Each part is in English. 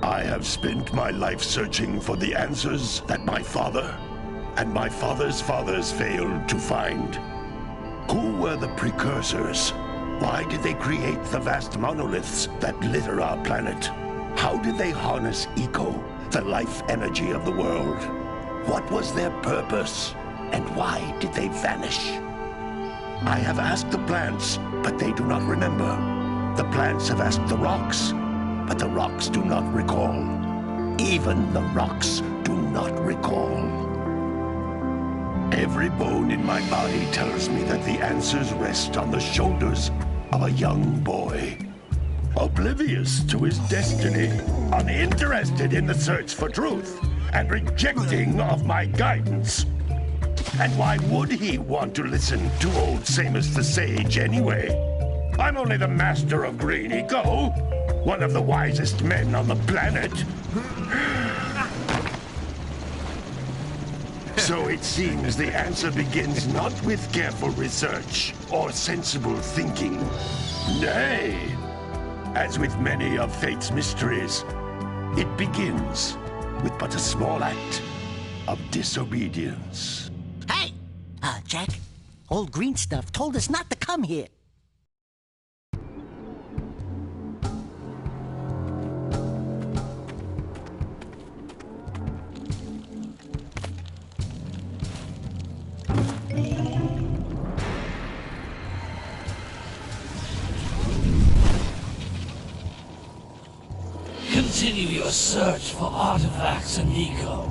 I have spent my life searching for the answers that my father and my father's fathers failed to find. Who were the precursors? Why did they create the vast monoliths that litter our planet? How did they harness eco, the life energy of the world? What was their purpose? And why did they vanish? I have asked the plants, but they do not remember. The plants have asked the rocks, but the rocks do not recall. Even the rocks do not recall. Every bone in my body tells me that the answers rest on the shoulders of a young boy. Oblivious to his destiny, uninterested in the search for truth, and rejecting of my guidance. And why would he want to listen to old Samus the Sage anyway? I'm only the master of green eco, one of the wisest men on the planet. So it seems the answer begins not with careful research or sensible thinking. Nay, as with many of fate's mysteries, it begins with but a small act of disobedience. Hey! Jak, old green stuff told us not to come here. Continue your search for artifacts and eco.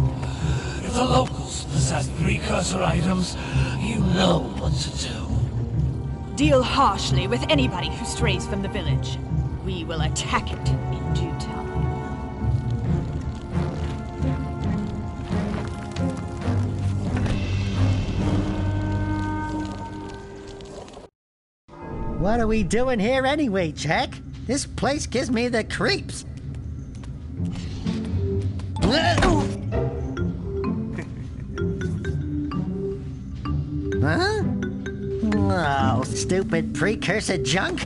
If the locals possess precursor items, you know what to do. Deal harshly with anybody who strays from the village. We will attack it in due time. What are we doing here anyway, Jak? This place gives me the creeps. Huh? Oh, stupid precursor junk.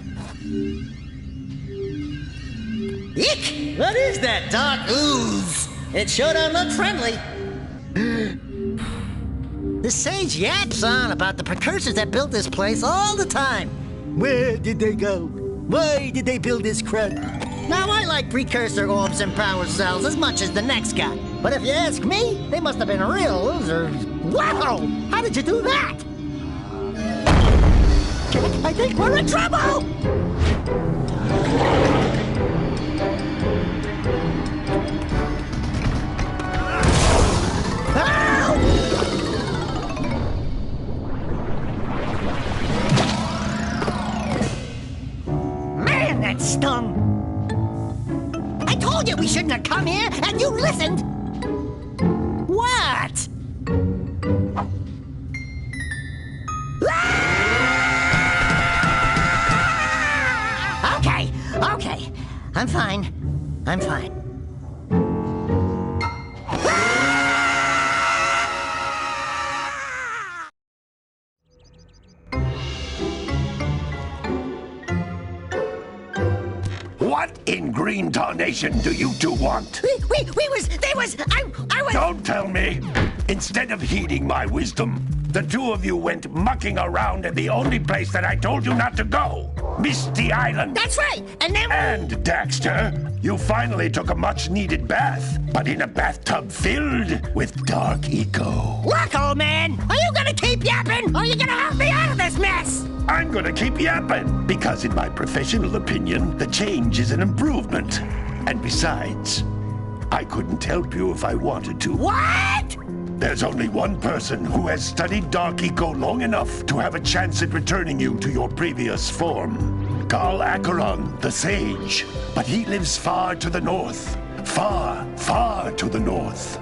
Eek! What is that dark ooze? It sure don't look friendly. The sage yaps on about the precursors that built this place all the time. Where did they go? Why did they build this crud? Now, I like precursor orbs and power cells as much as the next guy. But if you ask me, they must have been real losers. Wow! How did you do that? I think we're in trouble! Man, that stung! I told you we shouldn't have come here, and you listened! What? Okay. I'm fine. What in green tarnation do you two want? I was... Don't tell me! Instead of heeding my wisdom, the two of you went mucking around in the only place that I told you not to go. Misty Island. That's right, and then... And, Daxter, you finally took a much-needed bath, but in a bathtub filled with dark eco. Look, old man, are you gonna keep yapping, or are you gonna help me out of this mess? I'm gonna keep yapping, because in my professional opinion, the change is an improvement. And besides, I couldn't help you if I wanted to. What? There's only one person who has studied Dark Eco long enough to have a chance at returning you to your previous form. Carl Acheron, the Sage. But he lives far to the north. Far, far to the north.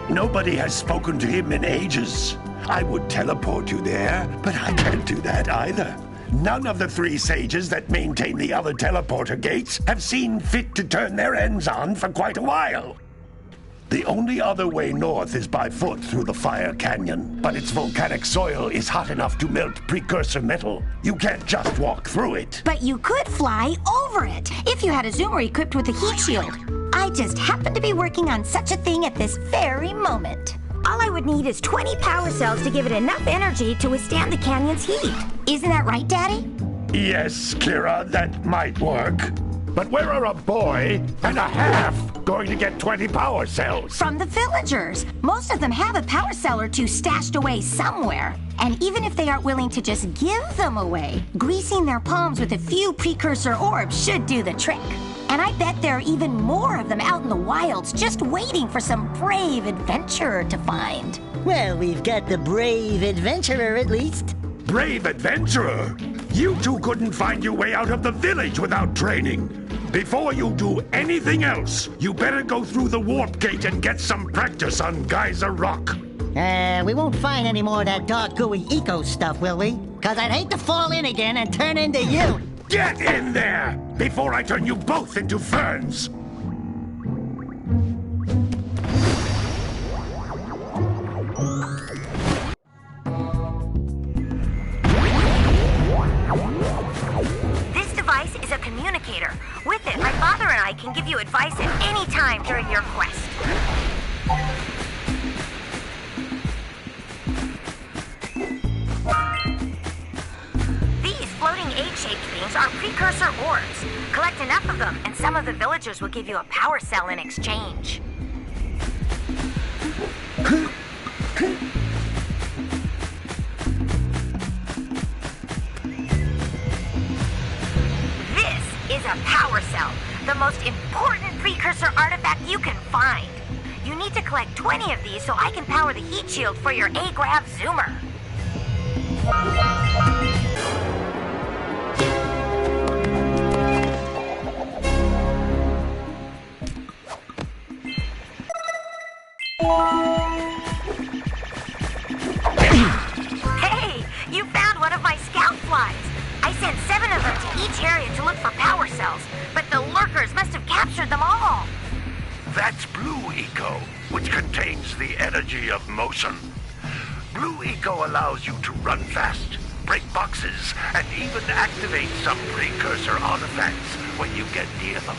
Nobody has spoken to him in ages. I would teleport you there, but I can't do that either. None of the three sages that maintain the other teleporter gates have seen fit to turn their ends on for quite a while. The only other way north is by foot through the Fire Canyon, but its volcanic soil is hot enough to melt precursor metal. You can't just walk through it. But you could fly over it if you had a zoomer equipped with a heat shield. I just happen to be working on such a thing at this very moment. All I would need is 20 power cells to give it enough energy to withstand the canyon's heat. Isn't that right, Daddy? Yes, Kira, that might work. But where are a boy and a half going to get 20 power cells? From the villagers. Most of them have a power cell or two stashed away somewhere. And even if they aren't willing to just give them away, greasing their palms with a few precursor orbs should do the trick. And I bet there are even more of them out in the wilds just waiting for some brave adventurer to find. Well, we've got the brave adventurer at least. Brave adventurer? You two couldn't find your way out of the village without training. Before you do anything else, you better go through the warp gate and get some practice on Geyser Rock. We won't find any more of that dark gooey eco stuff, will we? 'Cause I'd hate to fall in again and turn into you. Get in there before I turn you both into ferns. This device is a communicator. With it, my father and I can give you advice at any time during your quest. These floating egg-shaped things are precursor orbs. Collect enough of them, and some of the villagers will give you a power cell in exchange. This is a power cell, the most important precursor artifact you can find. You need to collect 20 of these so I can power the heat shield for your A-Grav zoomer. Hey, you found one of my scout flies. I sent 7 of them to each area to look for power cells, but the lurkers must have captured them all. That's Blue Eco, which contains the energy of motion. Blue Eco allows you to run fast, break boxes, and even activate some precursor artifacts when you get near them.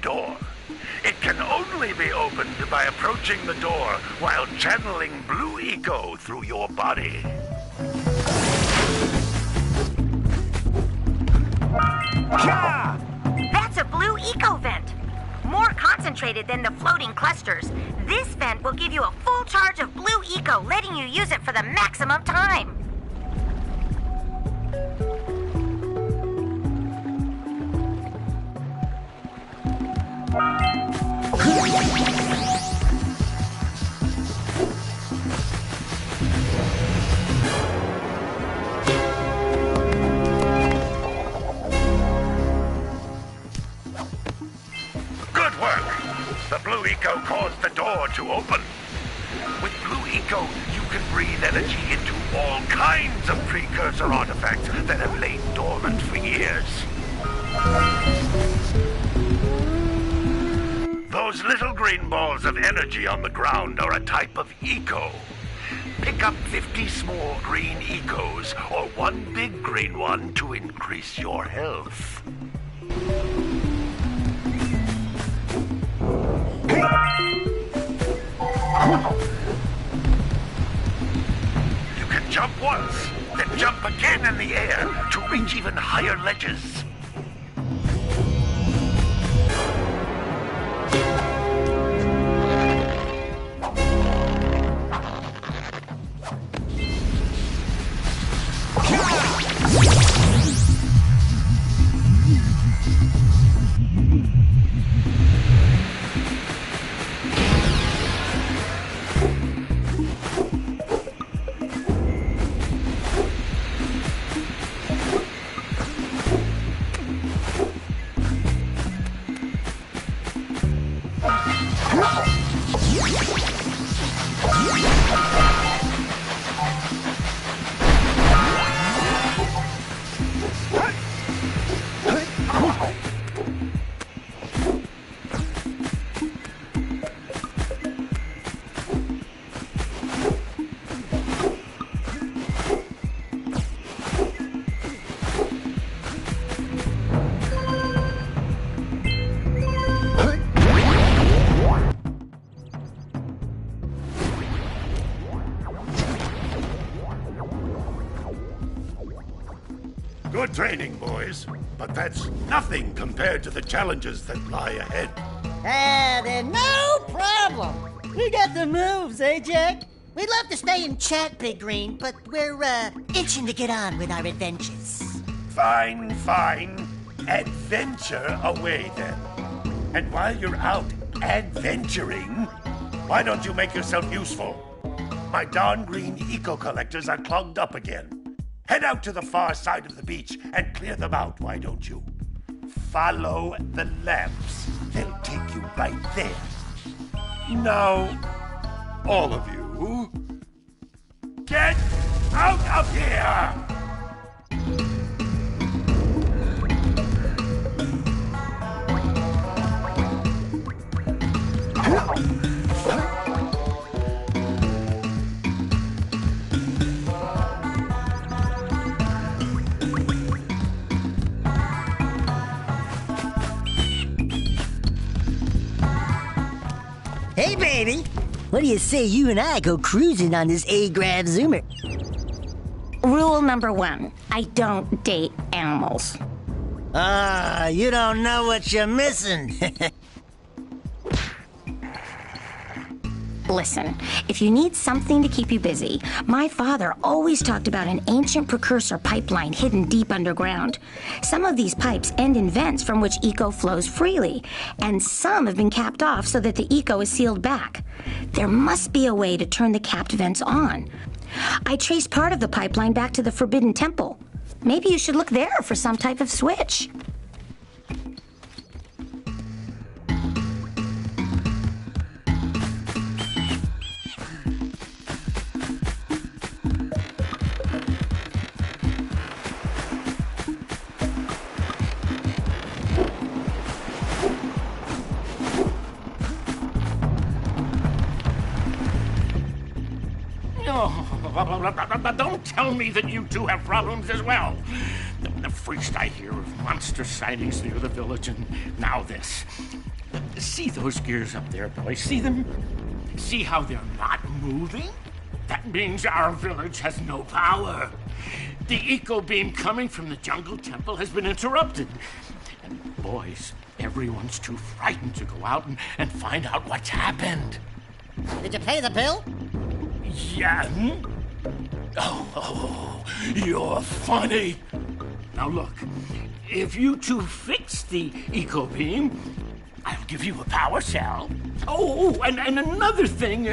Door. It can only be opened by approaching the door while channeling Blue Eco through your body. That's a Blue Eco vent. More concentrated than the floating clusters. This vent will give you a full charge of Blue Eco, letting you use it for the maximum time. door to open. With Blue Eco, you can breathe energy into all kinds of precursor artifacts that have lain dormant for years. Those little green balls of energy on the ground are a type of eco. Pick up 50 small green ecos or one big green one to increase your health. You can jump once, then jump again in the air to reach even higher ledges. Good training, boys, but that's nothing compared to the challenges that lie ahead. Then no problem. We got the moves, eh, Jack? We'd love to stay and chat, Big Green, but we're, itching to get on with our adventures. Fine, fine. Adventure away, then. And while you're out adventuring, why don't you make yourself useful? My darn green eco-collectors are clogged up again. Head out to the far side of the beach and clear them out, why don't you? Follow the lamps. They'll take you right there. Now, all of you, get out of here! Hey, baby. What do you say you and I go cruising on this A-Grav Zoomer? Rule number 1, I don't date animals. You don't know what you're missing. Listen, if you need something to keep you busy, my father always talked about an ancient precursor pipeline hidden deep underground. Some of these pipes end in vents from which eco flows freely, and some have been capped off so that the eco is sealed back. There must be a way to turn the capped vents on. I traced part of the pipeline back to the Forbidden Temple. Maybe you should look there for some type of switch. Don't tell me that you two have problems as well. First I hear of monster sightings near the village, and now this. See those gears up there, boys? See them? See how they're not moving? That means our village has no power. The eco beam coming from the jungle temple has been interrupted. And boys, everyone's too frightened to go out and find out what's happened. Did you pay the bill? Yeah. Oh, you're funny. Now look, if you two fix the eco beam, I'll give you a power cell. Oh, and another thing,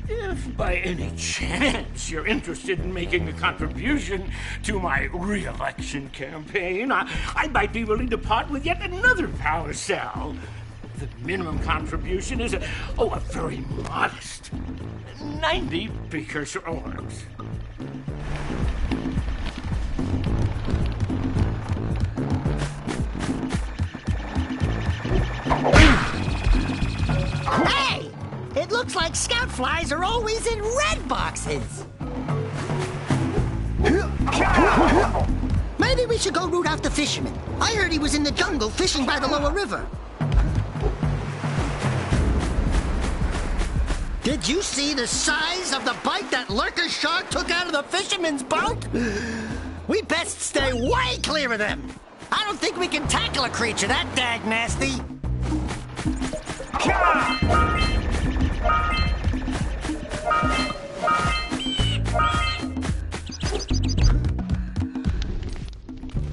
if by any chance you're interested in making a contribution to my re-election campaign, I might be willing to part with yet another power cell. The minimum contribution is a very modest 90 precursor orbs. Hey! It looks like scout flies are always in red boxes. Maybe we should go root out the fisherman. I heard he was in the jungle fishing by the lower river. Did you see the size of the bite that lurker shark took out of the fisherman's boat? We best stay way clear of them. I don't think we can tackle a creature that dag nasty.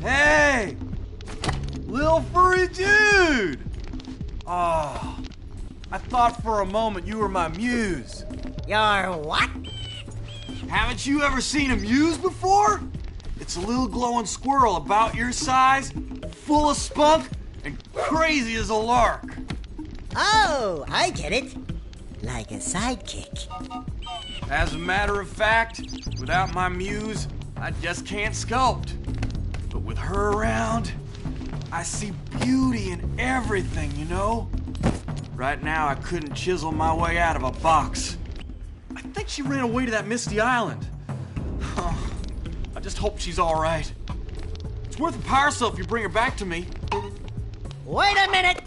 Hey! Little furry dude! Oh, I thought for a moment you were my muse. Your what? Haven't you ever seen a muse before? It's a little glowing squirrel about your size, full of spunk, and crazy as a lark. Oh, I get it. Like a sidekick. As a matter of fact, without my muse, I just can't sculpt. But with her around, I see beauty in everything, you know? Right now, I couldn't chisel my way out of a box. I think she ran away to that misty island. I just hope she's all right. It's worth a power cell if you bring her back to me. Wait a minute!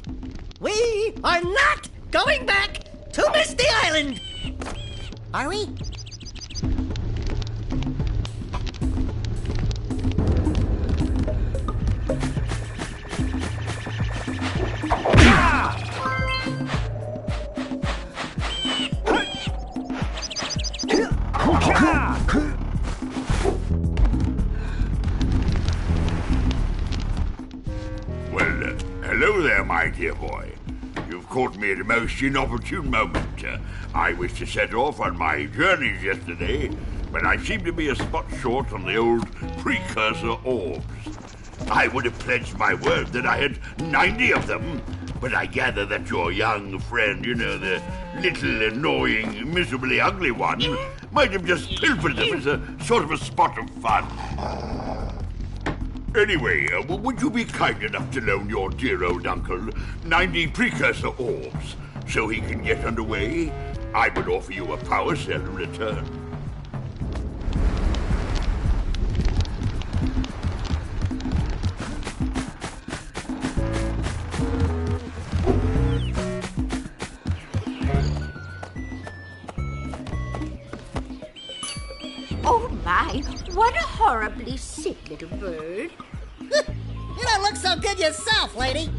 We are not going back to Misty Island! Are we? Hello there, my dear boy. You've caught me at a most inopportune moment. I was to set off on my journeys yesterday, but I seem to be a spot short on the old precursor orbs. I would have pledged my word that I had 90 of them, but I gather that your young friend, you know, the little annoying, miserably ugly one, might have just pilfered them as a sort of a spot of fun. Anyway, would you be kind enough to loan your dear old uncle 90 precursor orbs so he can get underway? I would offer you a power cell in return. Oh my, what a horribly sick little bird. You don't look so good yourself, lady.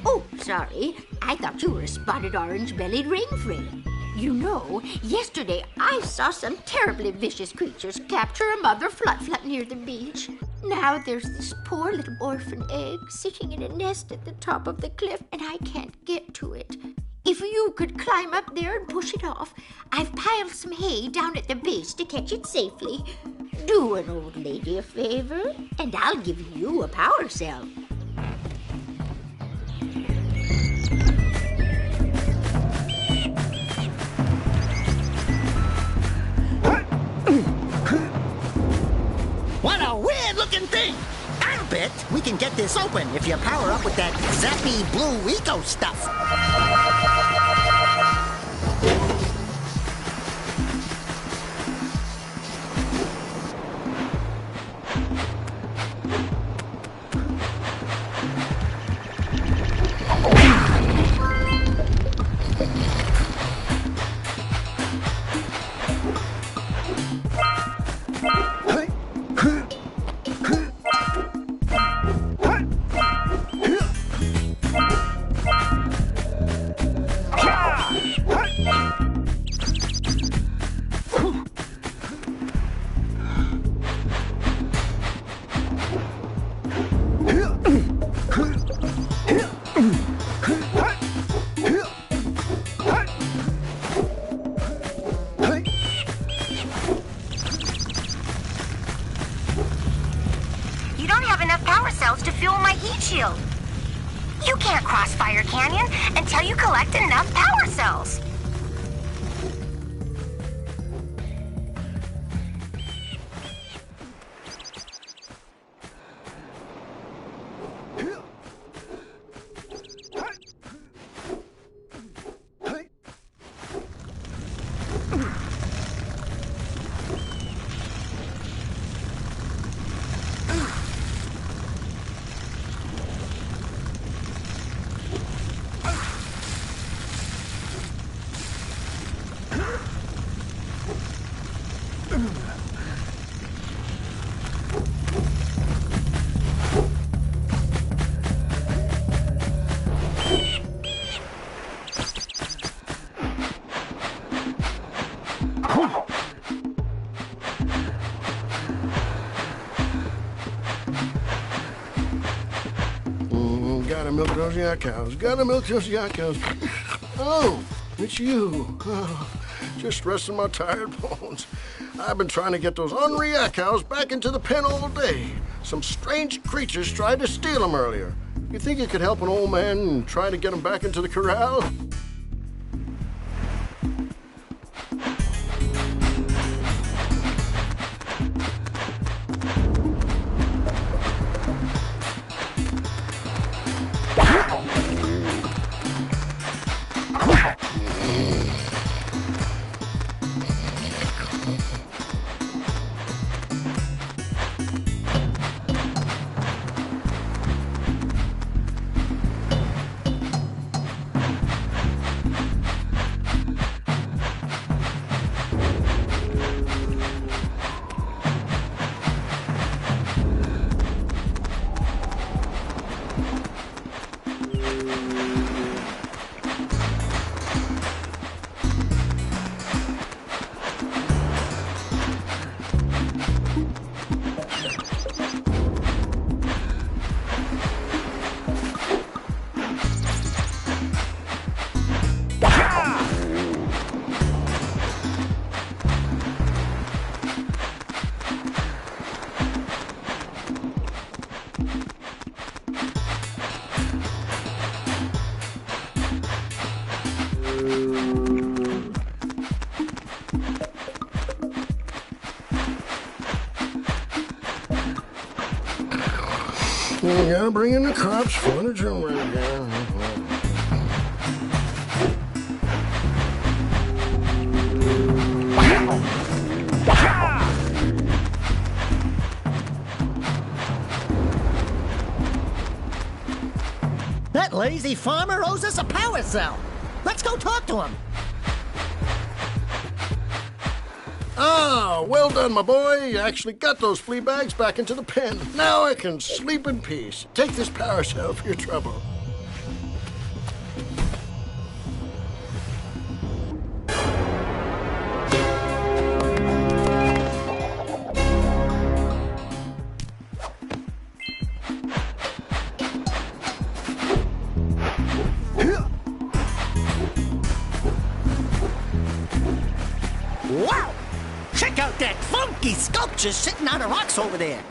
Oh, sorry. I thought you were a spotted orange-bellied rainframe. You know, yesterday I saw some terribly vicious creatures capture a mother flut-flut near the beach. Now there's this poor little orphan egg sitting in a nest at the top of the cliff, and I can't get to it. If you could climb up there and push it off, I've piled some hay down at the base to catch it safely. Do an old lady a favor, and I'll give you a power cell. What a weird-looking thing! I'll bet we can get this open if you power up with that zappy blue eco stuff. You don't have enough power cells to fuel my heat shield. You can't cross Fire Canyon until you collect enough power cells. Gotta milk those yak cows. Gotta milk those yak cows. Oh, it's you. Oh, just resting my tired bones. I've been trying to get those ornery yak cows back into the pen all day. Some strange creatures tried to steal them earlier. You think you could help an old man and try to get them back into the corral? You gotta bring in the cops for the drummer again. That lazy farmer owes us a power cell. Let's go talk to him. Ah, well done, my boy. You actually got those flea bags back into the pen. Now I can sleep in peace. Take this power cell for your trouble. Wow! Check out that funky sculpture sitting on the rocks over there.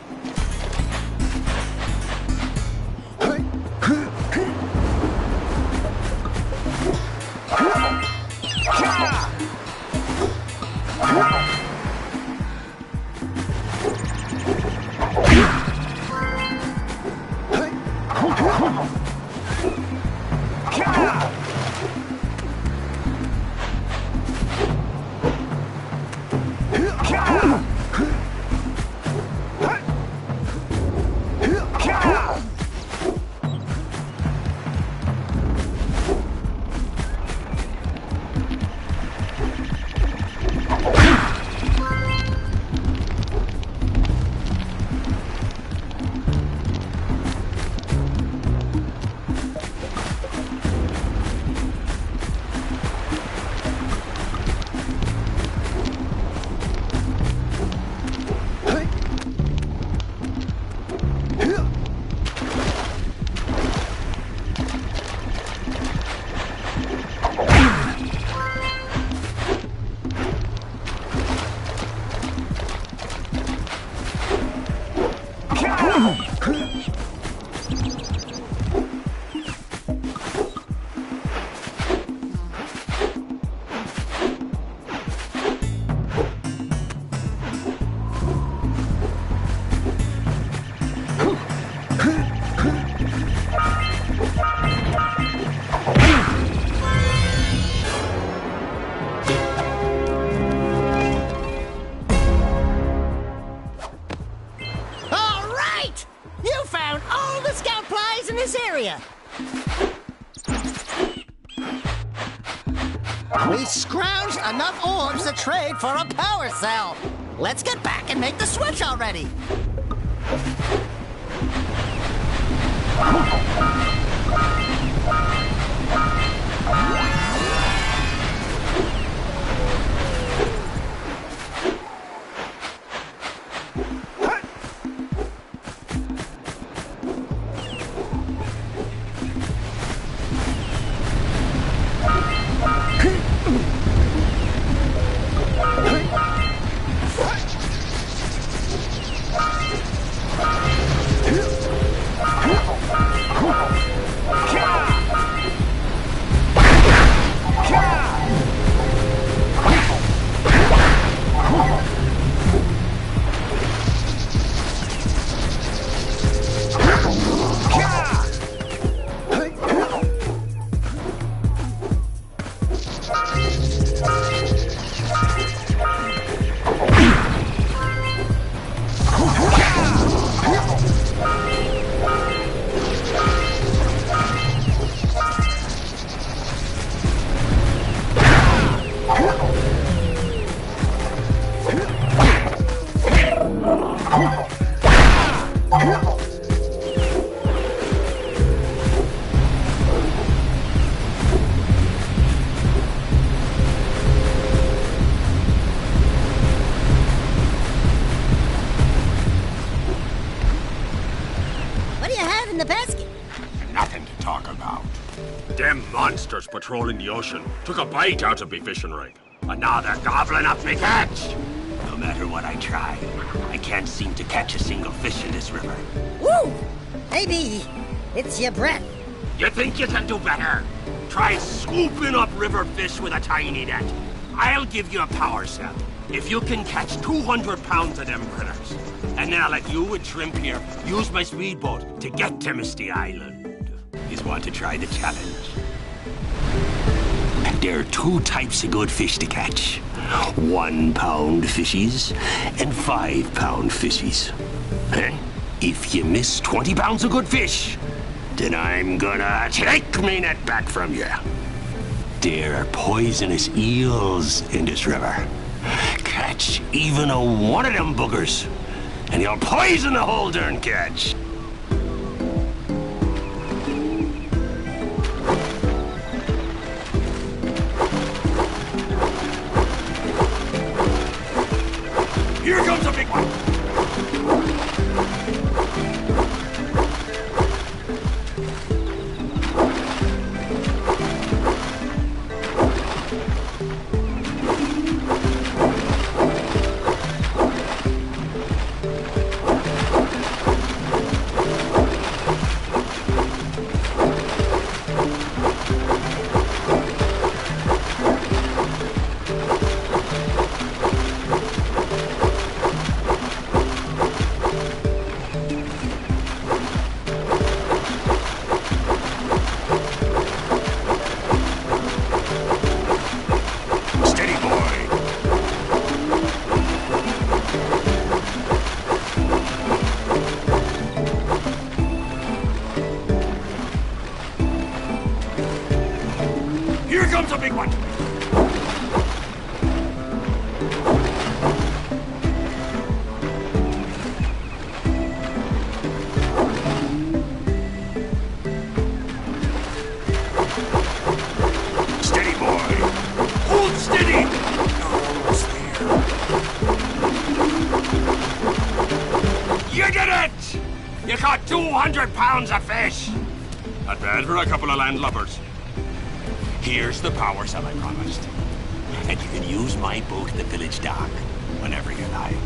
enough orbs to trade for a power cell. Let's get back and make the switch already. Monsters patrolling the ocean took a bite out of me fishing rig. And now they're gobbling up me catch. No matter what I try, I can't seem to catch a single fish in this river. Woo! Maybe it's your breath. You think you can do better? Try scooping up river fish with a tiny net. I'll give you a power cell if you can catch 200 pounds of them critters. And then I'll let you and Shrimp here use my speedboat to get to Misty Island. You want to try the challenge? There are two types of good fish to catch. 1 pound fishies and 5 pound fishies. If you miss 20 pounds of good fish, then I'm gonna take me net back from you. There are poisonous eels in this river. Catch even one of them boogers, and you'll poison the whole darn catch. Here comes a big one! You caught 200 pounds of fish! Not bad for a couple of landlubbers. Here's the power cell I promised. And you can use my boat at the village dock whenever you like.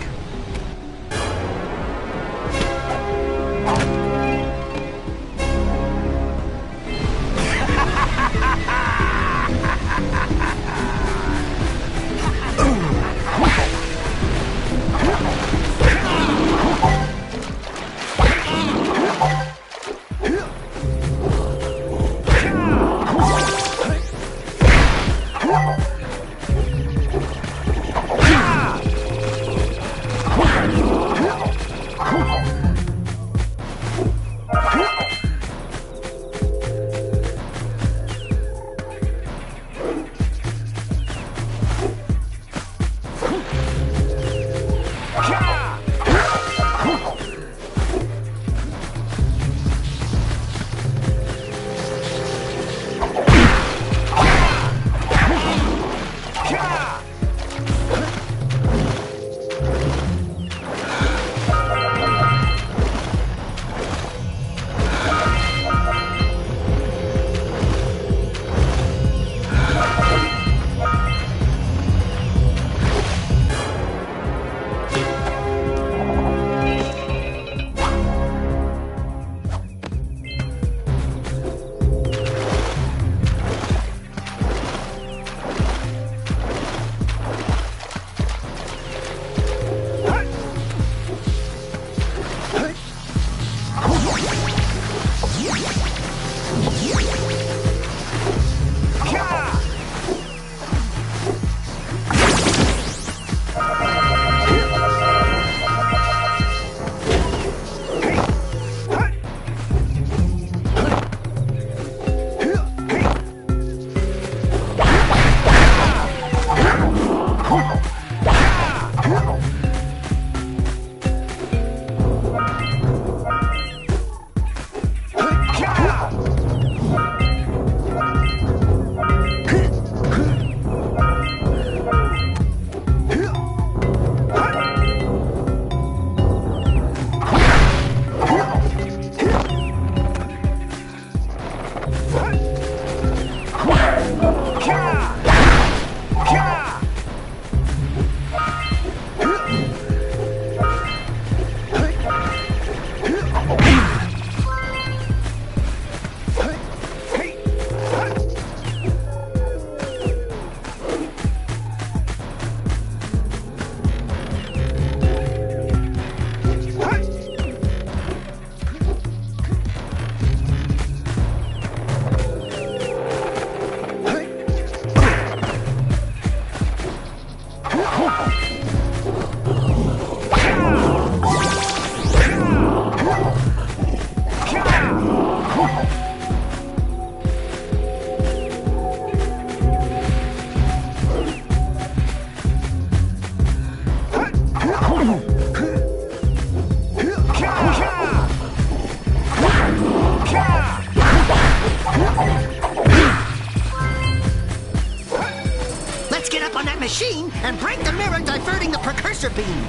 Let's get up on that machine and break the mirror diverting the precursor beam.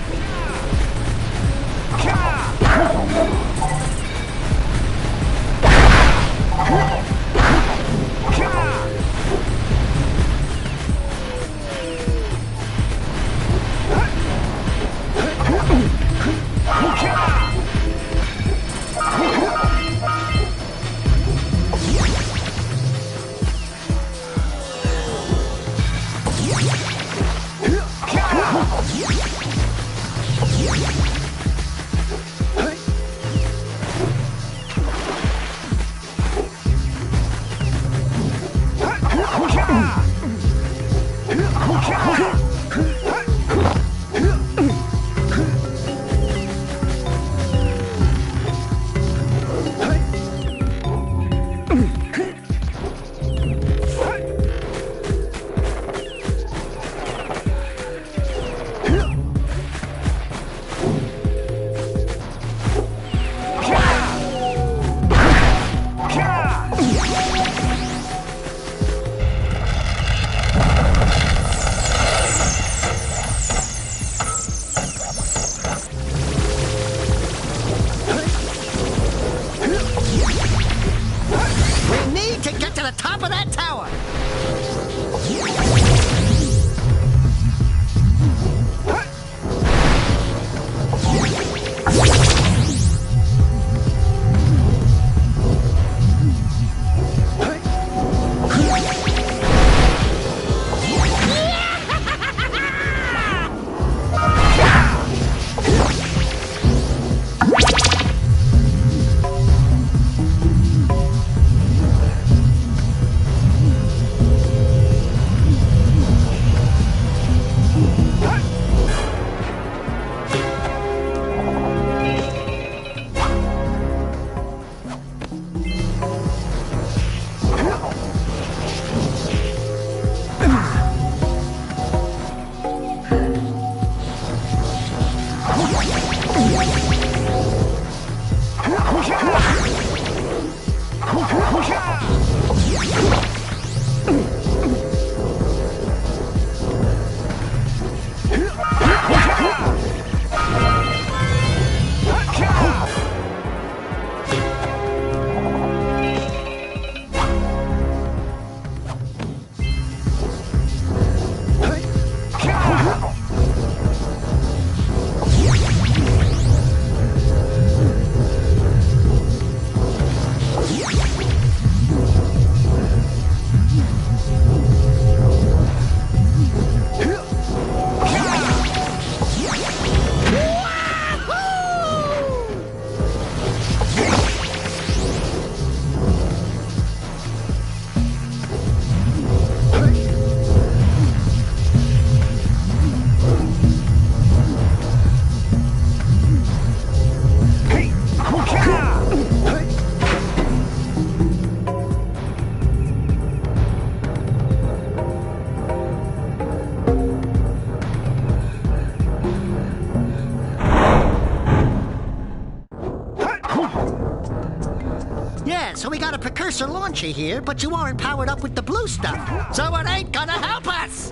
So we got a precursor launcher here, but you aren't powered up with the blue stuff. So it ain't gonna help us!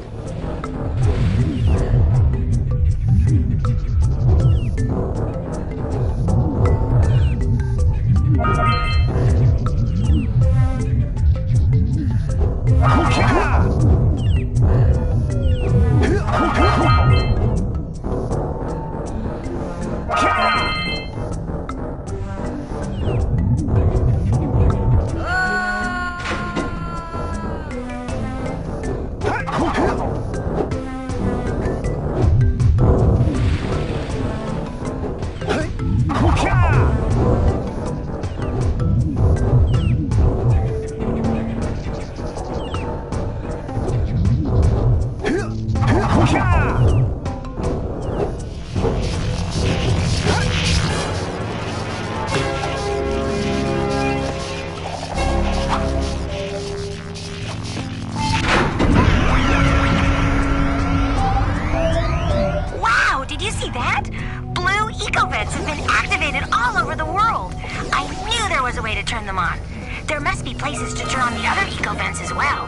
see that? Blue eco-vents have been activated all over the world. I knew there was a way to turn them on. There must be places to turn on the other eco-vents as well.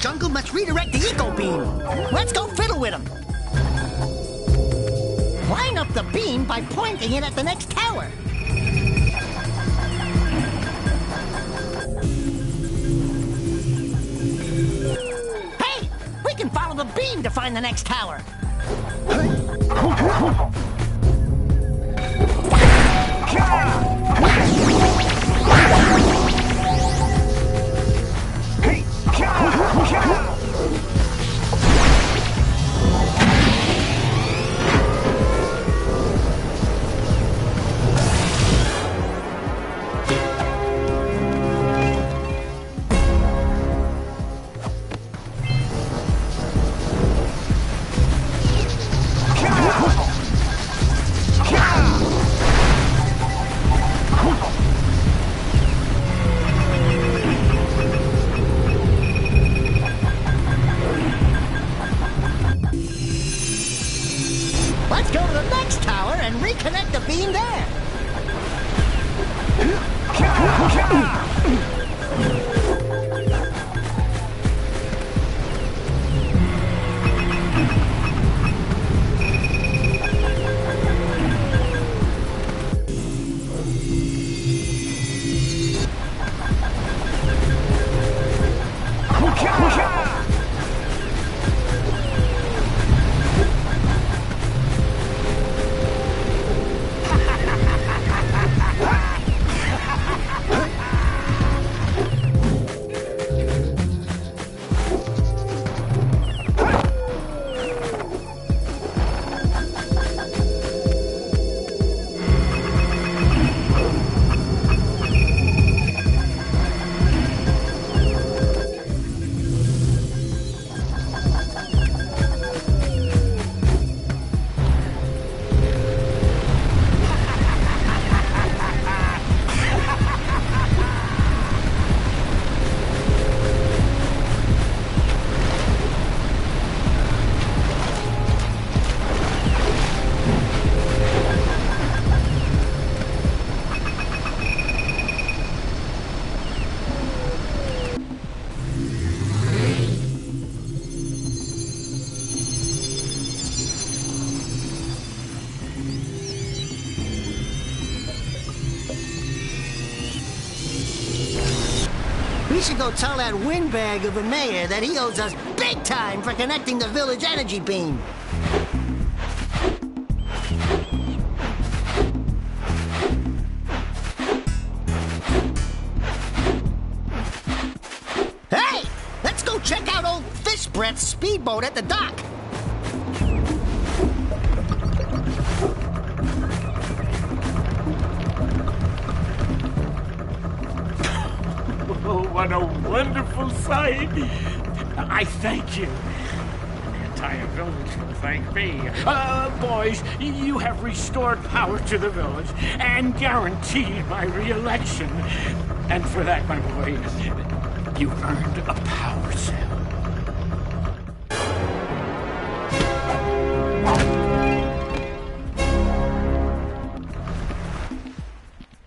Jungle must redirect the eco beam. Let's go fiddle with him. Line up the beam by pointing it at the next tower. Hey, we can follow the beam to find the next tower. Reconnect the beam there. We should go tell that windbag of a mayor that he owes us big time for connecting the village energy beam. Hey! Let's go check out old Fish Breath's speedboat at the dock. Oh, what a wonderful sight! I thank you. The entire village will thank me. Boys, you have restored power to the village and guaranteed my re-election. And for that, my boy, you've earned a power cell.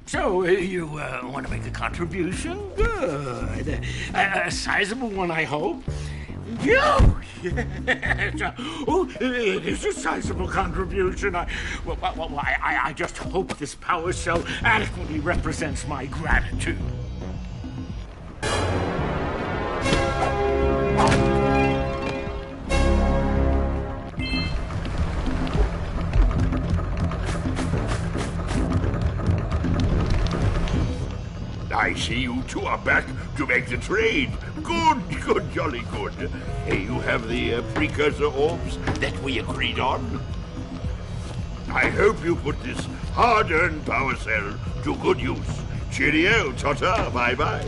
So, you want to make a contribution? Good. A sizable one, I hope. Yes. Oh, it is a sizable contribution. I just hope this power cell adequately represents my gratitude. I see you two are back to make the trade. Good, jolly good. Hey, you have the precursor orbs that we agreed on? I hope you put this hard-earned power cell to good use. Cheerio, ta-ta, bye-bye.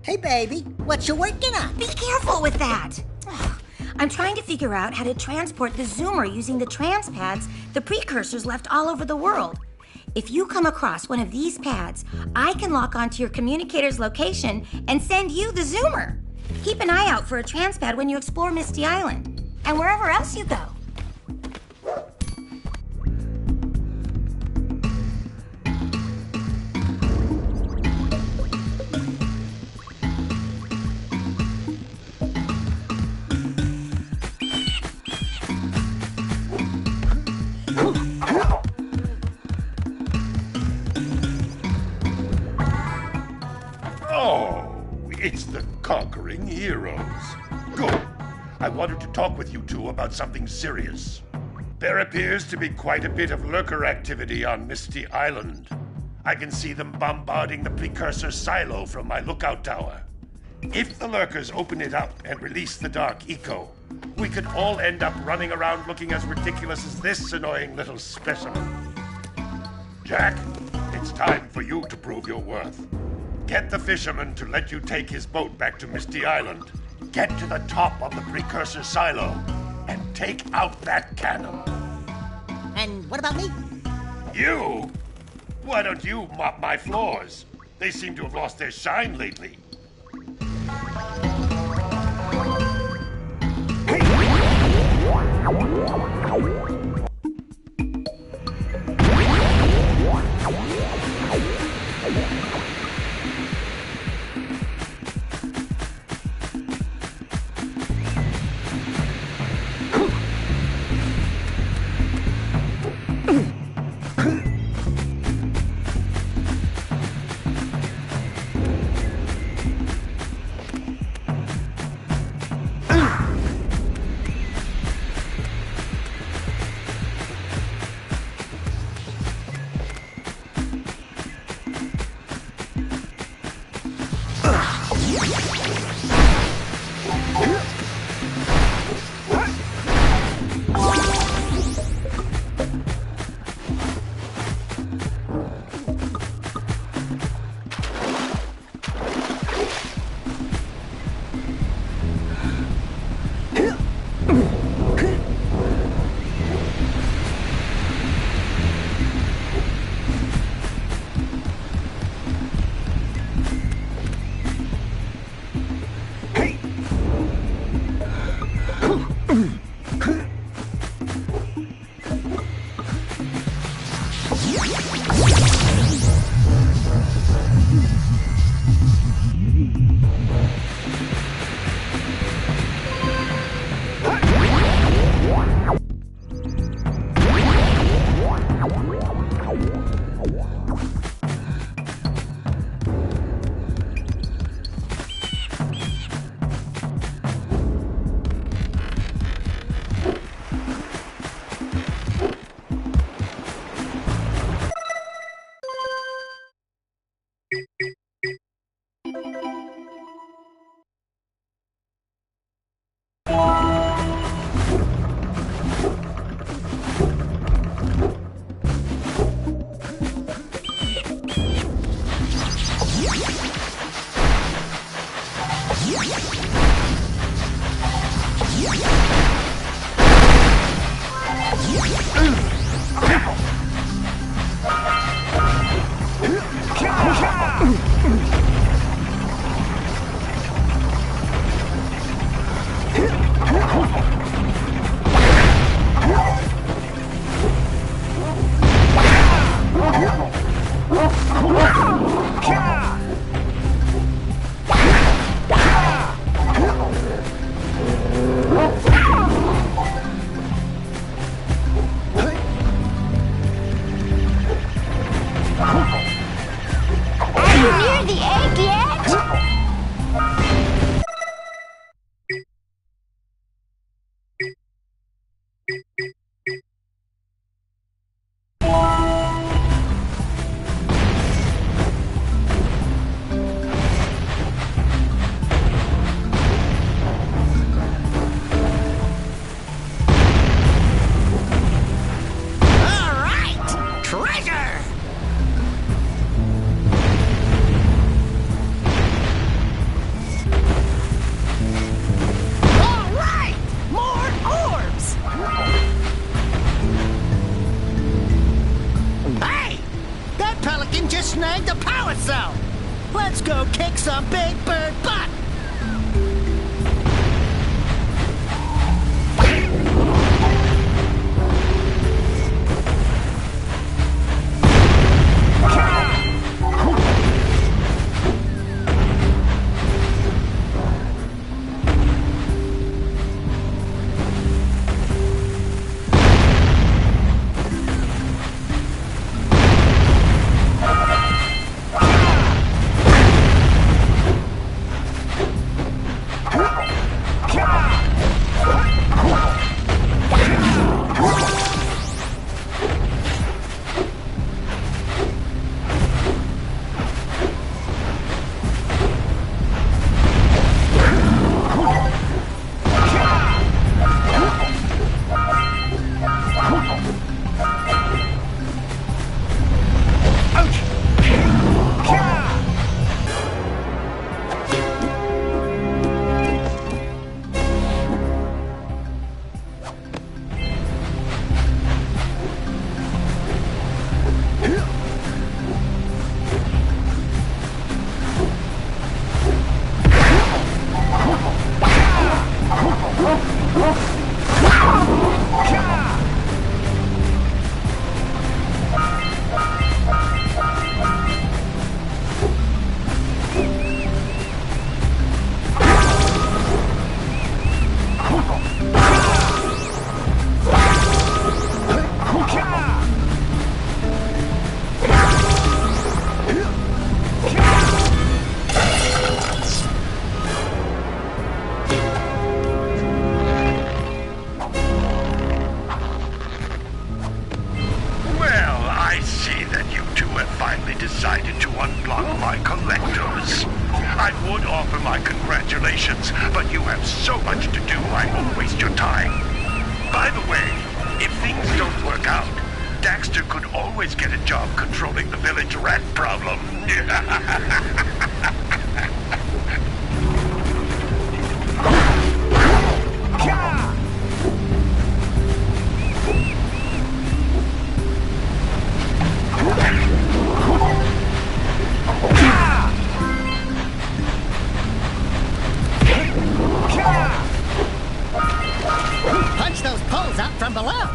Hey, baby, what you working on? Be careful with that. Ugh. I'm trying to figure out how to transport the zoomer using the trans pads the precursors left all over the world. If you come across one of these pads, I can lock onto your communicator's location and send you the zoomer. Keep an eye out for a trans pad when you explore Misty Island and wherever else you go. It's the conquering heroes. Good. I wanted to talk with you two about something serious. There appears to be quite a bit of lurker activity on Misty Island. I can see them bombarding the Precursor silo from my lookout tower. If the lurkers open it up and release the dark eco, we could all end up running around looking as ridiculous as this annoying little specimen. Jak, it's time for you to prove your worth. Get the fisherman to let you take his boat back to Misty Island. Get to the top of the Precursor silo and take out that cannon. And what about me? You? Why don't you mop my floors? They seem to have lost their shine lately. Snagged a power cell! Let's go kick some big bird butt! Decided to unblock my collectors. I would offer my congratulations, but you have so much to do I won't waste your time. By the way, if things don't work out, Daxter could always get a job controlling the village rat problem. Punch those poles out from below.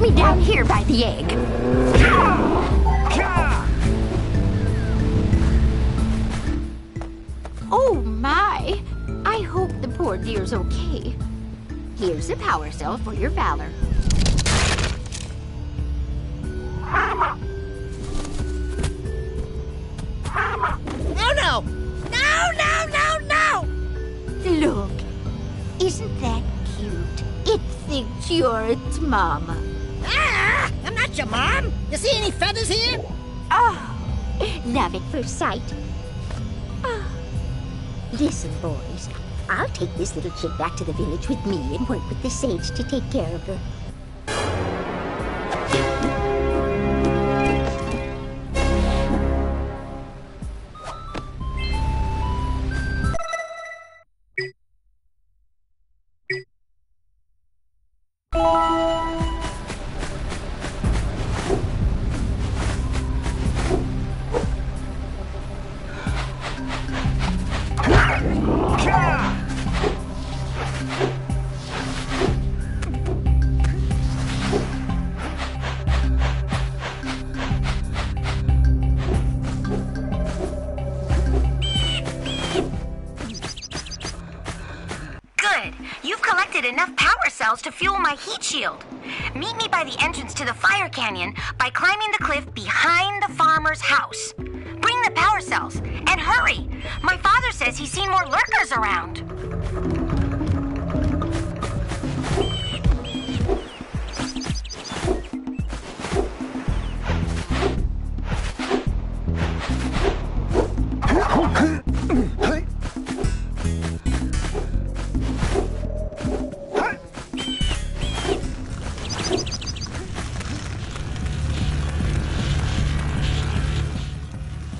Meet me down here by the egg. Oh my! I hope the poor dear's okay. Here's a power cell for your valor. Oh no! No, no, no, no! Look, isn't that cute? It thinks you're its mama. Ah! I'm not your mom! You see any feathers here? Oh, love at first sight. Oh. Listen, boys. I'll take this little chick back to the village with me and work with the sage to take care of her. Enough power cells to fuel my heat shield. Meet me by the entrance to the fire canyon by climbing the cliff behind the farmer's house. Bring the power cells, and hurry! My father says he's seen more lurkers around.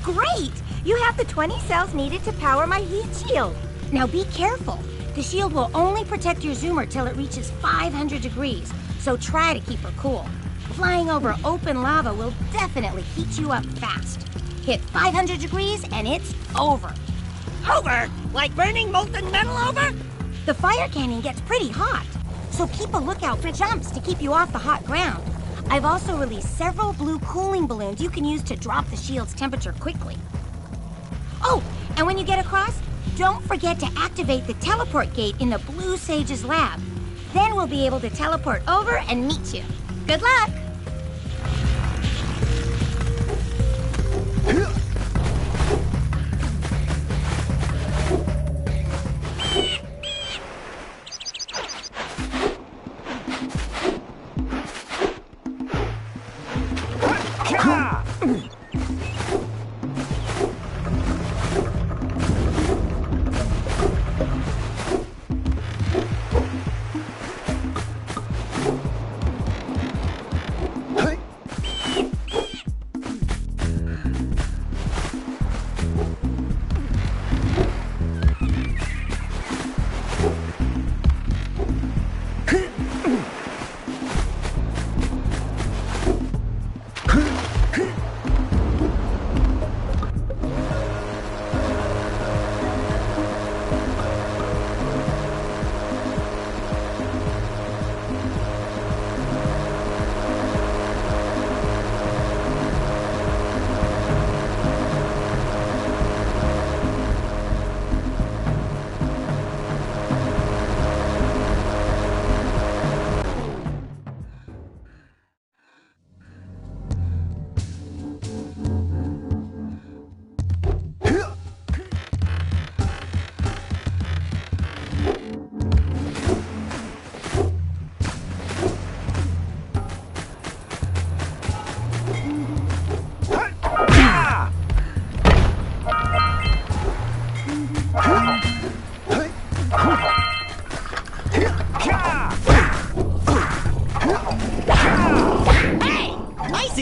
Great! You have the 20 cells needed to power my heat shield. Now be careful. The shield will only protect your zoomer till it reaches 500 degrees, so try to keep her cool. Flying over open lava will definitely heat you up fast. Hit 500 degrees and it's over. Over? Like burning molten metal over? The fire canyon gets pretty hot, so keep a lookout for jumps to keep you off the hot ground. I've also released several blue cooling balloons you can use to drop the shield's temperature quickly. Oh, and when you get across, don't forget to activate the teleport gate in the Blue Sage's lab. Then we'll be able to teleport over and meet you. Good luck!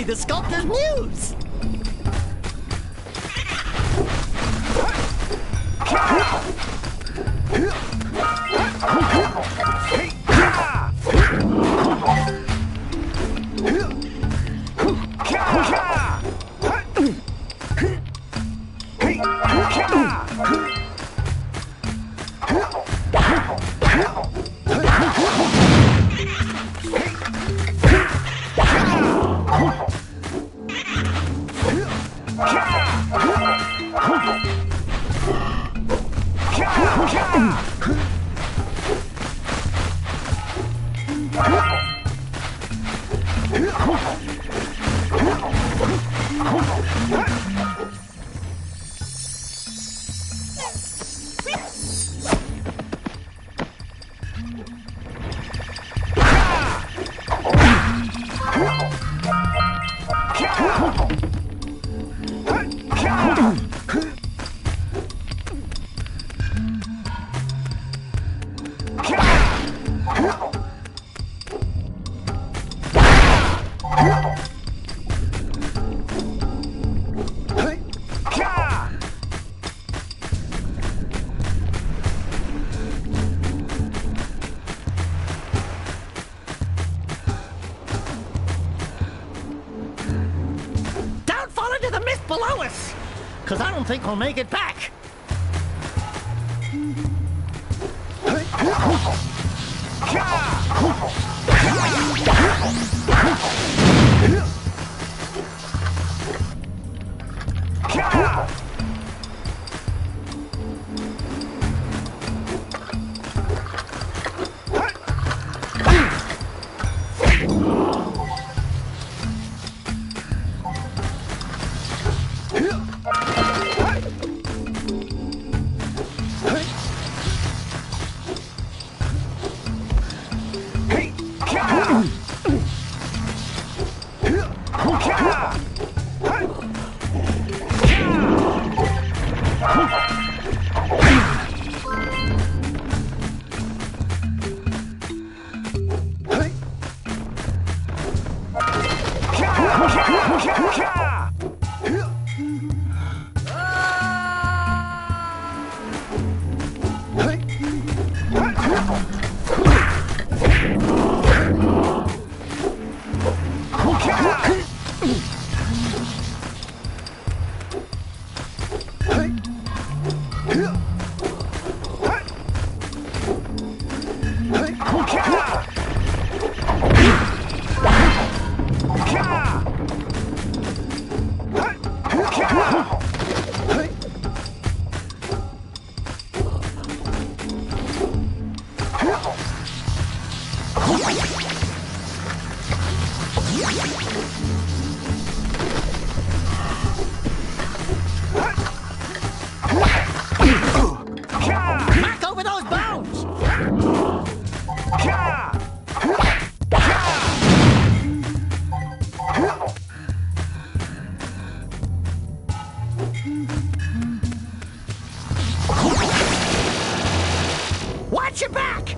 The sculptor's muse! Don't fall into the mist below us, because I don't think we'll make it back. Knock over those bones! Watch your back!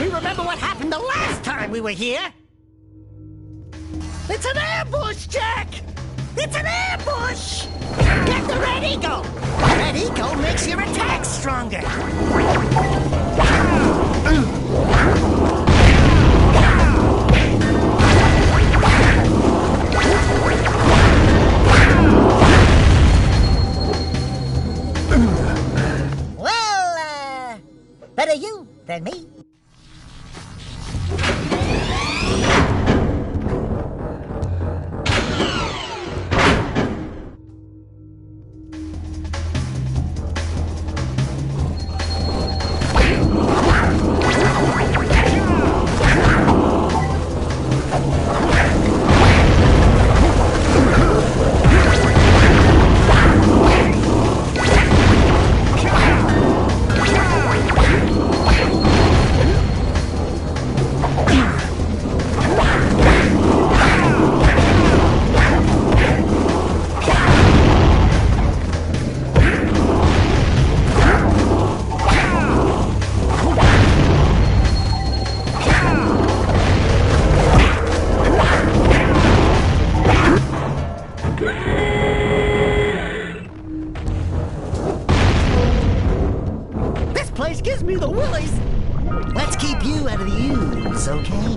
We remember what happened the last time we were here! It's an ambush, Jack! It's an ambush! Get the red eagle! Red eagle makes your attacks stronger! Well, better you than me. This place gives me the willies. Let's keep you out of the ooze, okay?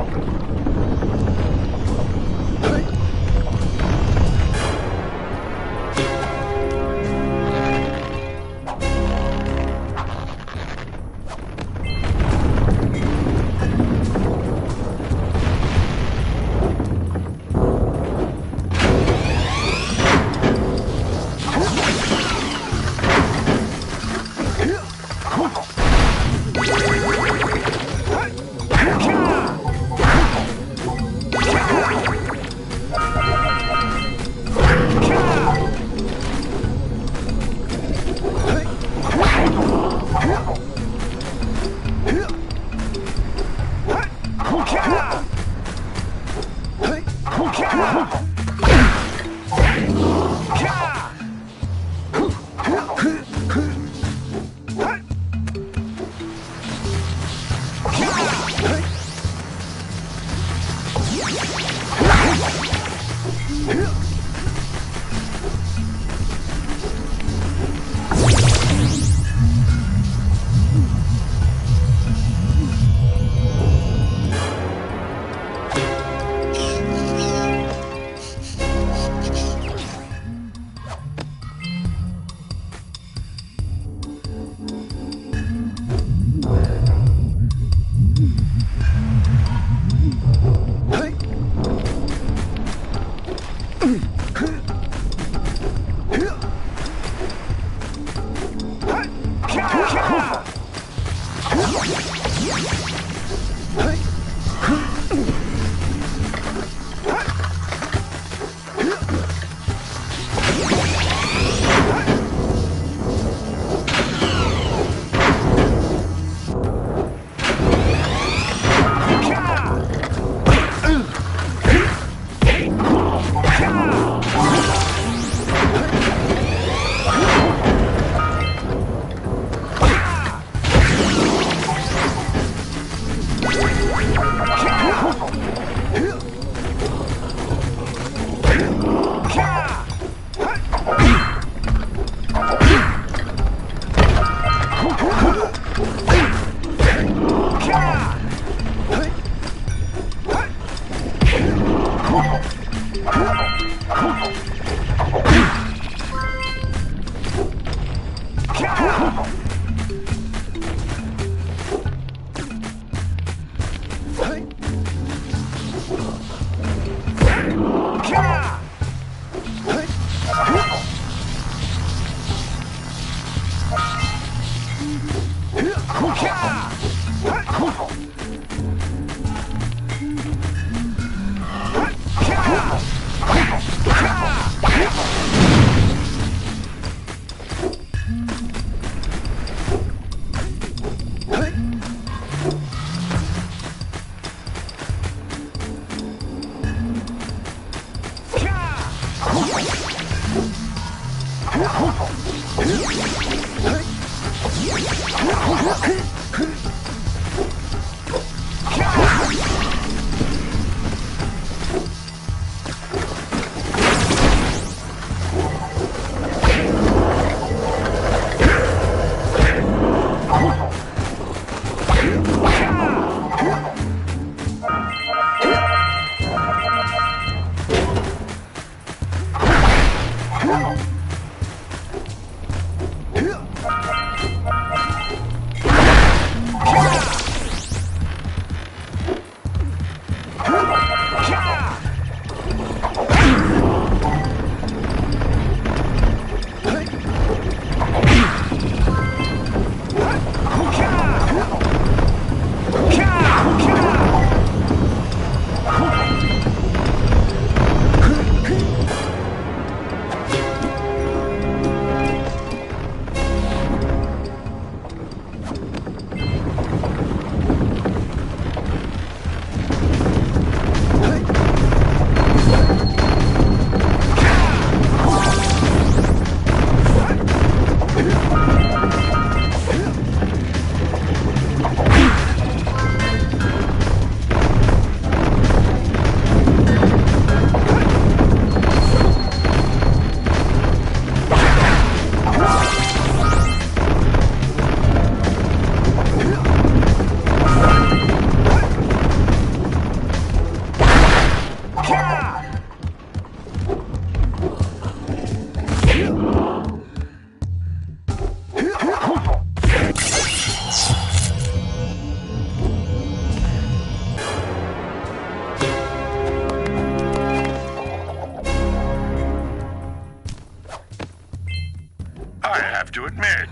I have to admit,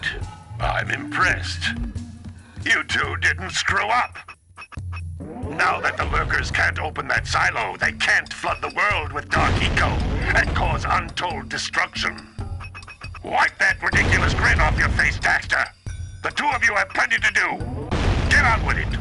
I'm impressed. You two didn't screw up. Now that the lurkers can't open that silo, they can't flood the world with dark eco and cause untold destruction. Wipe that ridiculous grin off your face, Daxter. The two of you have plenty to do. Get on with it.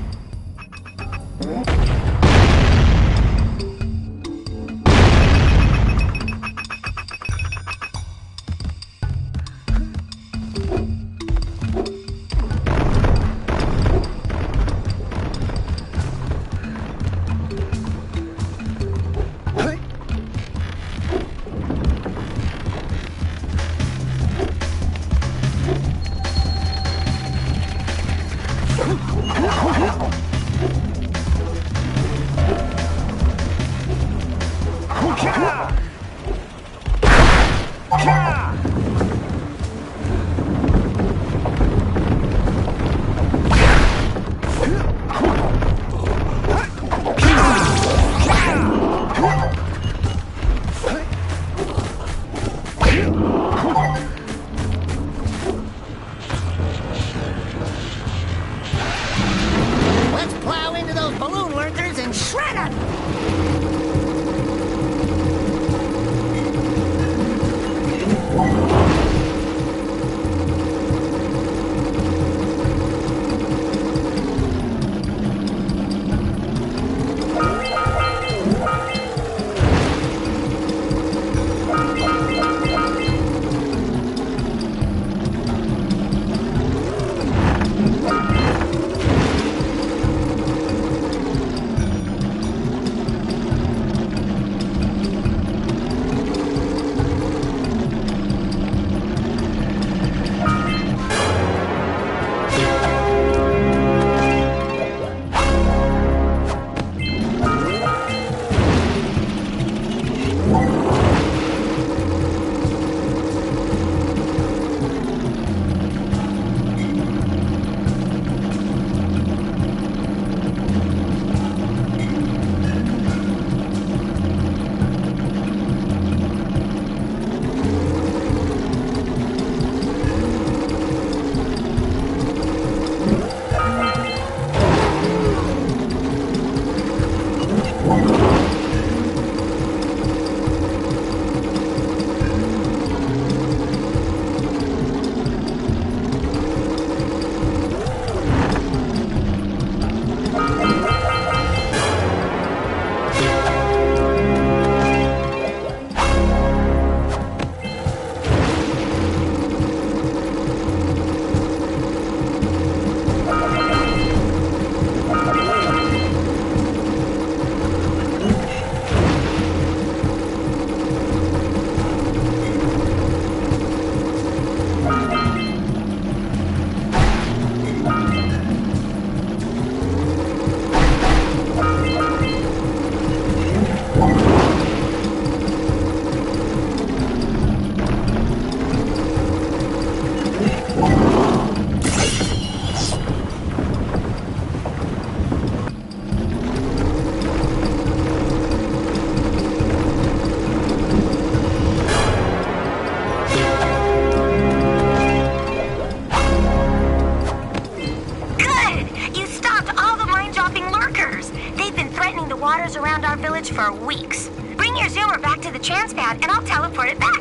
waters around our village for weeks. Bring your zoomer back to the transpad and I'll teleport it back.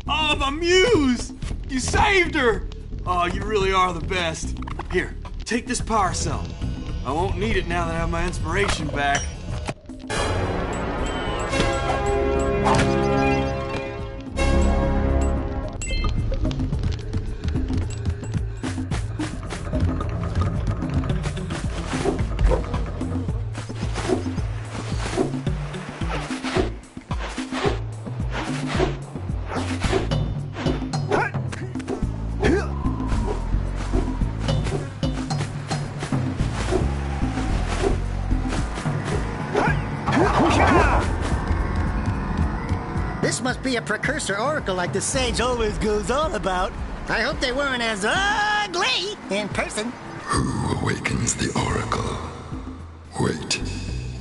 Oh, my muse! You saved her! Oh, you really are the best. Here, take this power cell. I won't need it now that I have my inspiration back. This must be a precursor oracle like the sage always goes on about. I hope they weren't as ugly in person. Who awakens the oracle? Wait,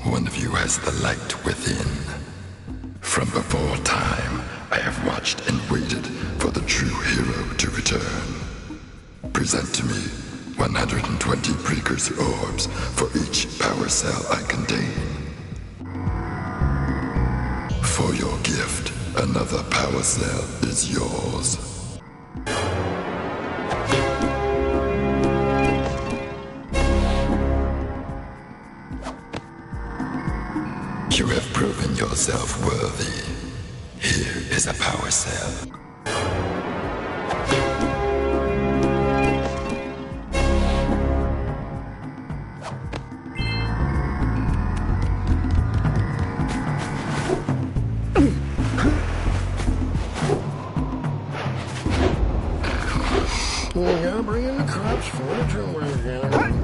one of you has the light within. From before time, I have watched and waited for the true hero to return. Present to me 120 precursor orbs for each power cell I contain. For your gift, another power cell is yours. You have proven yourself worthy. Here is a power cell. We gotta bring in the cops for the drummer again.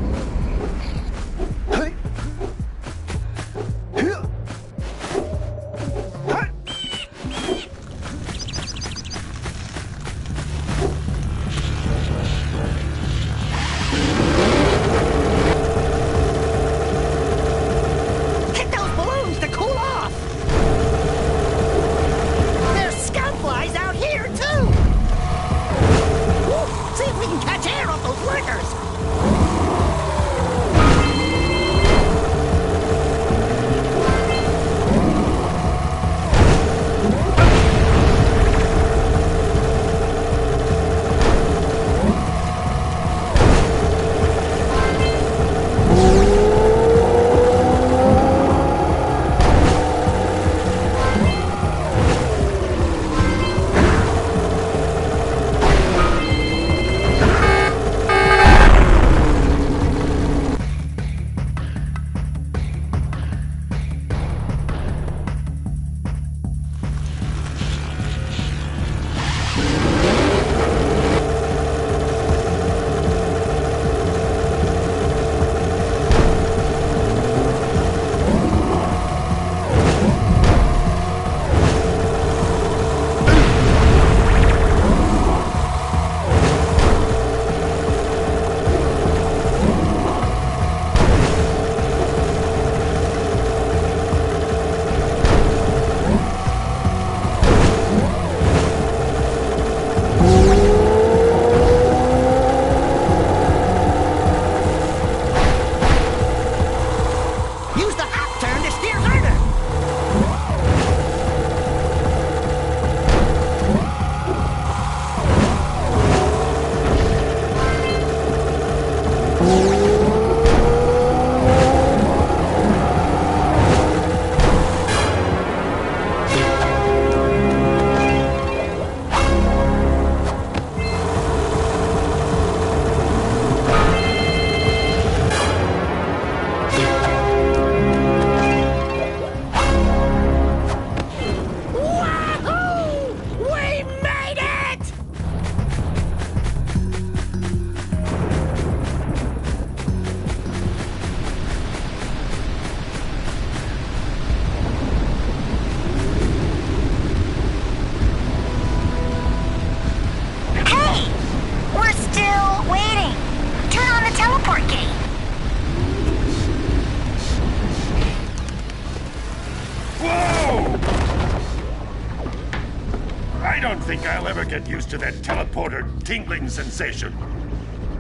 get used to that teleporter tingling sensation.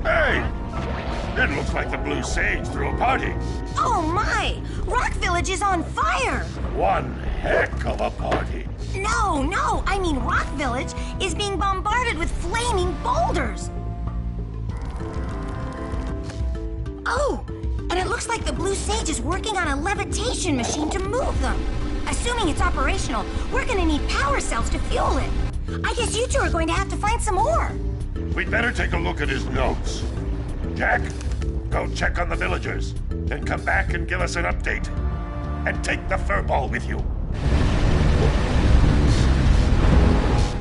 Hey! It looks like the Blue Sage threw a party. Oh my! Rock Village is on fire! One heck of a party. No, I mean Rock Village is being bombarded with flaming boulders. Oh, and it looks like the Blue Sage is working on a levitation machine to move them. Assuming it's operational, we're gonna need power cells to fuel it. I guess you two are going to have to find some more. We'd better take a look at his notes. Jak, go check on the villagers, then come back and give us an update. And take the furball with you.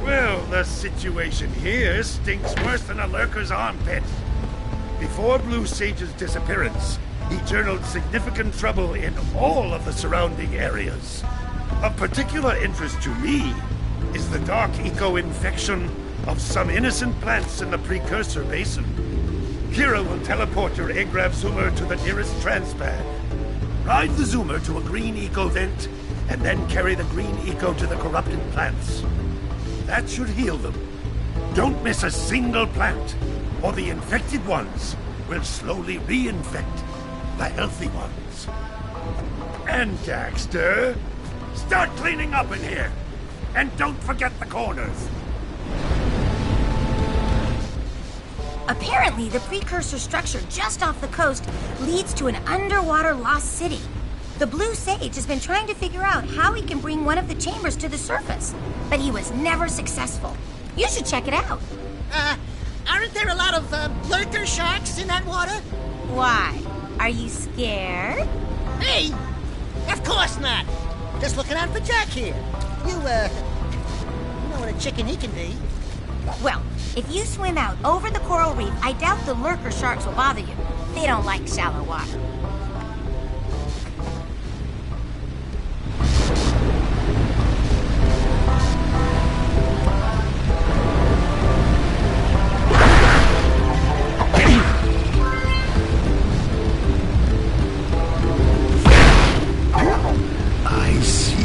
Well, the situation here stinks worse than a lurker's armpit. Before Blue Sage's disappearance, he journaled significant trouble in all of the surrounding areas. Of particular interest to me is the dark eco-infection of some innocent plants in the Precursor Basin. Kira will teleport your Agrav Zoomer to the nearest transpad. Ride the Zoomer to a green eco vent, and then carry the green eco to the corrupted plants. That should heal them. Don't miss a single plant, or the infected ones will slowly reinfect the healthy ones. And Daxter, start cleaning up in here, and don't forget the corners. Apparently, the precursor structure just off the coast leads to an underwater lost city. The Blue Sage has been trying to figure out how he can bring one of the chambers to the surface, but he was never successful. You should check it out. Aren't there a lot of lurker sharks in that water? Why? Are you scared? Hey! Of course not! Just looking out for Jak here. You know what a chicken he can be. Well, if you swim out over the coral reef, I doubt the lurker sharks will bother you. They don't like shallow water. I see.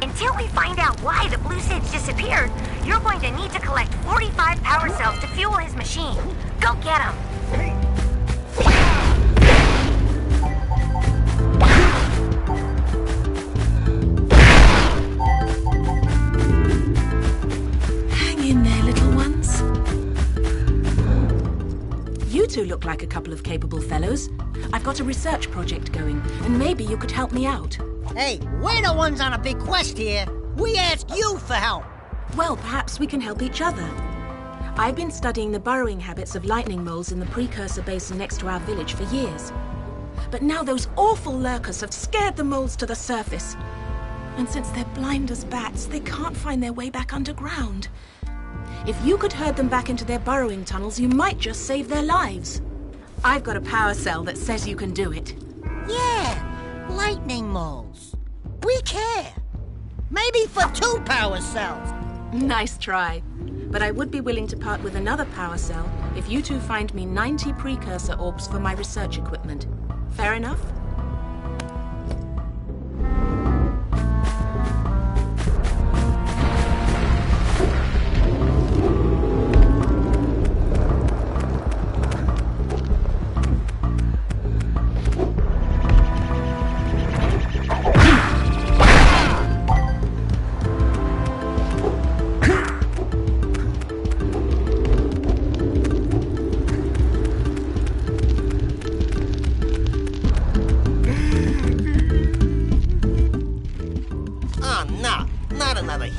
Until we find out why the Blue Sage disappeared, you're going to need to collect 45 power cells to fuel his machine. Go get them. Hang in there, little ones. You two look like a couple of capable fellows. I've got a research project going, and maybe you could help me out. Hey, we're the ones on a big quest here. We asked you for help. Well, perhaps we can help each other. I've been studying the burrowing habits of lightning moles in the Precursor Basin next to our village for years. But now those awful lurkers have scared the moles to the surface. And since they're blind as bats, they can't find their way back underground. If you could herd them back into their burrowing tunnels, you might just save their lives. I've got a power cell that says you can do it. Yeah, lightning moles. We care. Maybe for 2 power cells. Nice try. But I would be willing to part with another power cell if you two find me 90 precursor orbs for my research equipment. Fair enough?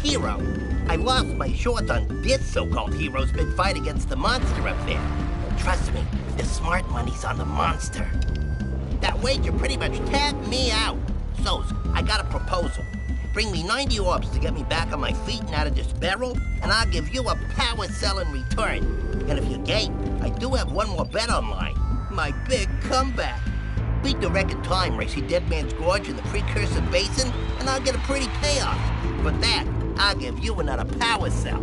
Hero. I lost my short on this so-called hero's big fight against the monster up there. Trust me, the smart money's on the monster. That wager pretty much tapped me out. So, I got a proposal. Bring me 90 orbs to get me back on my feet and out of this barrel, and I'll give you a power cell in return. And if you're game, I do have one more bet online. My big comeback. Beat the record time race in Dead Man's Gorge in the Precursor Basin, and I'll get a pretty payoff. For that, I'll give you another power cell.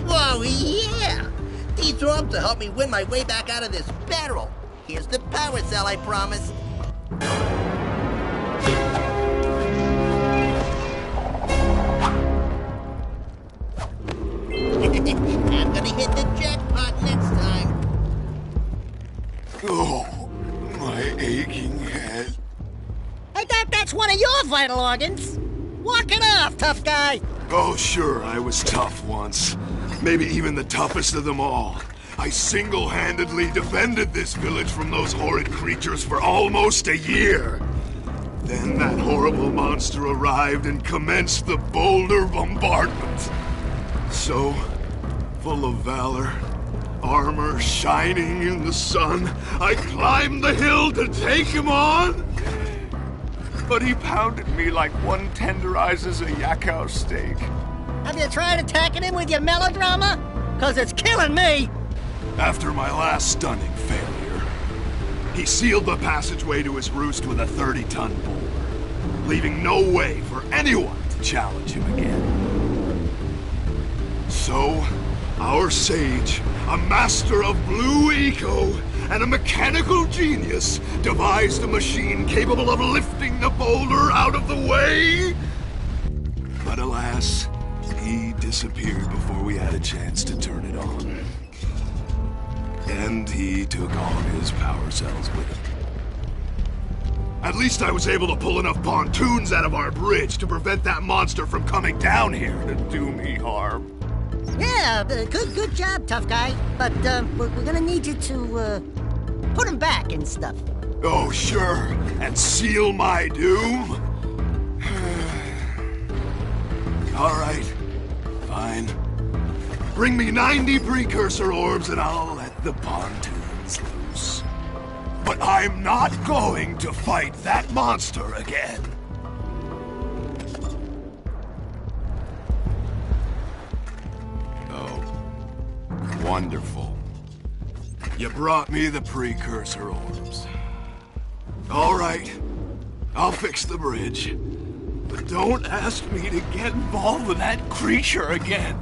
Oh, yeah! These orbs will help me win my way back out of this barrel. Here's the power cell I promised. I'm gonna hit the jackpot next time. Oh, my aching head. I thought that's one of your vital organs. Walk it off, tough guy. Oh, sure, I was tough once. Maybe even the toughest of them all. I single-handedly defended this village from those horrid creatures for almost a year. Then that horrible monster arrived and commenced the boulder bombardment. So, full of valor, armor shining in the sun, I climbed the hill to take him on. But he pounded me like one tenderizes a yakao steak. Have you tried attacking him with your melodrama? 'Cause it's killing me. After my last stunning failure, he sealed the passageway to his roost with a 30-ton boulder, leaving no way for anyone to challenge him again. So, our sage, a master of blue eco and a mechanical genius, devised a machine capable of lifting the boulder out of the way. But alas, he disappeared before we had a chance to turn it on. And he took all his power cells with him. At least I was able to pull enough pontoons out of our bridge to prevent that monster from coming down here to do me harm. Yeah, good job, tough guy. But we're gonna need you to put him back and stuff. Oh, sure, and seal my doom? All right, fine. Bring me 90 precursor orbs and I'll let the pontoons loose. But I'm not going to fight that monster again. Oh, wonderful. You brought me the precursor orbs. All right, I'll fix the bridge. But don't ask me to get involved with that creature again.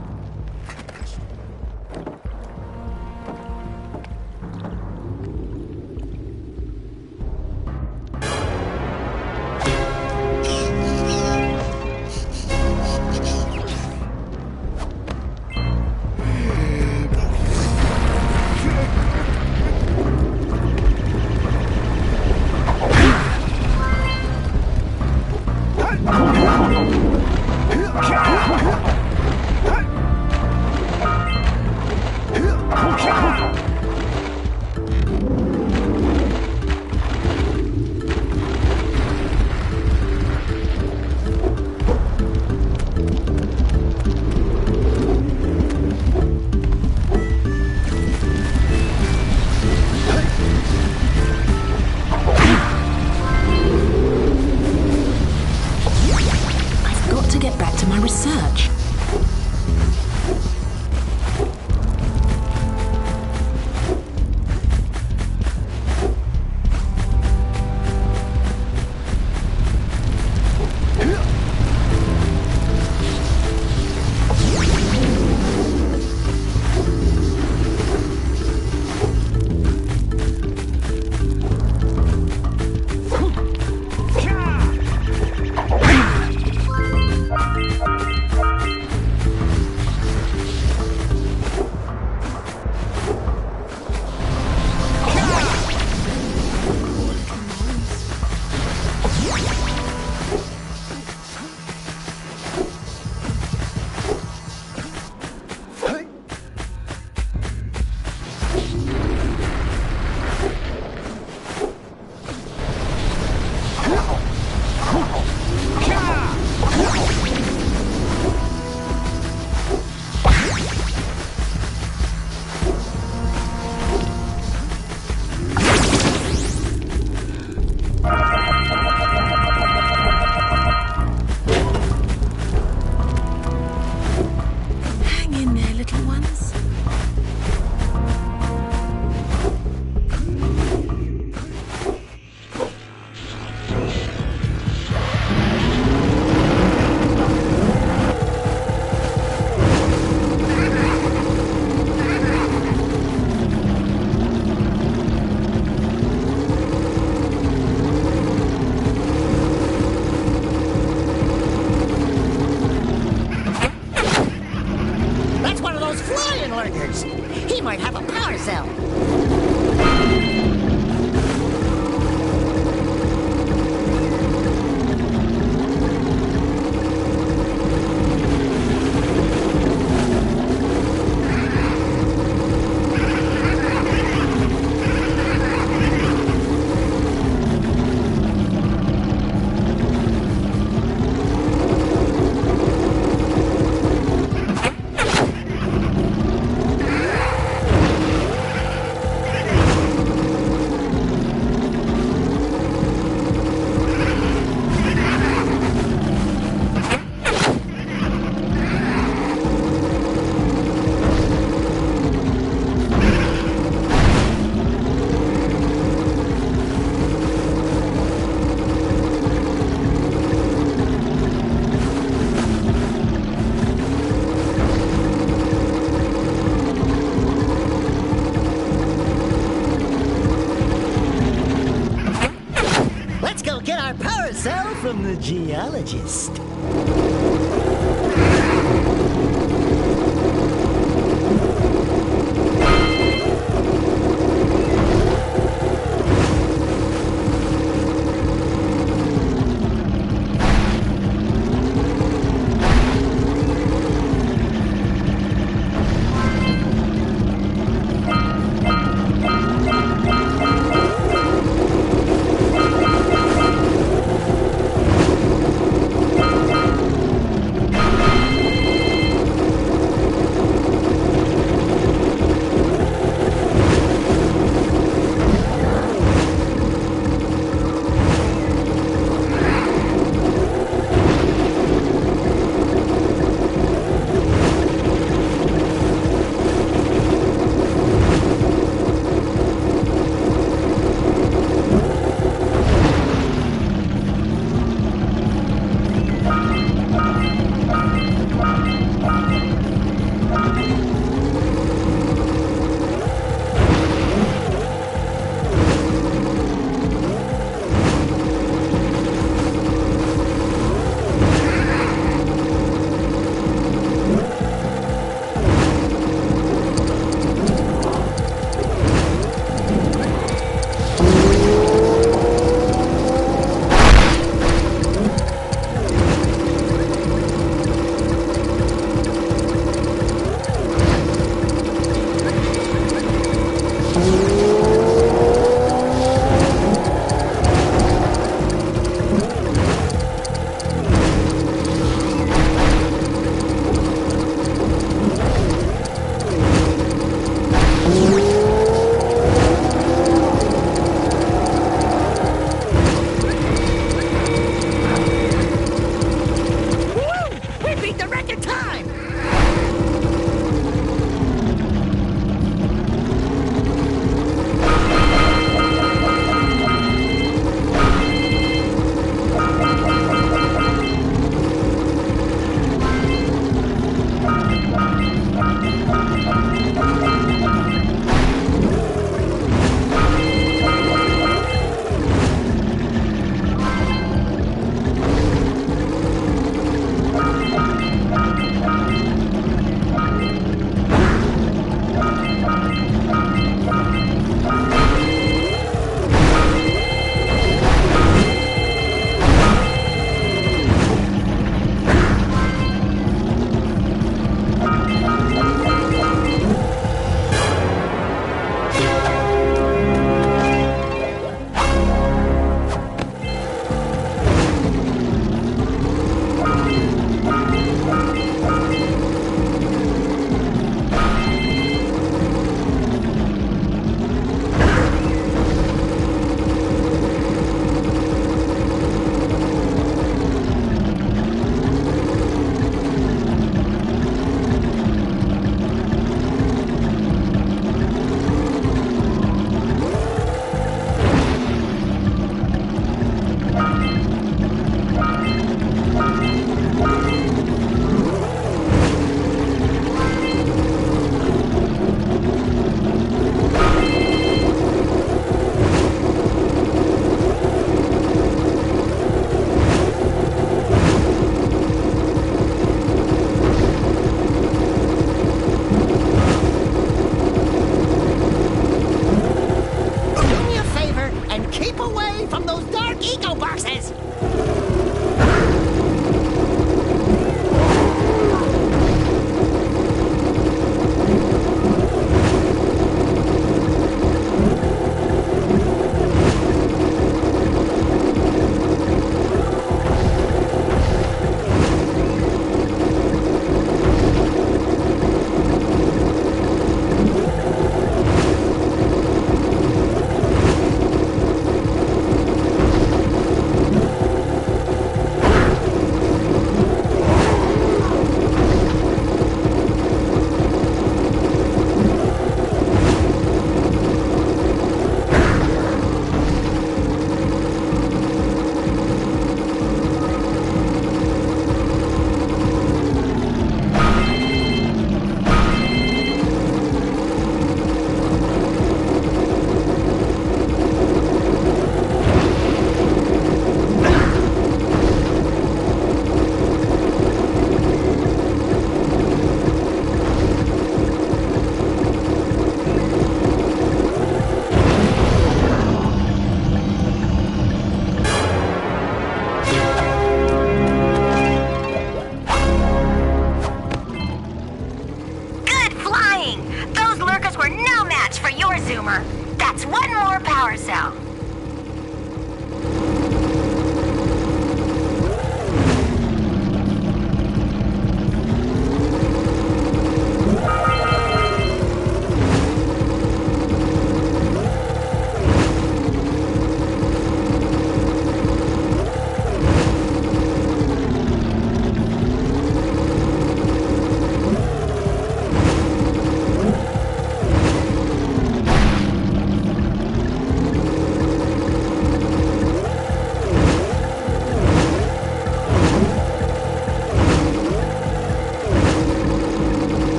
cell from the geologist.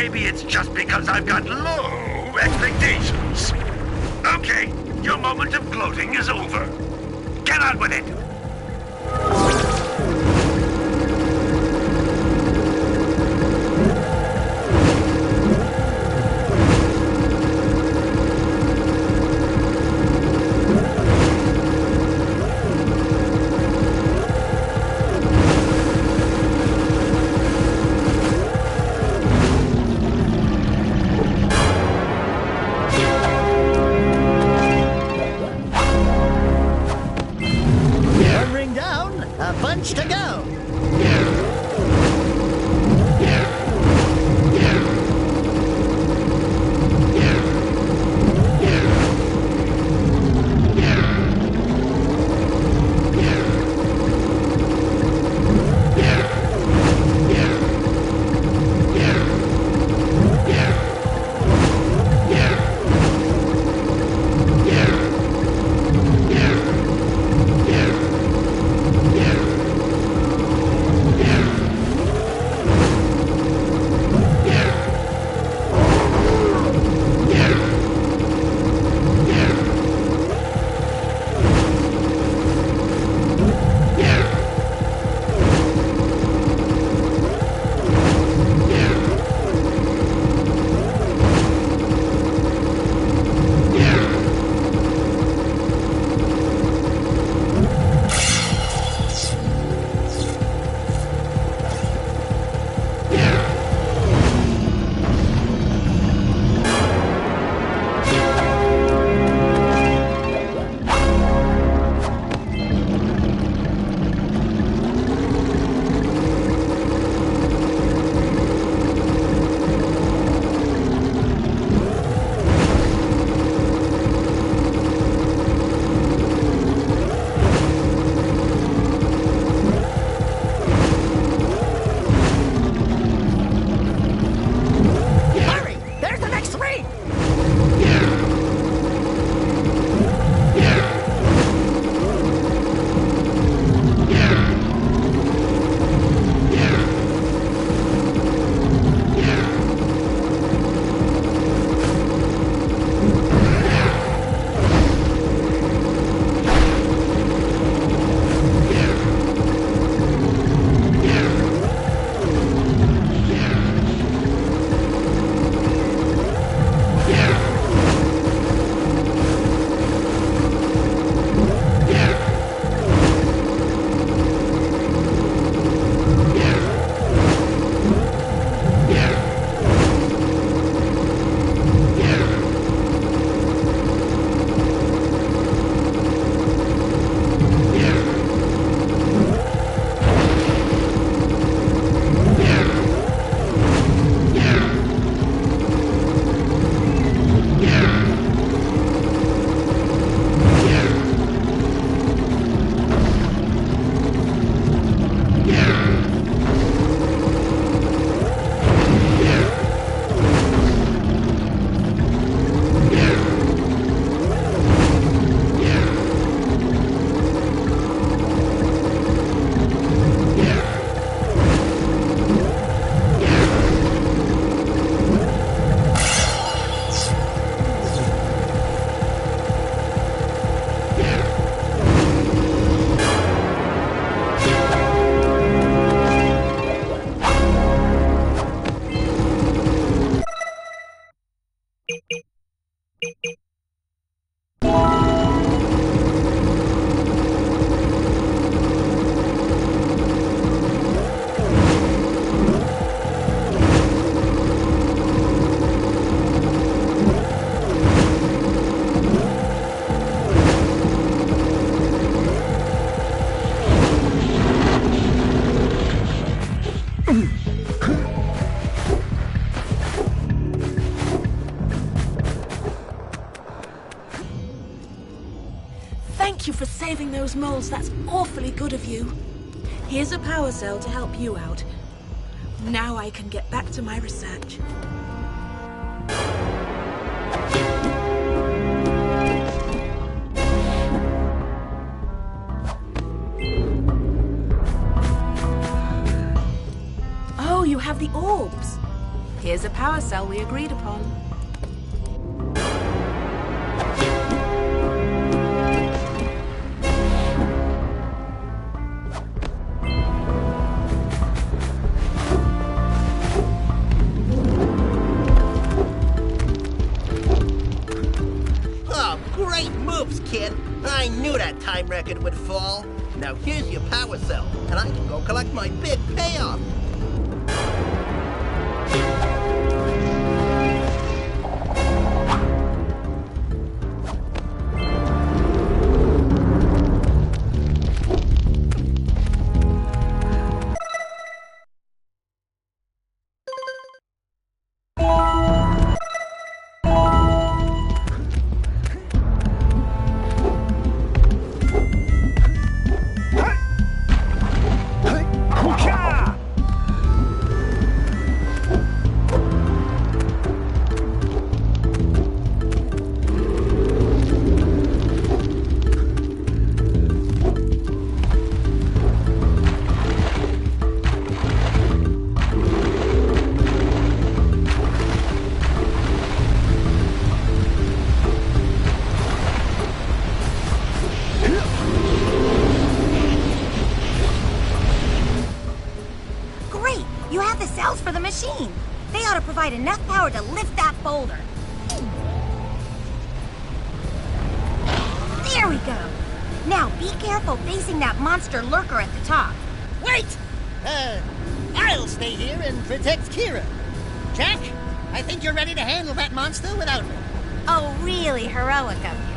maybe it's just because I've got low expectations. Okay, your moment of gloating is over. Get on with it! To go. Thank you for saving those moles. That's awfully good of you. Here's a power cell to help you out. Now I can get back to my research. Oh, you have the orbs. Here's a power power cell we agreed upon. Oh, great moves, kid. I knew that time record would fall. Now here's your power cell, and I can go collect my big payoff. For the machine. They ought to provide enough power to lift that boulder. There we go. Now be careful facing that monster lurker at the top. Wait! I'll stay here and protect Kira. Jak, I think you're ready to handle that monster without me. Oh, really heroic of you.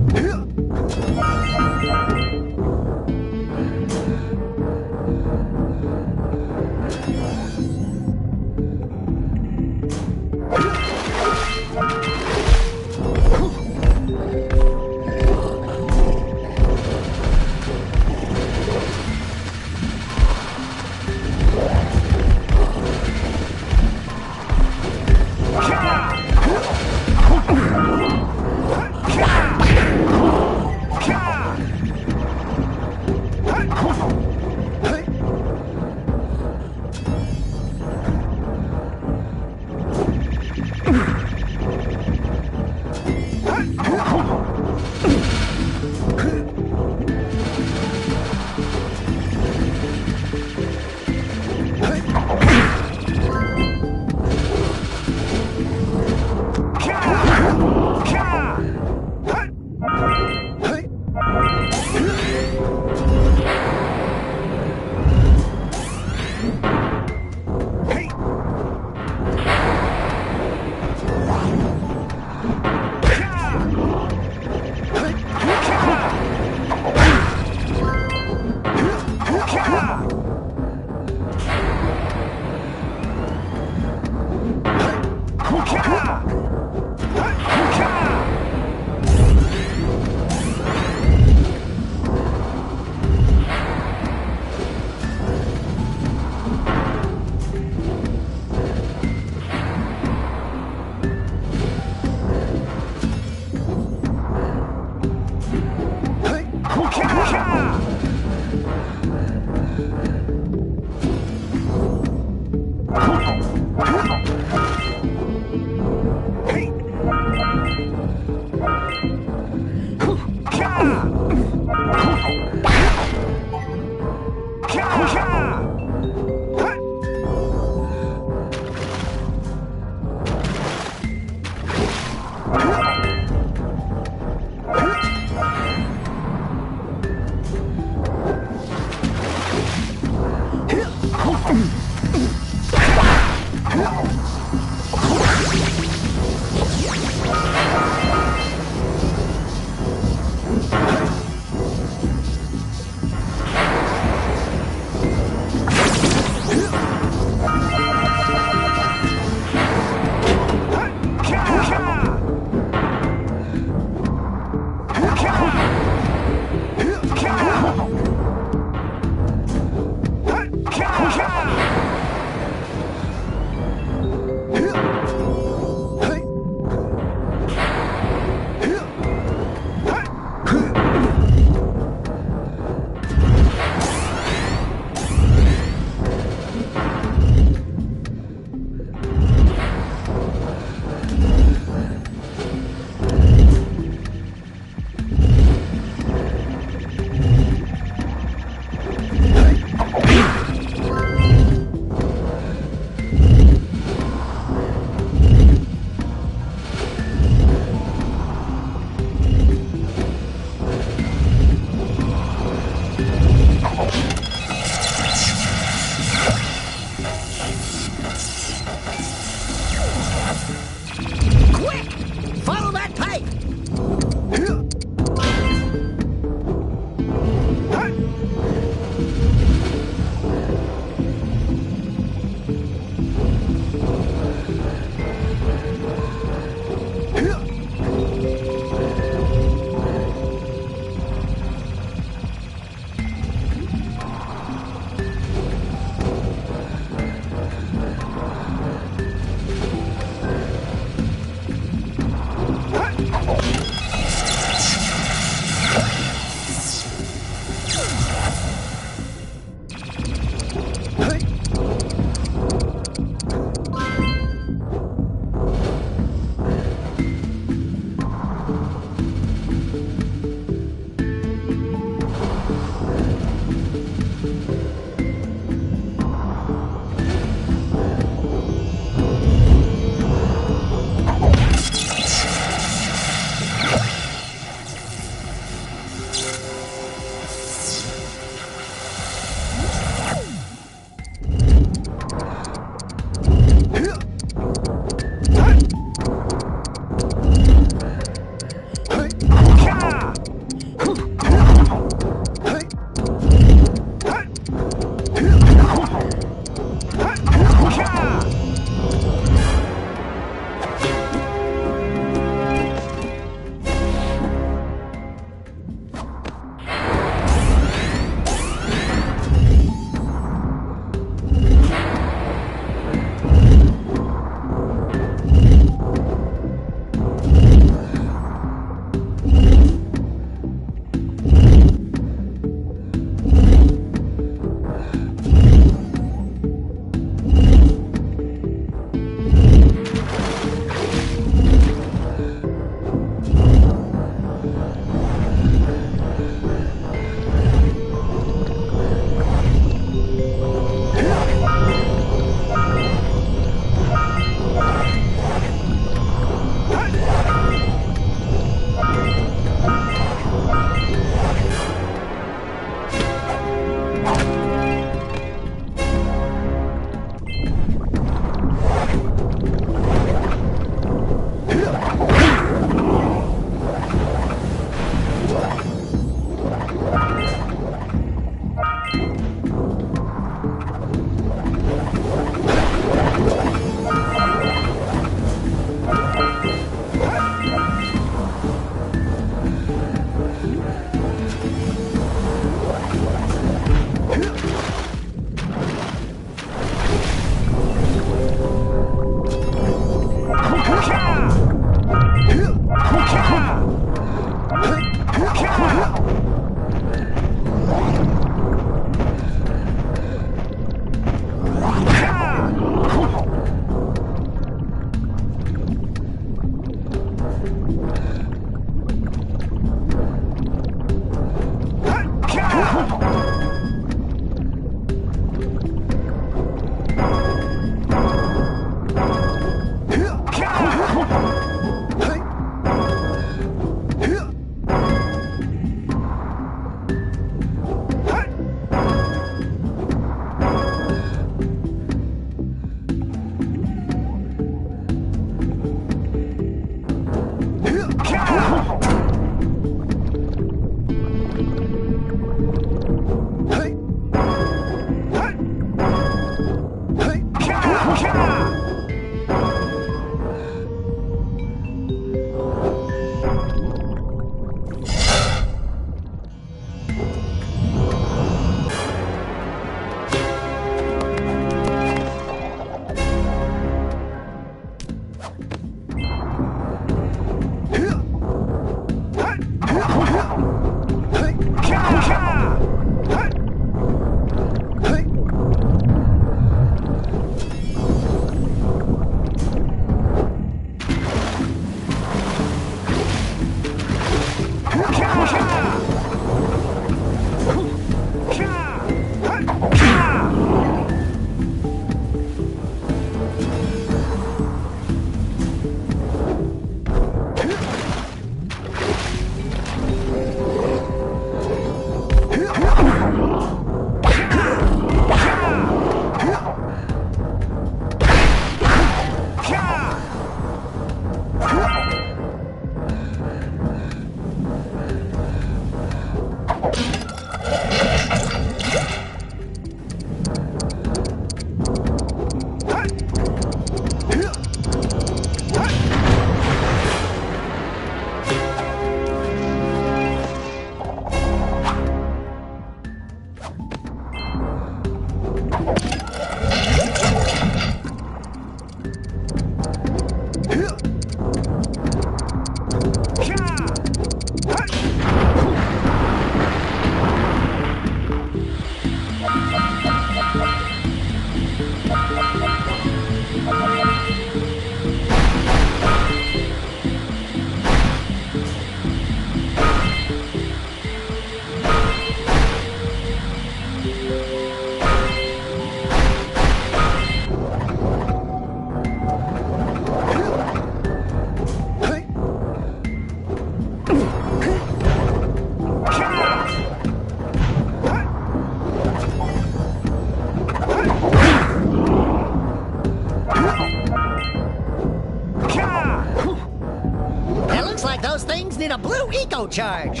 those things need a blue eco charge.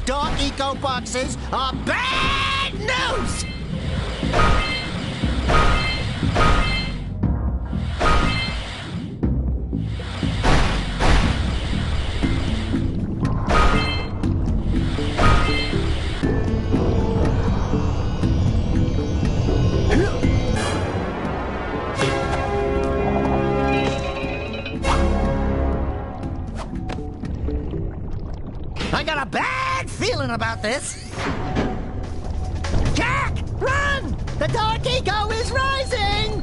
Dark eco boxes are bad news! I got a bad feeling about this. Jak, run! The dark eco is rising!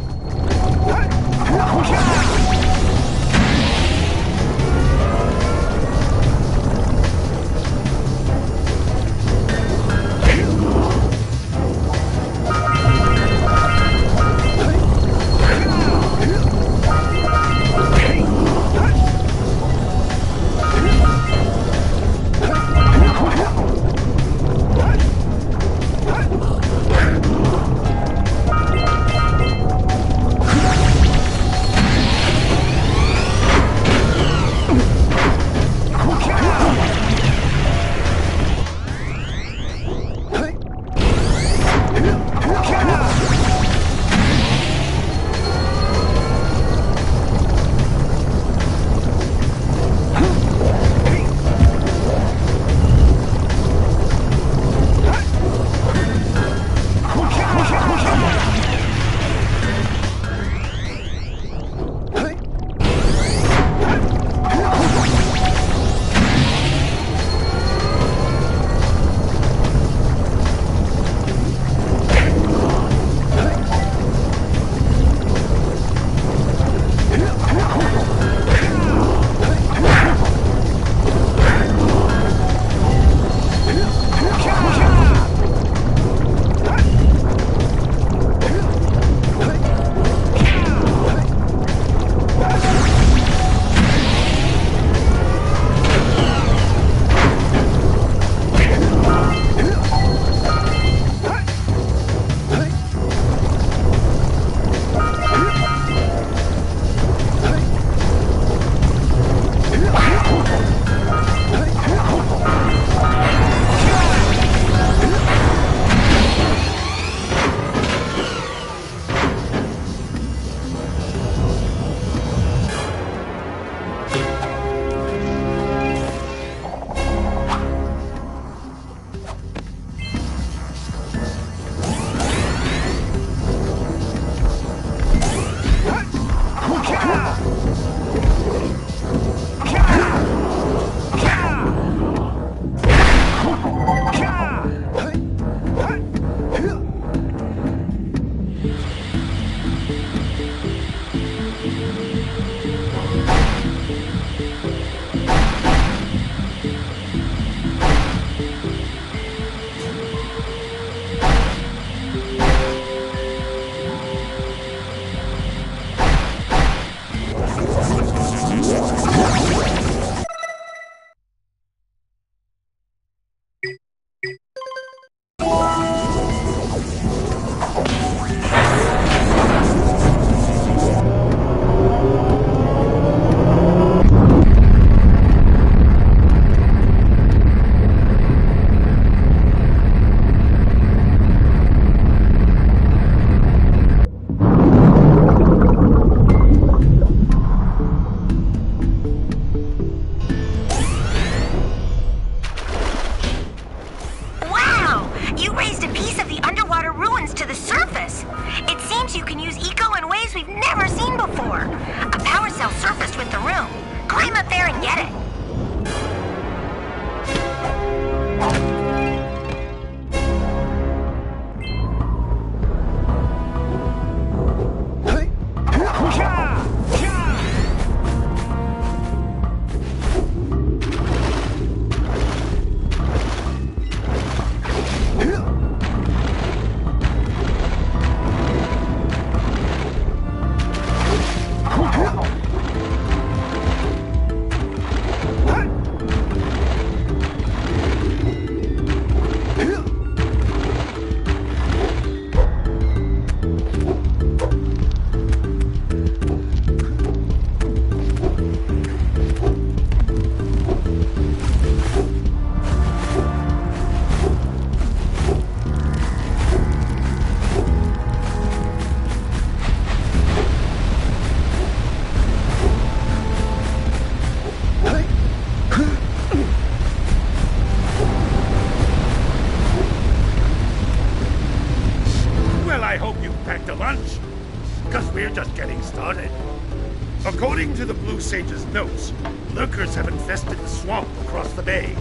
According to the Blue Sage's notes, lurkers have infested the swamp across the bay.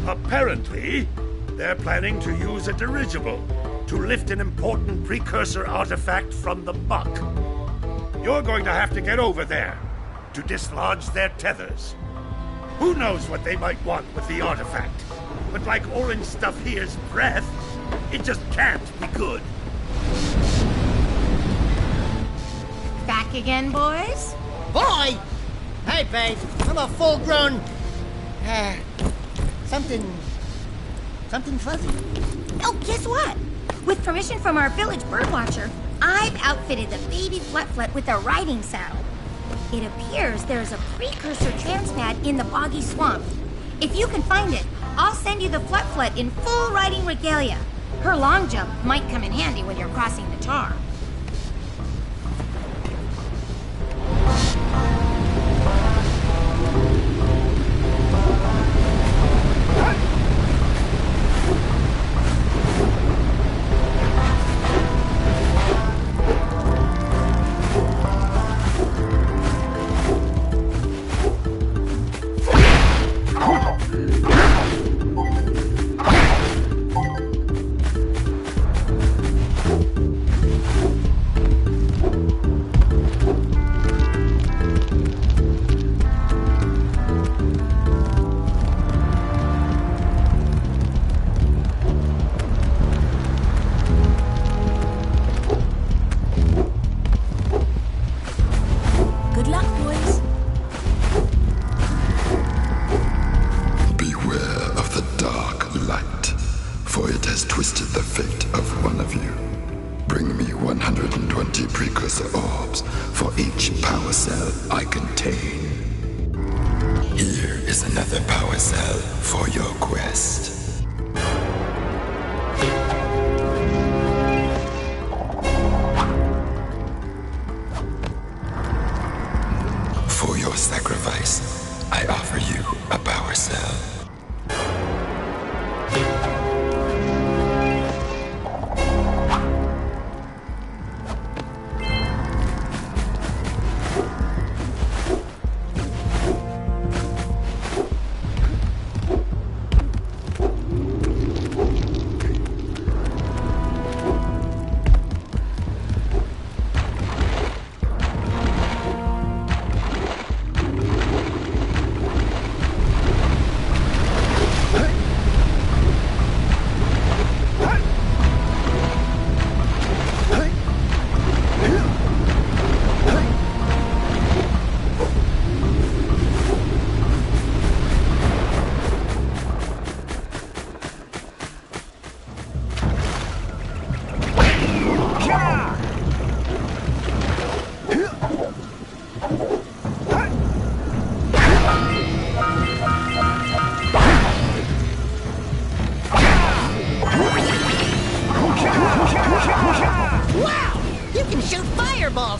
Apparently, they're planning to use a dirigible to lift an important precursor artifact from the muck. You're going to have to get over there to dislodge their tethers. Who knows what they might want with the artifact? But like orange stuff here's breath, it just can't be good. Back again, boys? Boy! Hey, babe. I'm a full-grown... something fuzzy. Oh, guess what? With permission from our village birdwatcher, I've outfitted the baby Flut-Flut with a riding saddle. It appears there's a precursor transpad in the boggy swamp. If you can find it, I'll send you the Flut-Flut in full riding regalia. Her long jump might come in handy when you're crossing the tar.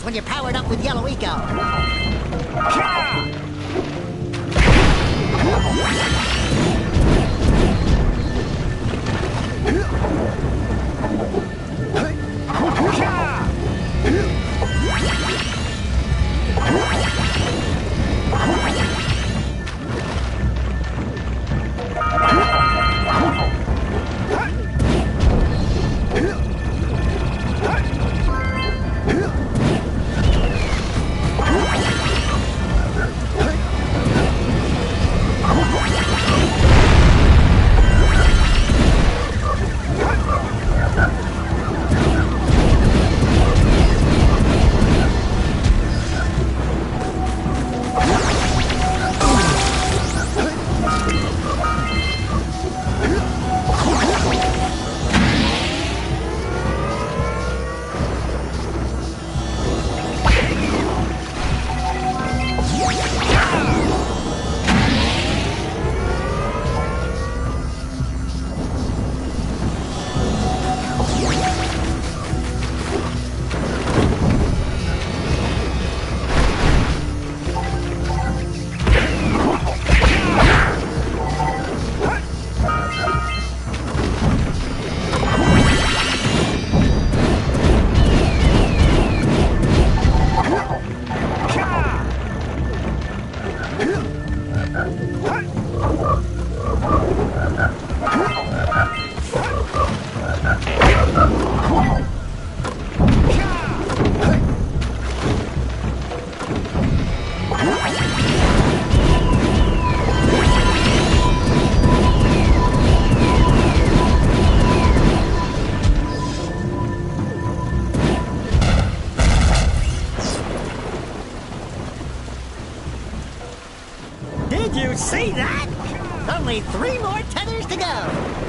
When you're powered up with Yellow Eco. Did you see that? Only 3 more tethers to go.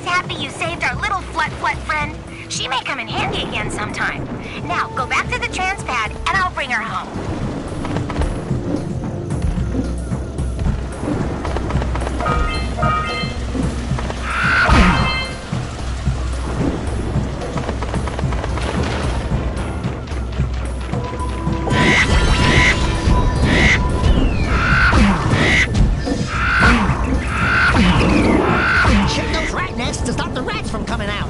happy you saved our little flut friend. She may come in handy again sometime. Now, go back to the trans pad, and I'll bring her home. Check those rat nests to stop the rats from coming out.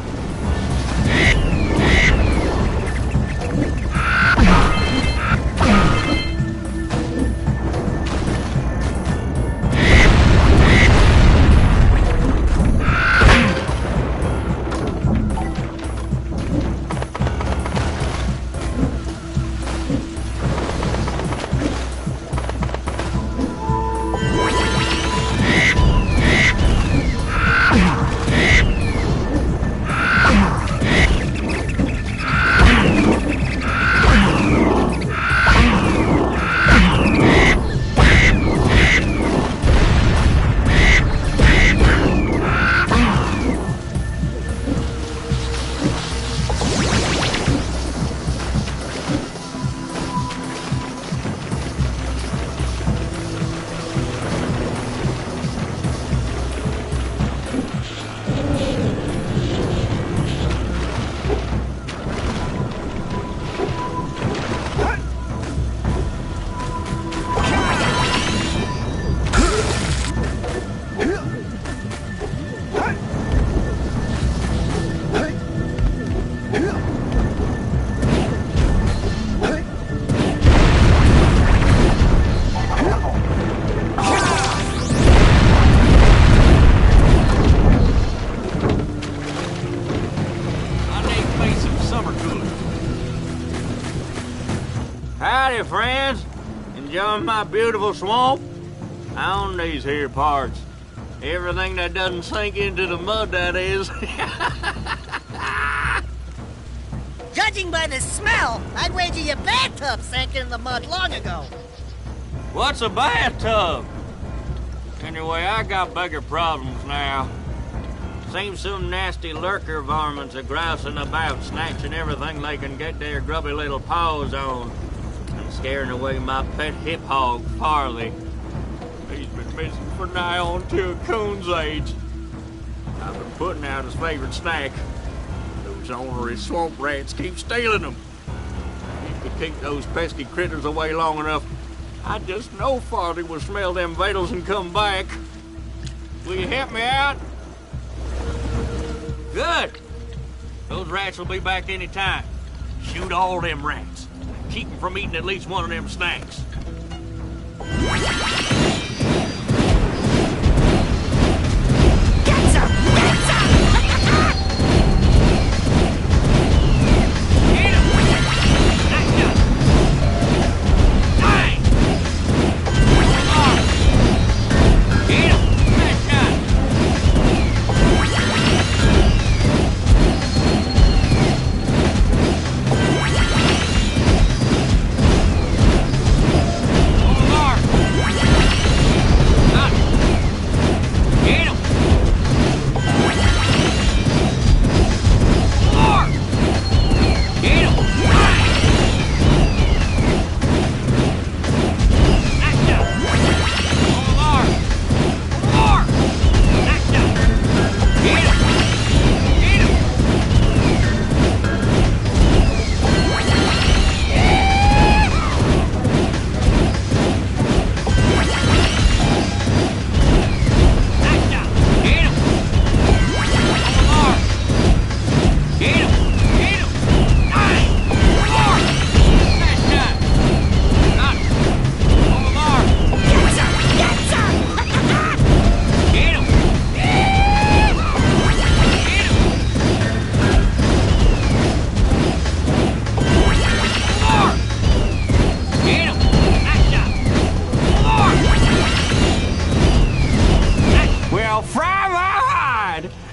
Howdy, friends. Enjoying my beautiful swamp? On these here parts. Everything that doesn't sink into the mud, that is. Judging by the smell, I'd wager your bathtub sank in the mud long ago. What's a bathtub? Anyway, I got bigger problems now. Seems some nasty lurker varmints are grousing about, snatching everything they can get their grubby little paws on, and scaring away my pet hip hog, Farley. He's been missing for nigh on to a coon's age. I've been putting out his favorite snack. Those ornery swamp rats keep stealing them. If you could keep those pesky critters away long enough, I just know Farley will smell them vitals and come back. Will you help me out? Good. Those rats will be back any time. Shoot all them rats. Keep them from eating at least one of them snacks. Get some! Get some! Get him! Nice shot! Nice! Get him! Nice shot!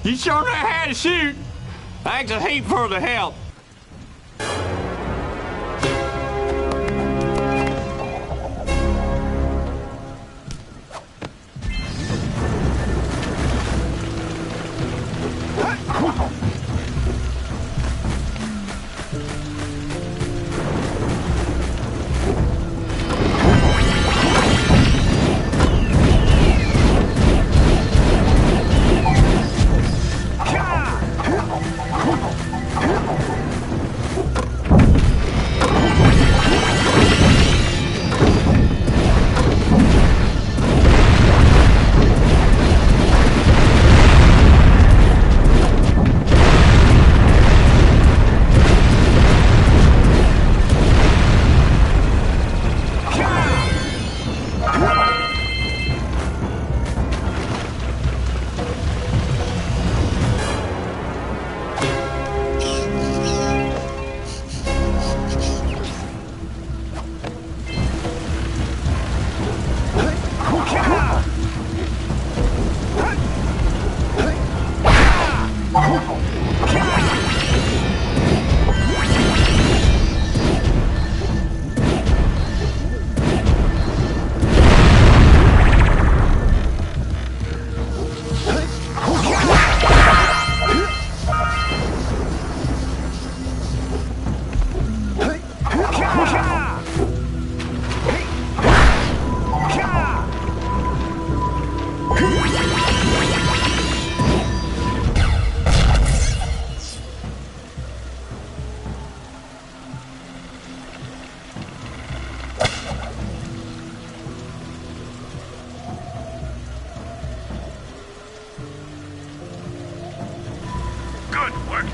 You sure know how to shoot. Thanks a heap for the help.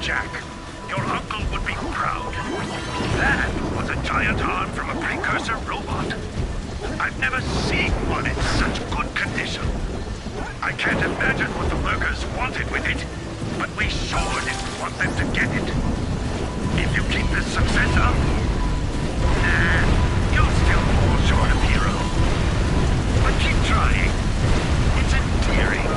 Jak. Your uncle would be proud. That was a giant arm from a precursor robot. I've never seen one in such good condition. I can't imagine what the lurkers wanted with it, but we sure didn't want them to get it. If you keep this success up, you'll still fall short of hero. But keep trying. It's endearing.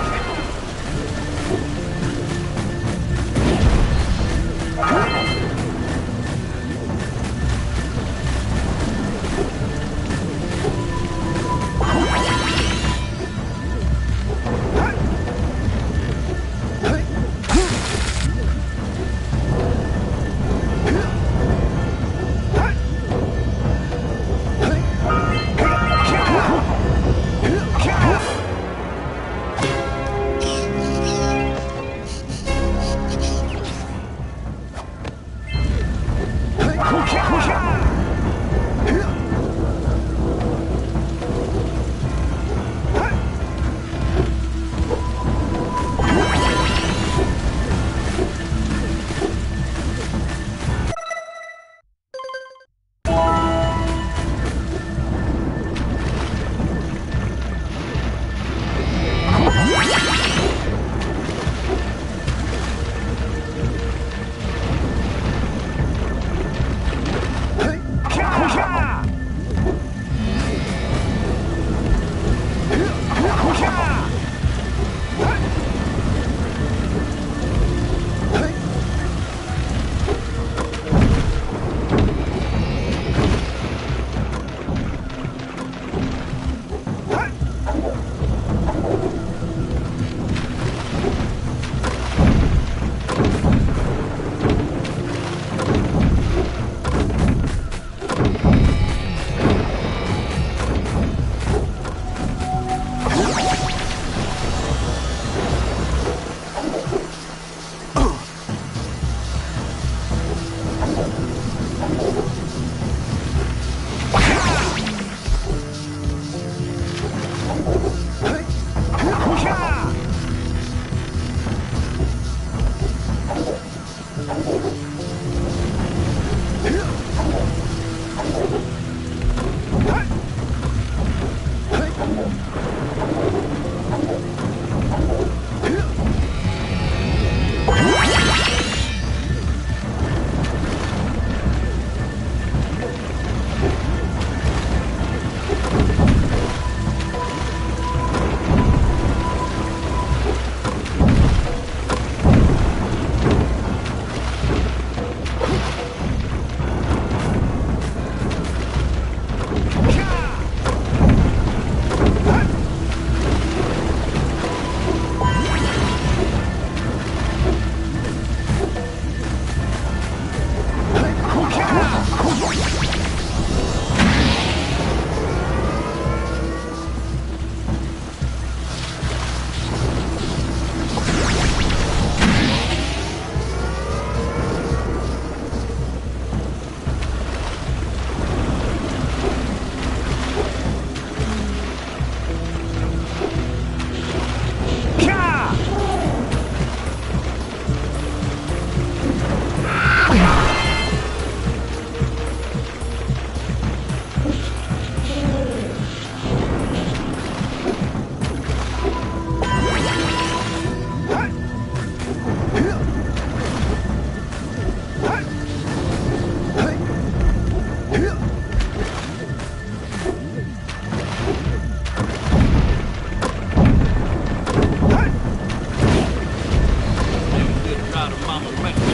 mama's best.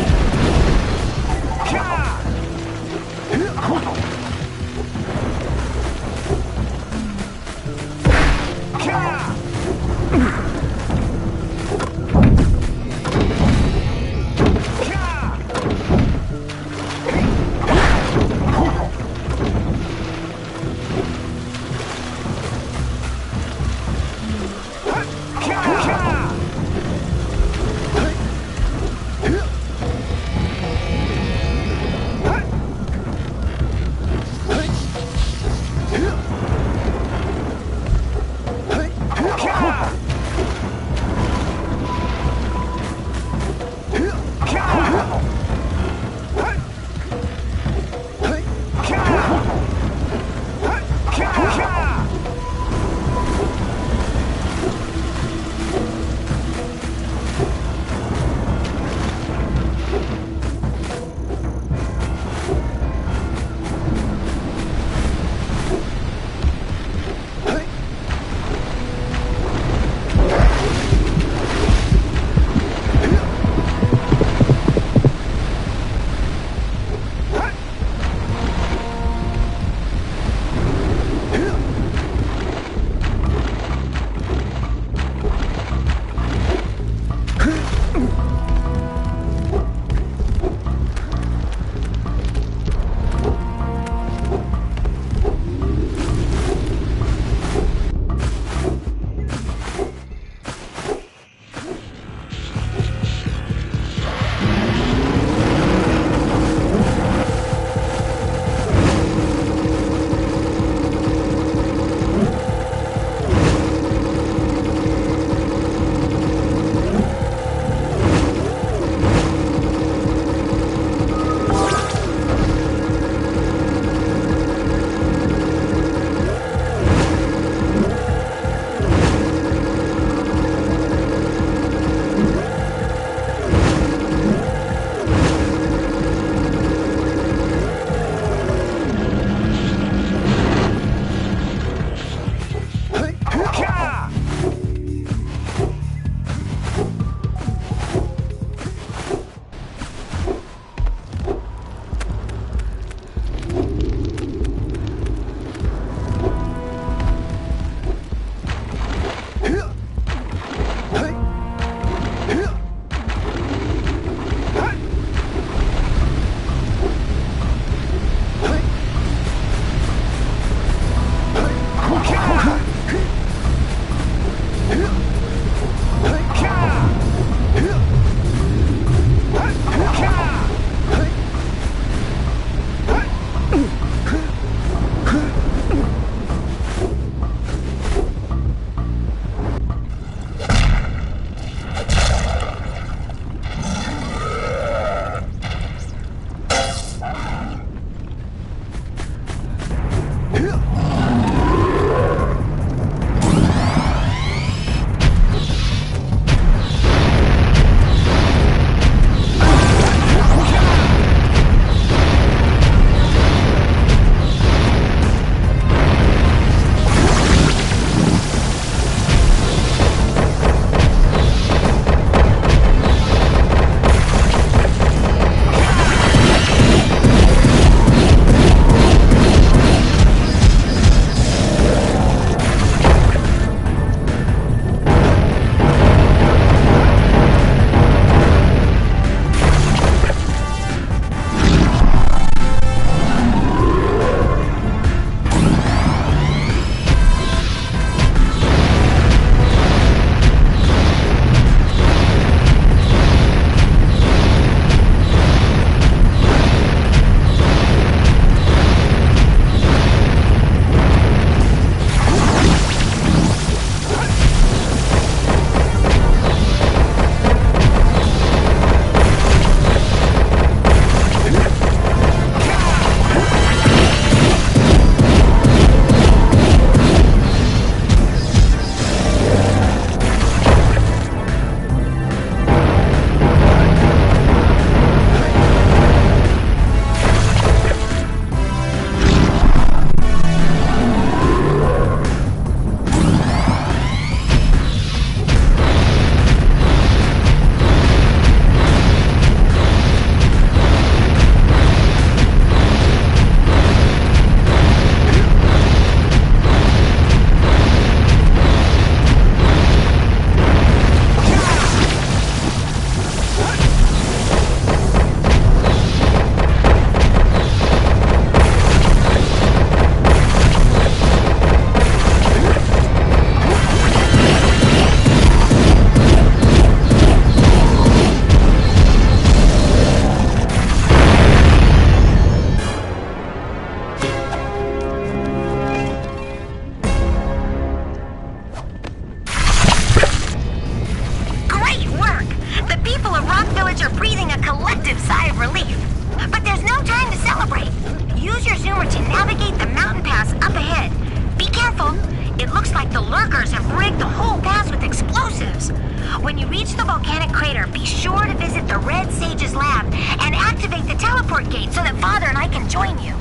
volcanic crater, be sure to visit the Red Sage's lab and activate the teleport gate so that Father and I can join you.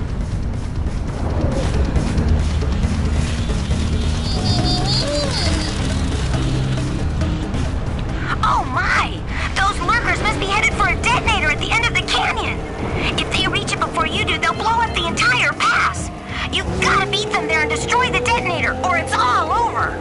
Oh my! Those lurkers must be headed for a detonator at the end of the canyon! If they reach it before you do, they'll blow up the entire pass! You've gotta beat them there and destroy the detonator, or it's all over!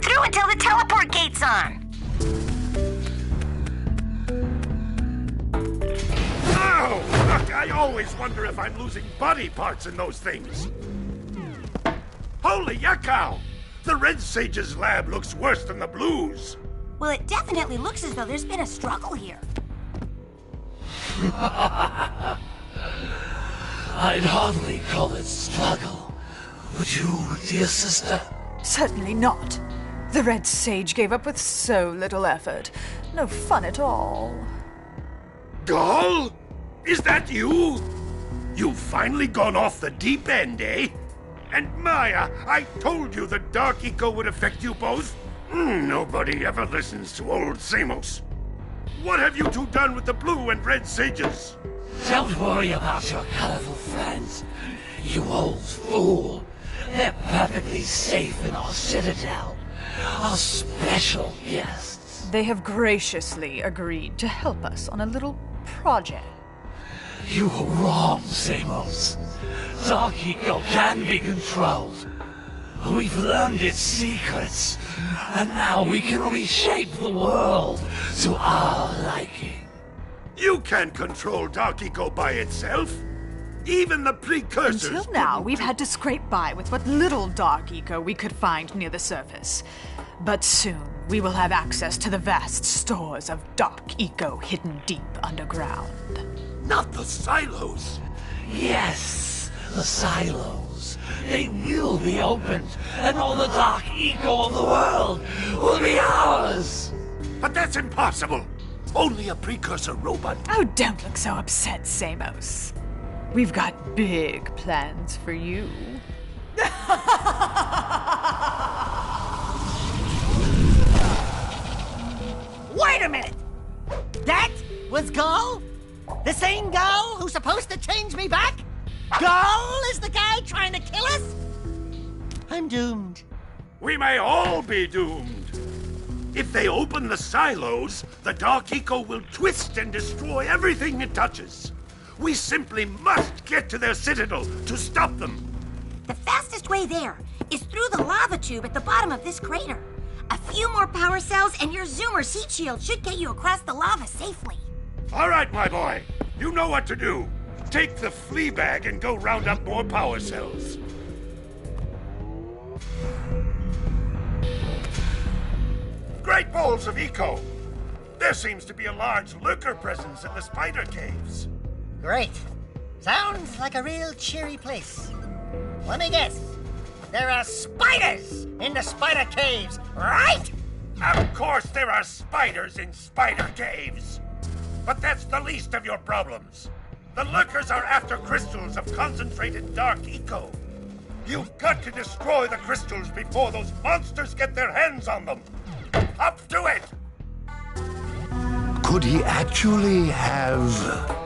through until the teleport gate's on. Oh! I always wonder if I'm losing body parts in those things. Holy yakkow! The Red Sage's lab looks worse than the Blues. Well, it definitely looks as though there's been a struggle here. I'd hardly call it struggle. Would you, dear sister? Certainly not. The Red Sage gave up with so little effort. No fun at all. Gall? Is that you? You've finally gone off the deep end, eh? And Maya, I told you the Dark Eco would affect you both. Nobody ever listens to old Samos. What have you two done with the Blue and Red Sages? Don't worry about your colorful friends, you old fool. They're perfectly safe in our citadel. Our special guests. They have graciously agreed to help us on a little project. You were wrong, Samos. Dark Eco can be controlled. We've learned its secrets, and now we can reshape the world to our liking. You can't control Dark Eco by itself. Even the Precursors... Until now, we've had to scrape by with what little Dark Eco we could find near the surface. But soon, we will have access to the vast stores of Dark Eco hidden deep underground. Not the silos! Yes, the silos. They will be opened, and all the Dark Eco of the world will be ours! But that's impossible! Only a Precursor robot... Oh, don't look so upset, Samos. We've got big plans for you. Wait a minute! That was Gall? The same Gall who's supposed to change me back? Gall is the guy trying to kill us? I'm doomed. We may all be doomed. If they open the silos, the Dark Eco will twist and destroy everything it touches. We simply must get to their citadel to stop them. The fastest way there is through the lava tube at the bottom of this crater. A few more power cells and your Zoomer's heat shield should get you across the lava safely. All right, my boy. You know what to do. Take the flea bag and go round up more power cells. Great balls of eco! There seems to be a large lurker presence in the spider caves. Great. Sounds like a real cheery place. Let me guess. There are spiders in the spider caves, right? Of course there are spiders in spider caves. But that's the least of your problems. The lurkers are after crystals of concentrated Dark Eco. You've got to destroy the crystals before those monsters get their hands on them. Up to it! Could he actually have...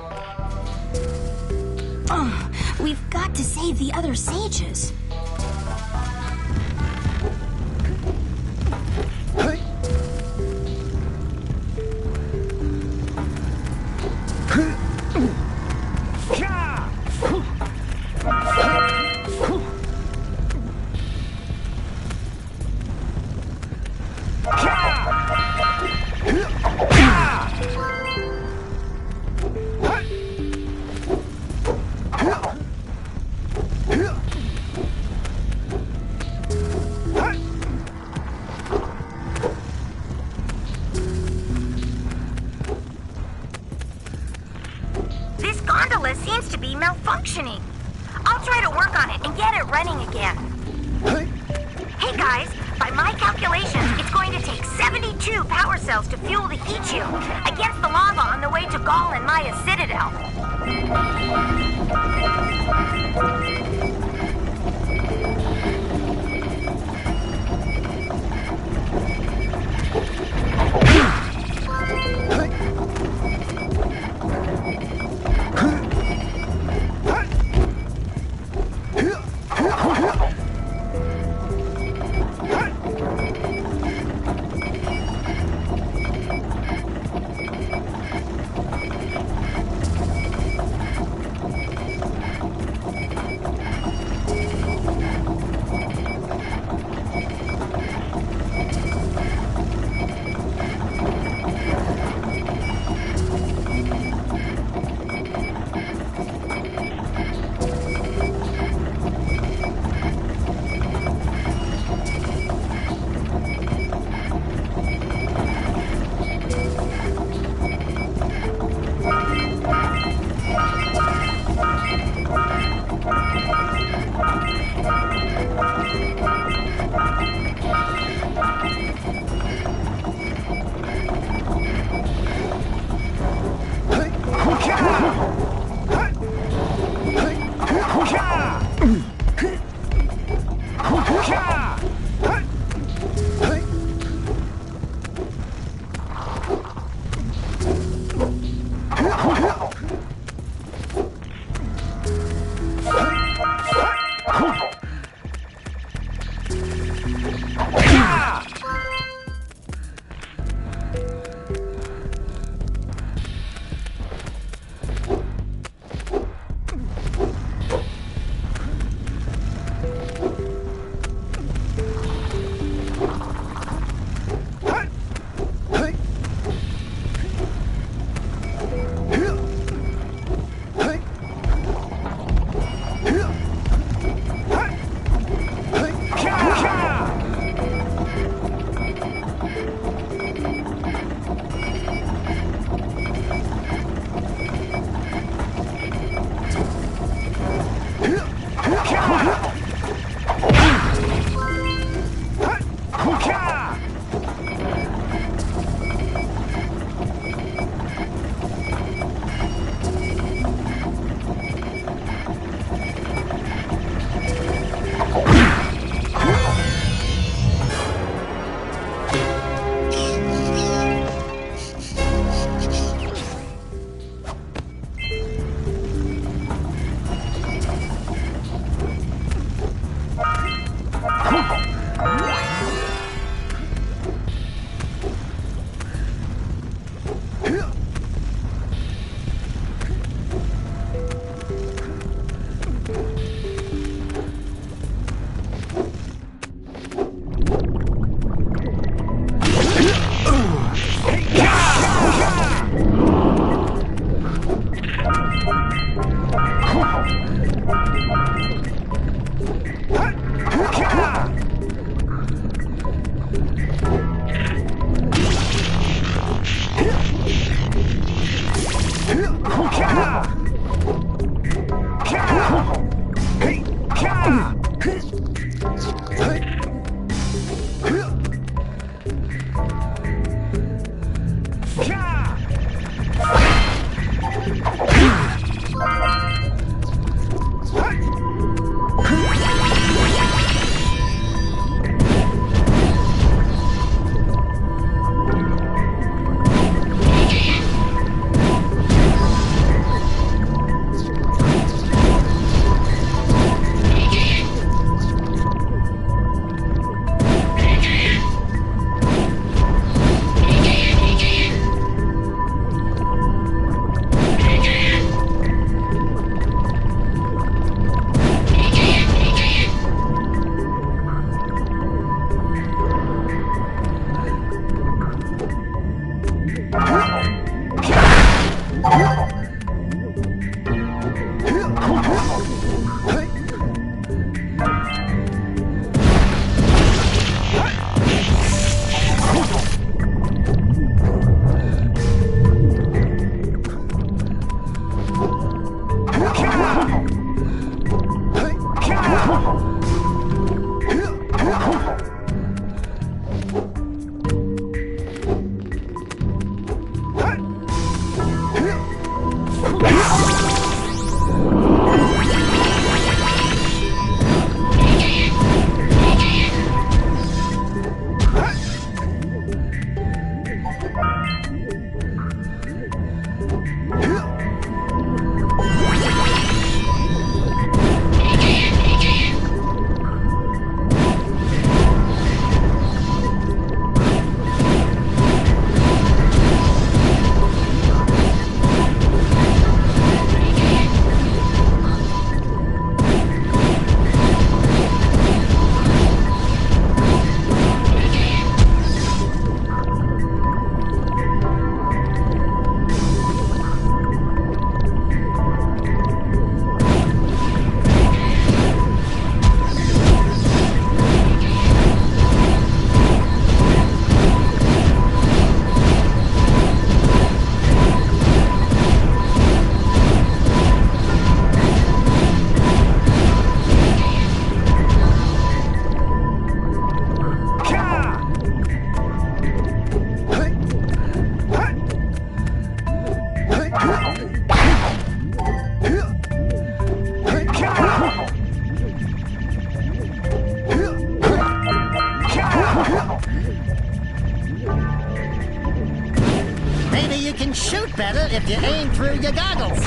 We've got to save the other sages. This gondola seems to be malfunctioning. I'll try to work on it and get it running again. Hey guys, by my calculations, it's going to take 72 power cells to fuel the heat shield against the lava on the way to Gall and Maya's citadel. shoot better if you aim through your goggles.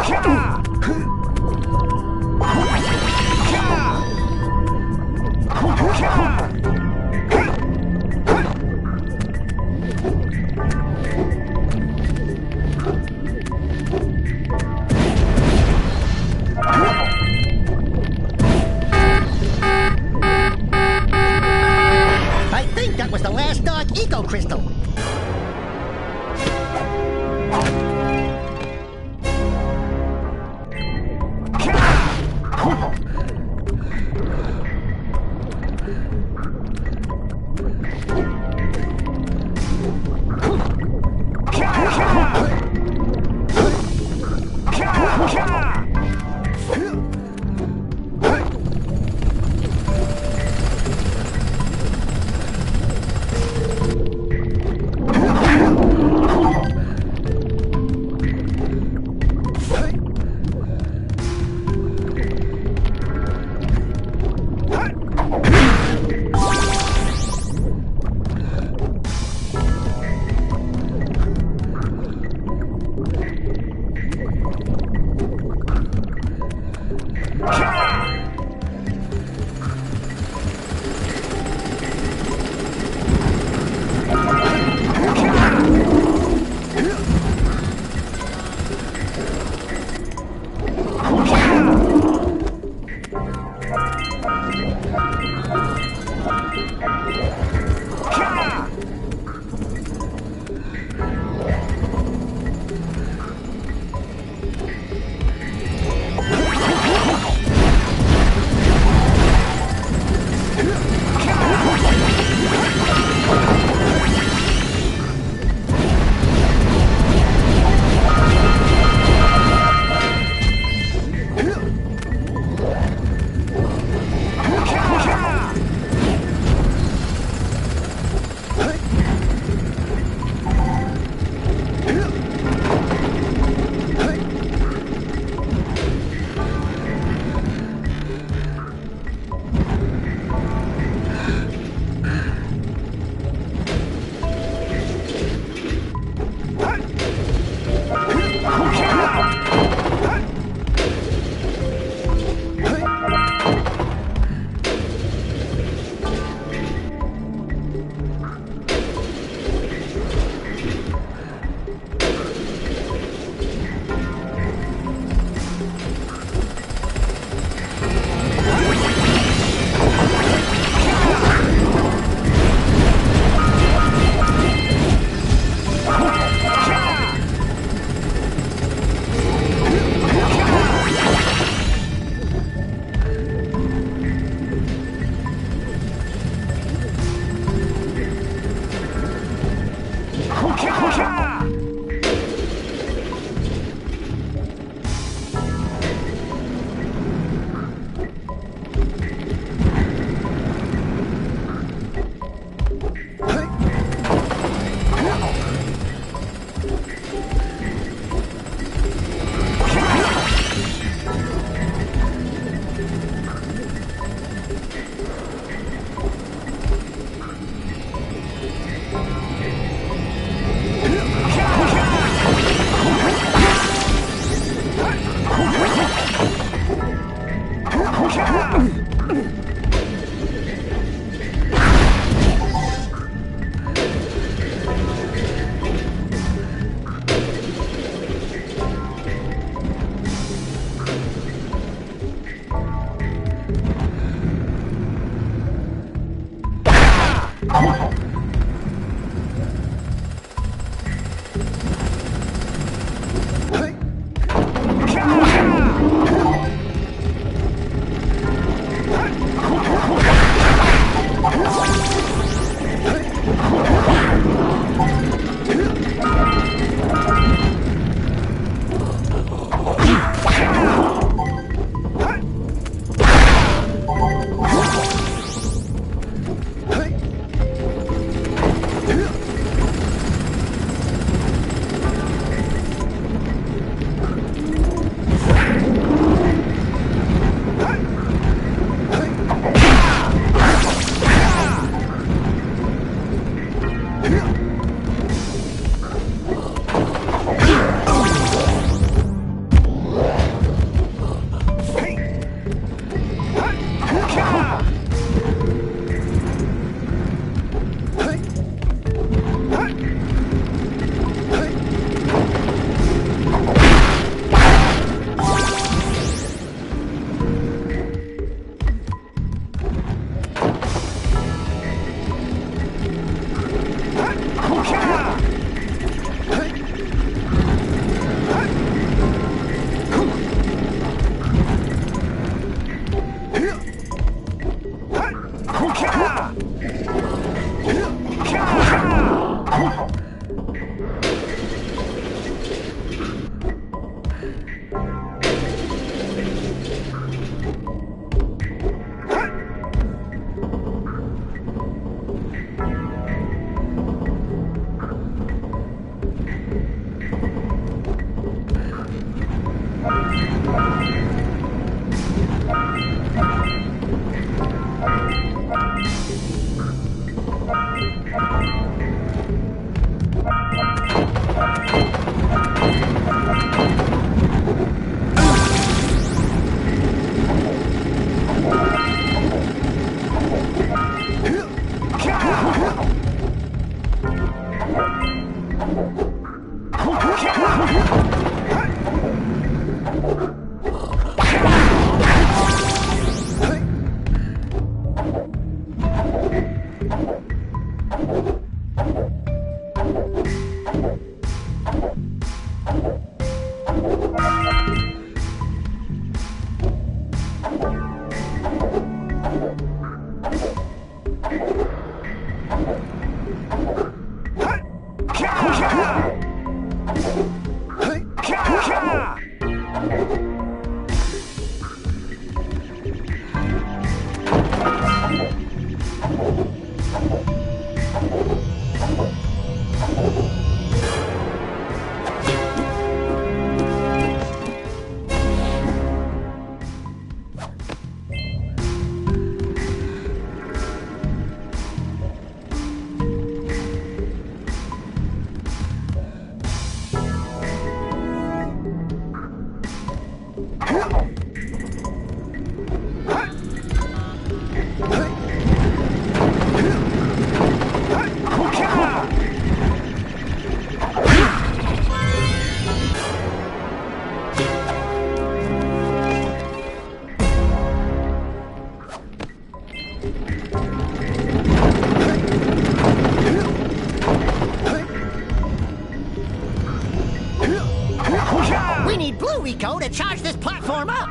I think that was the last Dark Eco Crystal. We need Blue Eco to charge this platform up!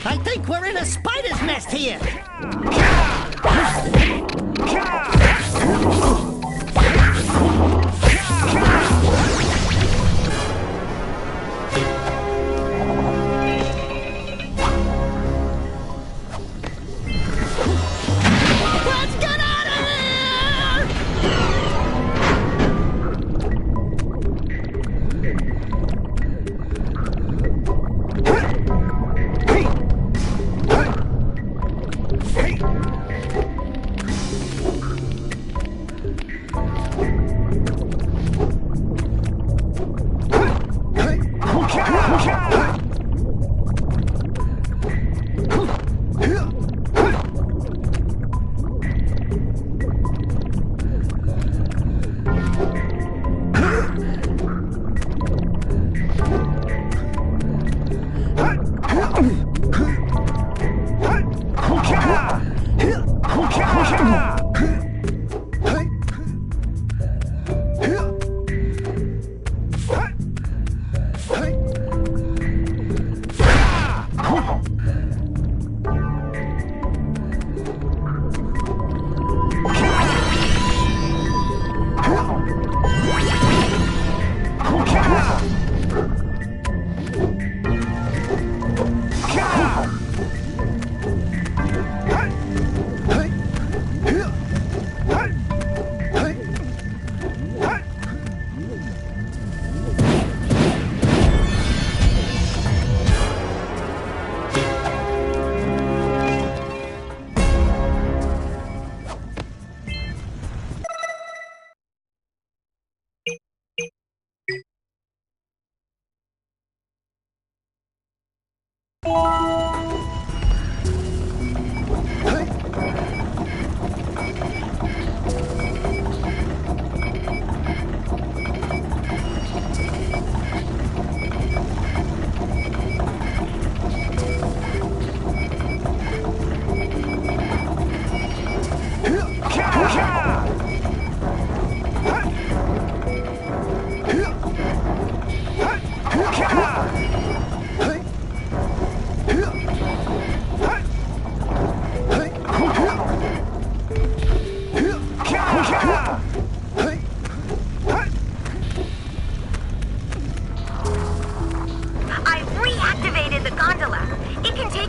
I think we're in a spider's nest here! Let's get out of here!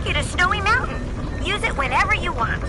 take you to Snowy Mountain. Use it whenever you want.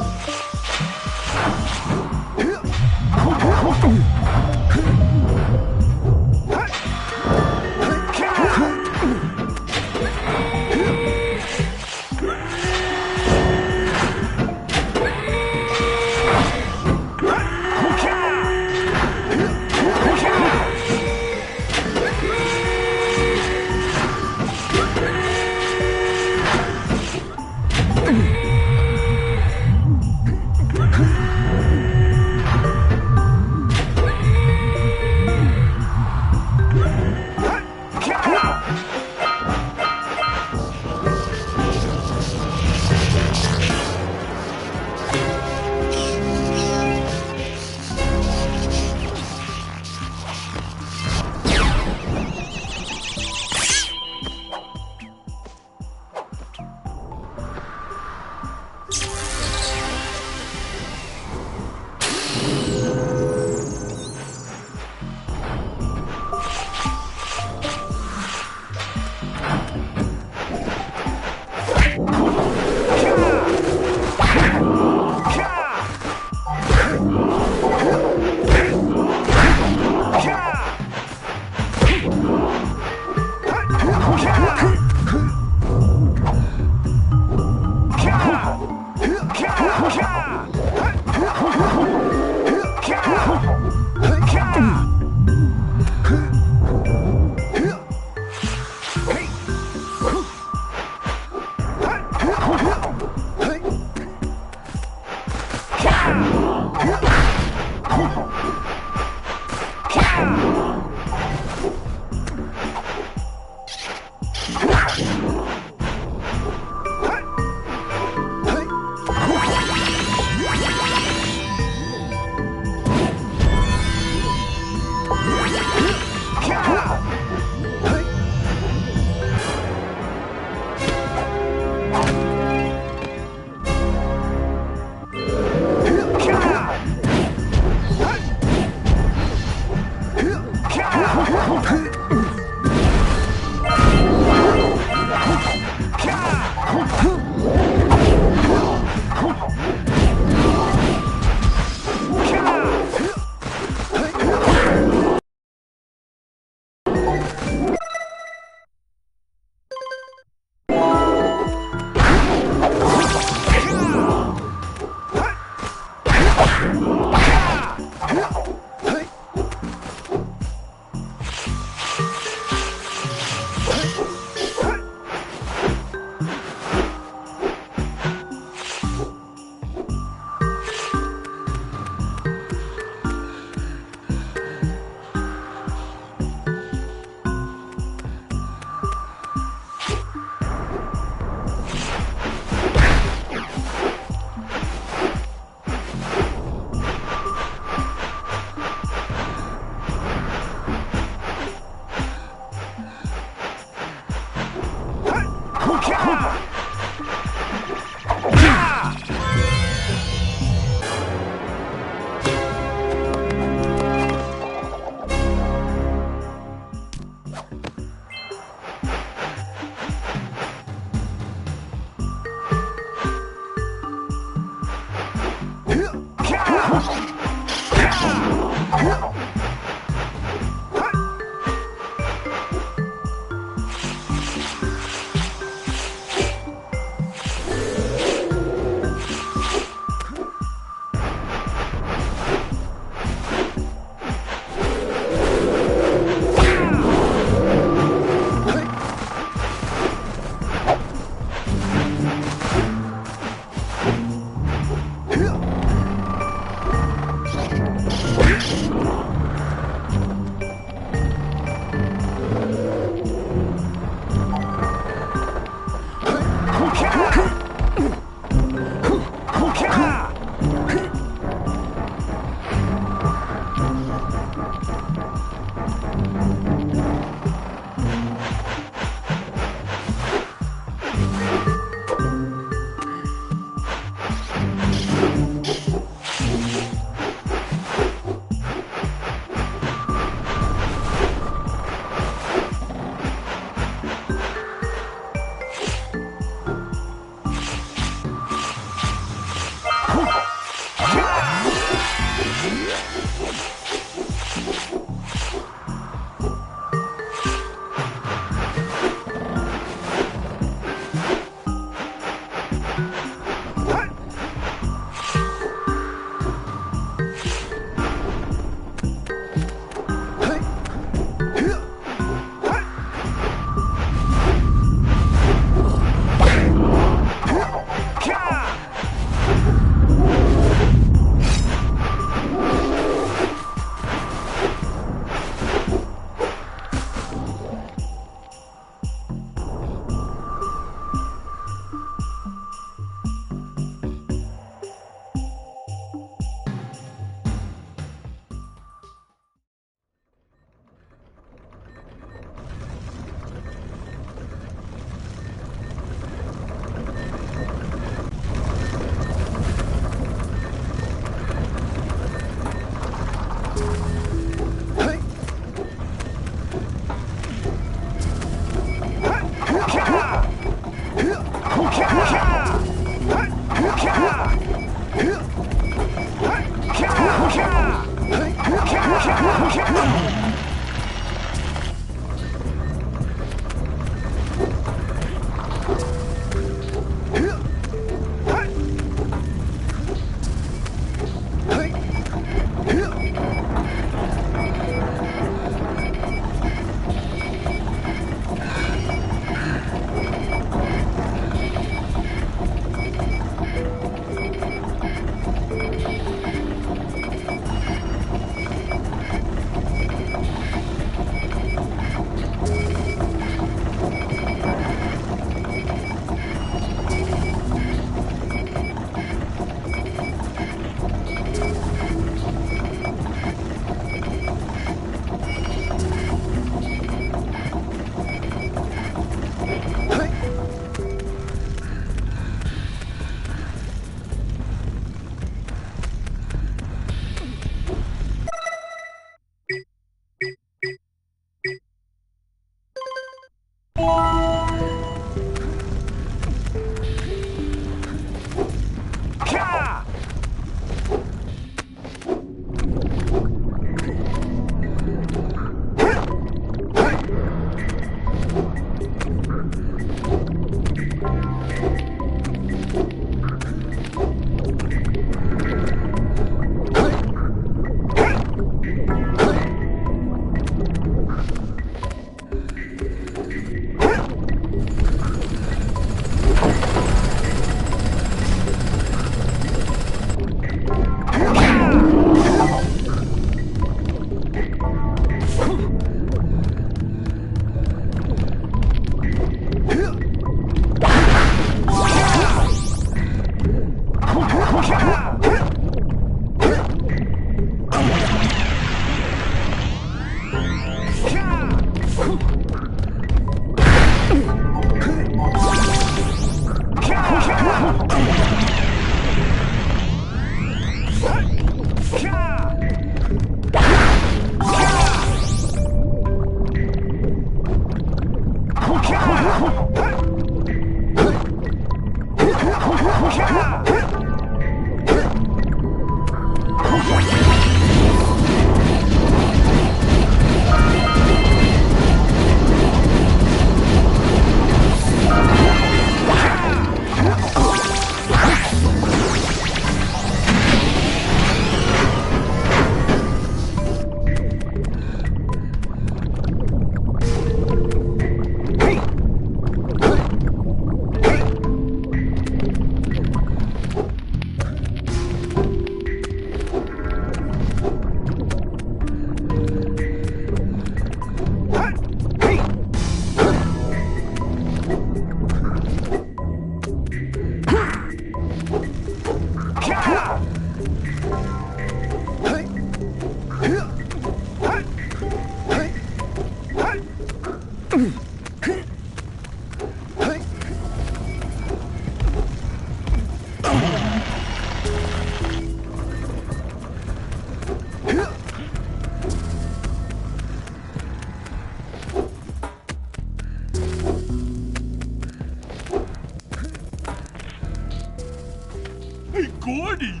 Gordy,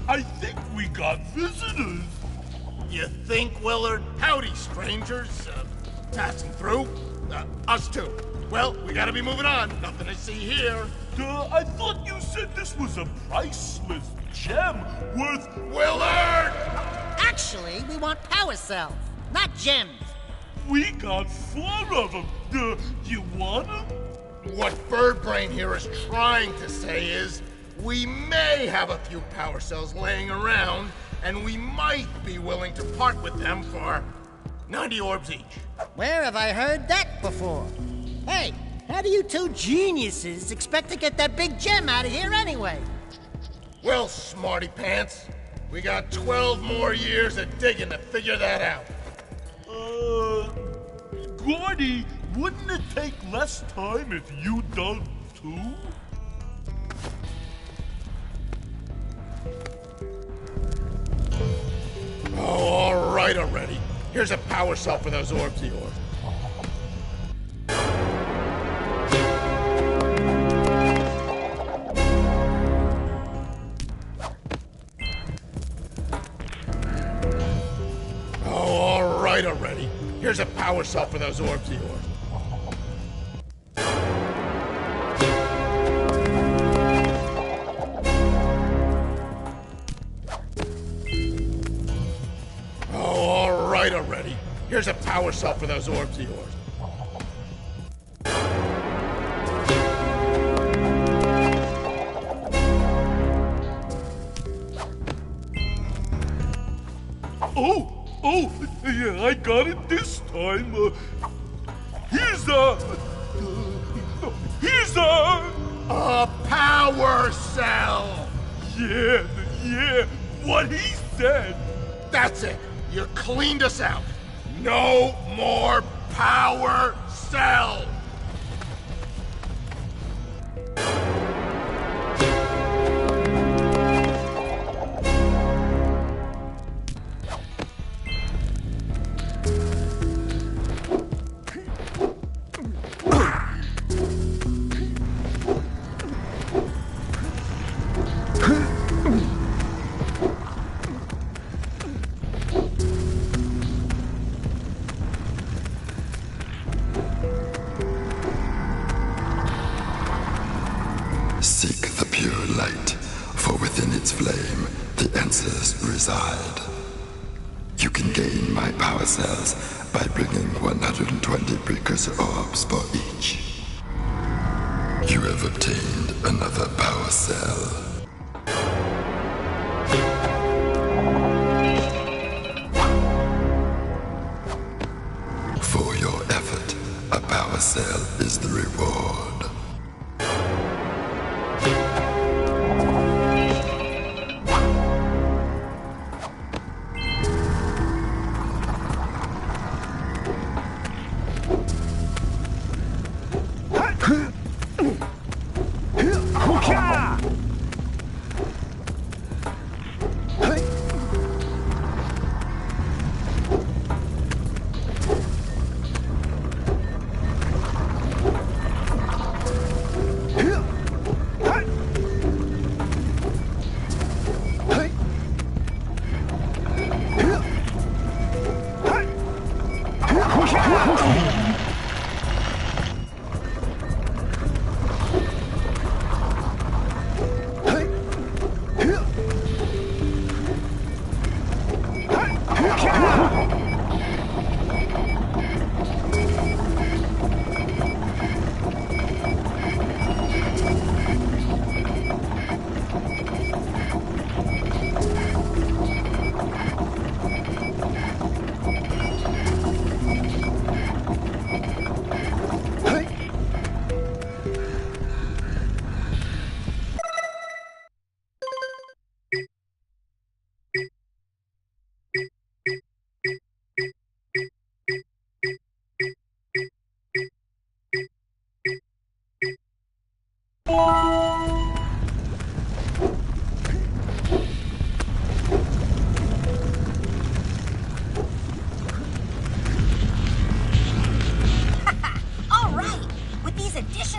I think we got visitors. You think, Willard? Howdy, strangers. Passing through? Us too. Well, we gotta be moving on. Nothing to see here. I thought you said this was a priceless gem worth... Willard! Actually, we want power cells, not gems. We got 4 of them. You want them? What Birdbrain here is trying to say is, we may have a few power cells laying around, and we might be willing to part with them for 90 orbs each. Where have I heard that before? Hey, how do you two geniuses expect to get that big gem out of here anyway? Well, smarty pants, we got 12 more years of digging to figure that out. Gordy, wouldn't it take less time if you dug too? Oh, all right already. Here's a power cell for those orbs of yours. Oh, all right already. Here's a power cell for those orbs of yours. Already. Here's a power cell for those orbs of yours. Oh, yeah, I got it this time. Here's a power cell! Yeah, what he said. That's it. You cleaned us out. No more power cells! Seek the pure light, for within its flame the answers reside. You can gain my power cells by bringing 120 precursor orbs for each. You have obtained another power cell. For your effort, a power cell is the reward.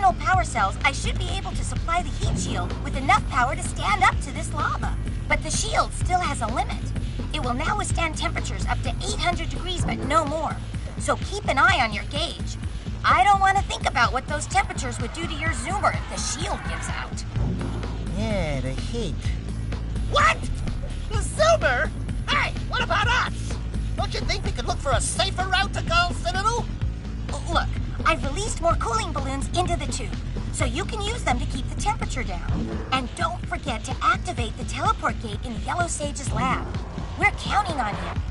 additional power cells, I should be able to supply the heat shield with enough power to stand up to this lava. But the shield still has a limit. It will now withstand temperatures up to 800 degrees, but no more. So keep an eye on your gauge. I don't want to think about what those temperatures would do to your zoomer if the shield gives out. Yeah, the heat. What? The Zoomer? Hey, what about us? Don't you think we could look for a safer route to Gull Citadel? Look, I've released more cooling balloons into the tube, so you can use them to keep the temperature down. And don't forget to activate the teleport gate in Yellow Sage's lab. We're counting on you.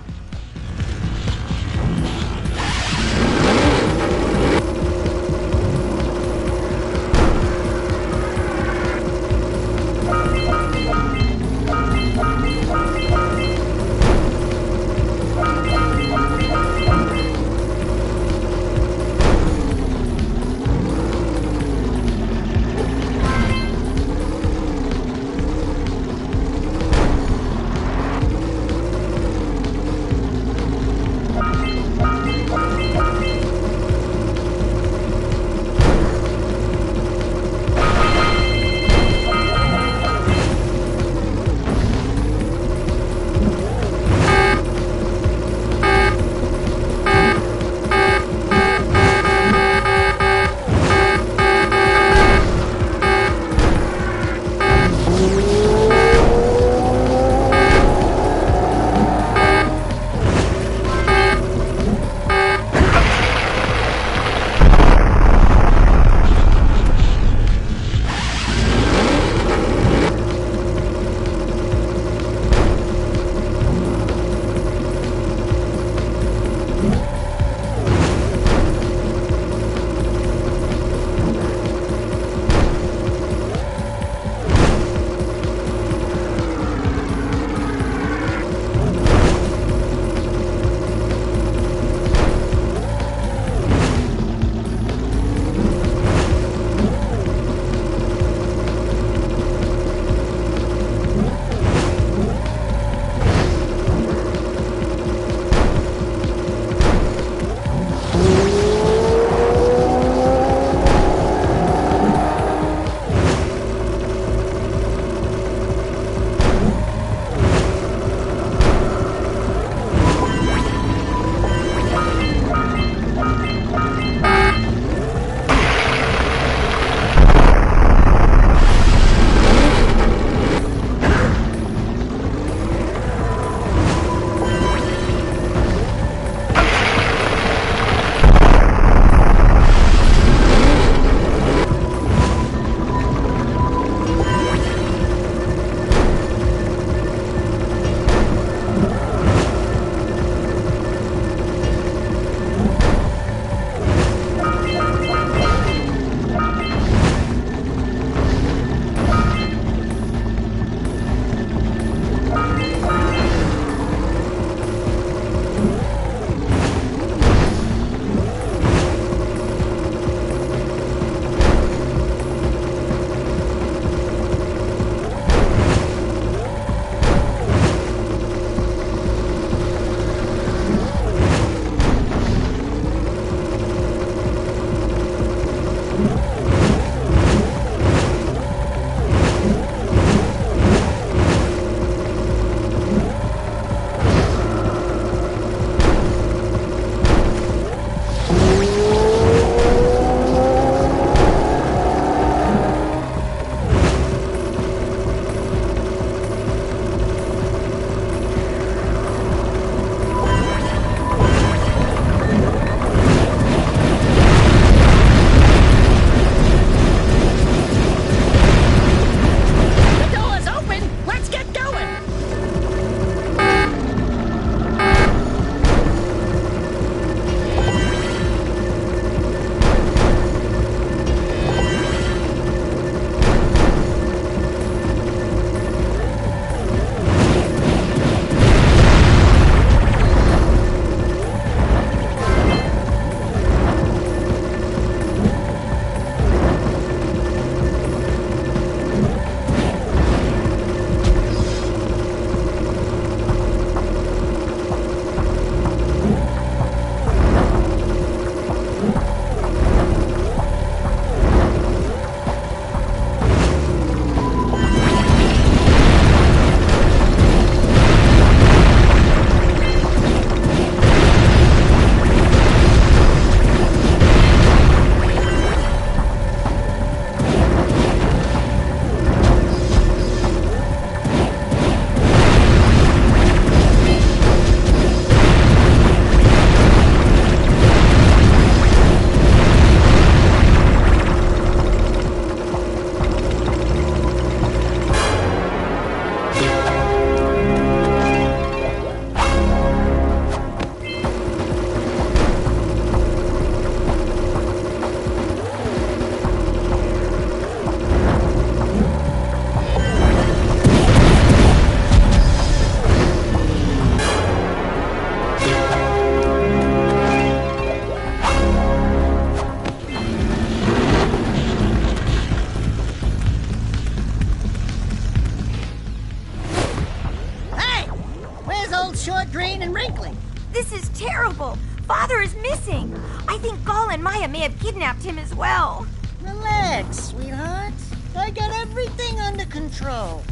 graying and wrinkling. This is terrible. Father is missing. I think Gall and Maya may have kidnapped him as well. Relax, sweetheart. I got everything under control.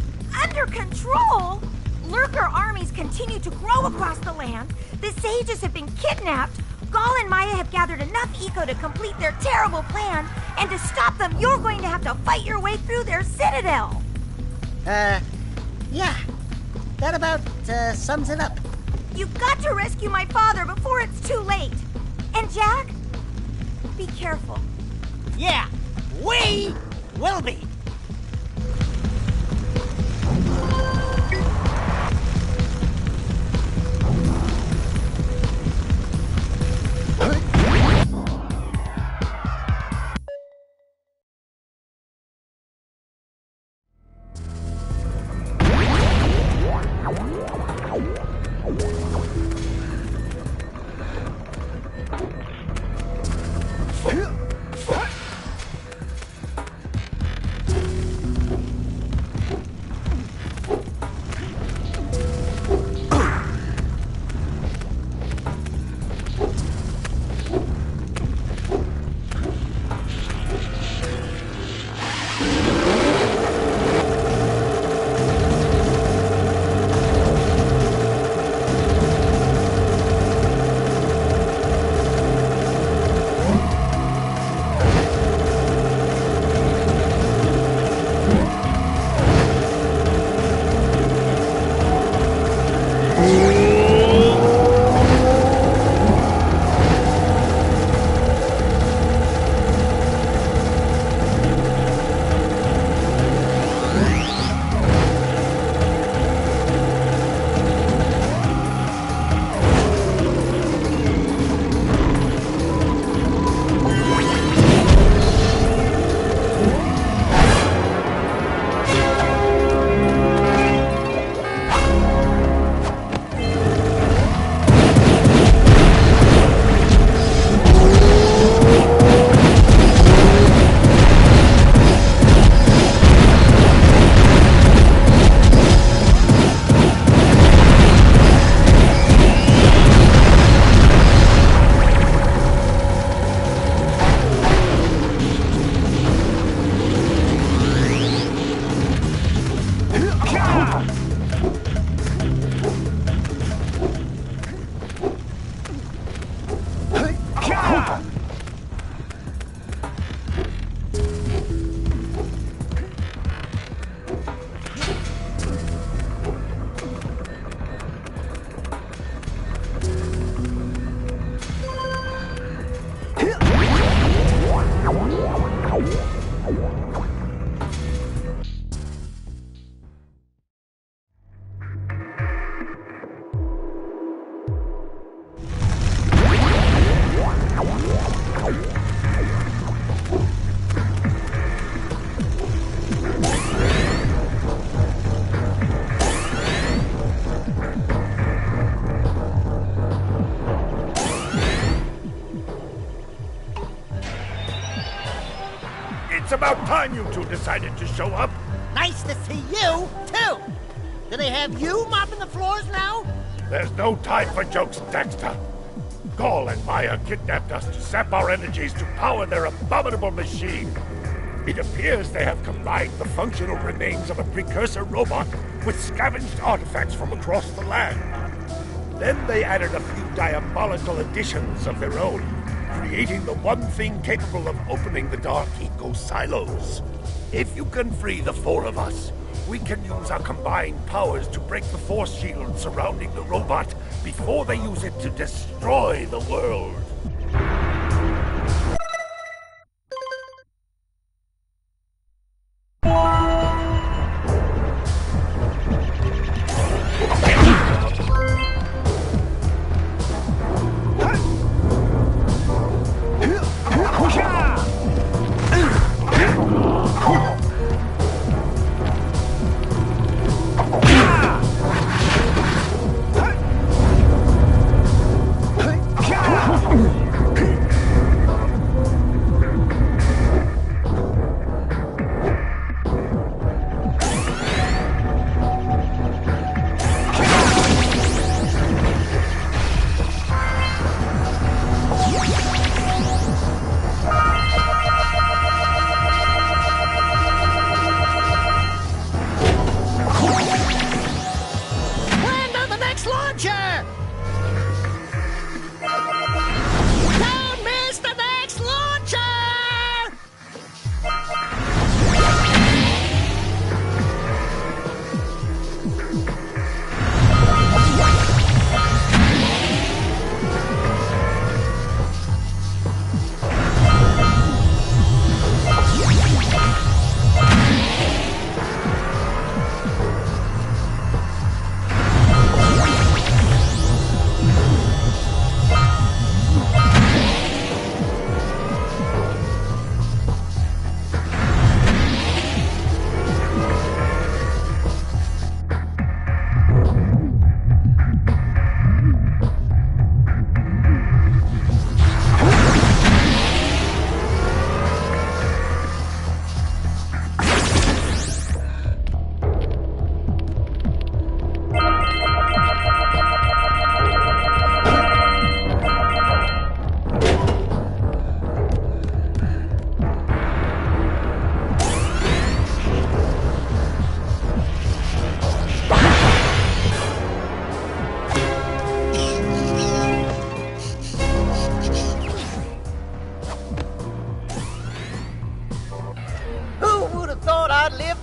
Under control? Lurker armies continue to grow across the land. The sages have been kidnapped. Gall and Maya have gathered enough eco to complete their terrible plan. And to stop them, you're going to have to fight your way through their citadel. Yeah. That about sums it up. You've got to rescue my father before it's too late. And Jack, be careful. Yeah, we will be. It's about time you two decided to show up. Nice to see you, too. Do they have you mopping the floors now? There's no time for jokes, Daxter. Gall and Maya kidnapped us to sap our energies to power their abominable machine. It appears they have combined the functional remains of a precursor robot with scavenged artifacts from across the land. Then they added a few diabolical additions of their own, creating the one thing capable of opening the Dark Eco silos. If you can free the four of us, we can use our combined powers to break the force shield surrounding the robot before they use it to destroy the world.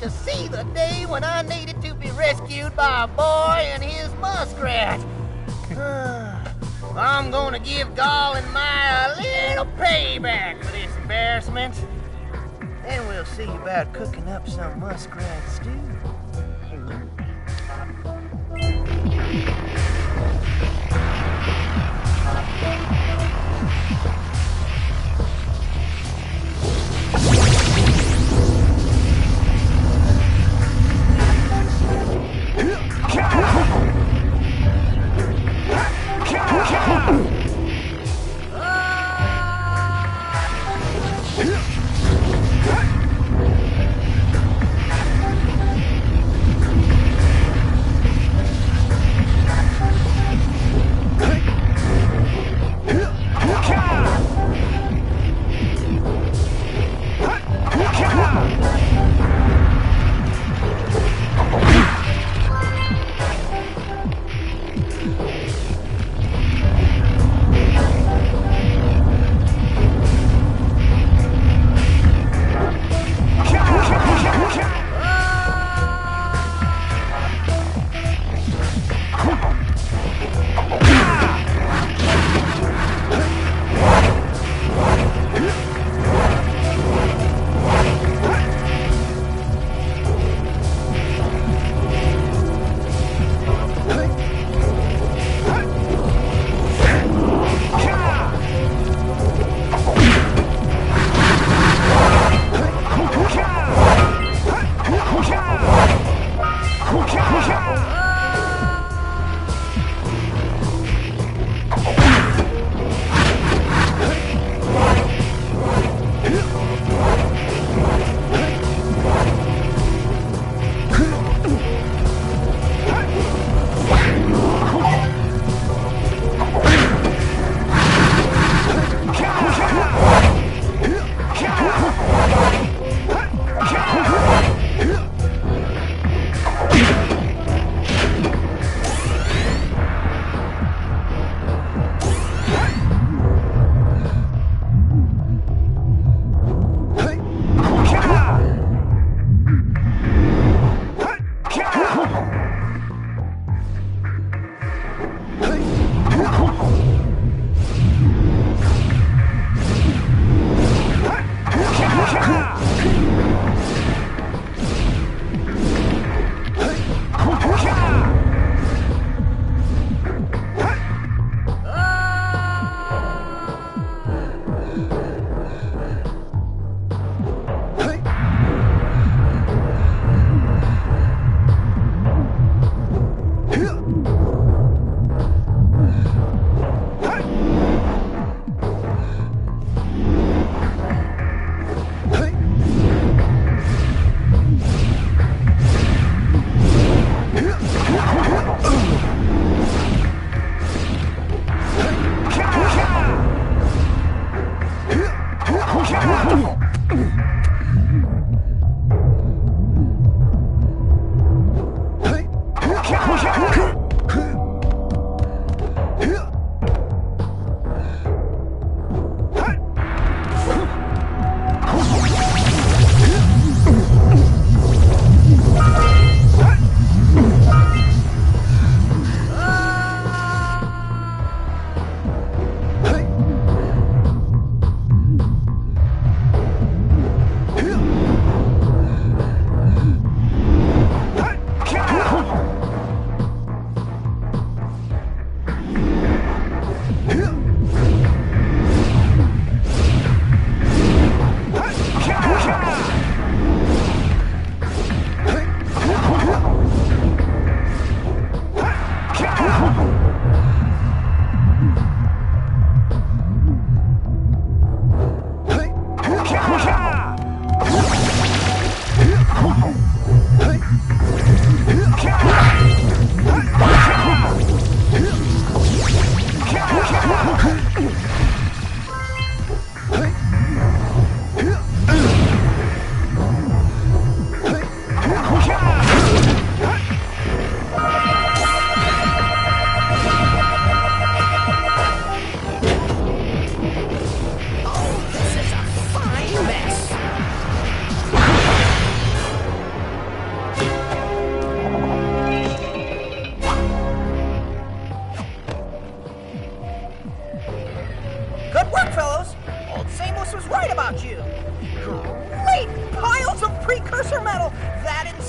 to see the day when I needed to be rescued by a boy and his muskrat. I'm gonna give Gall and Maya a little payback for this embarrassment. Then we'll see about cooking up some muskrat stew.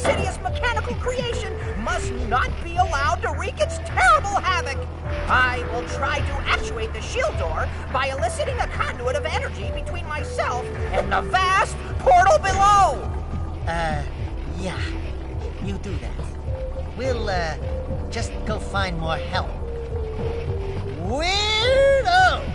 insidious mechanical creation must not be allowed to wreak its terrible havoc. I will try to actuate the shield door by eliciting a conduit of energy between myself and the vast portal below. Yeah. You do that. We'll, just go find more help. Weirdo!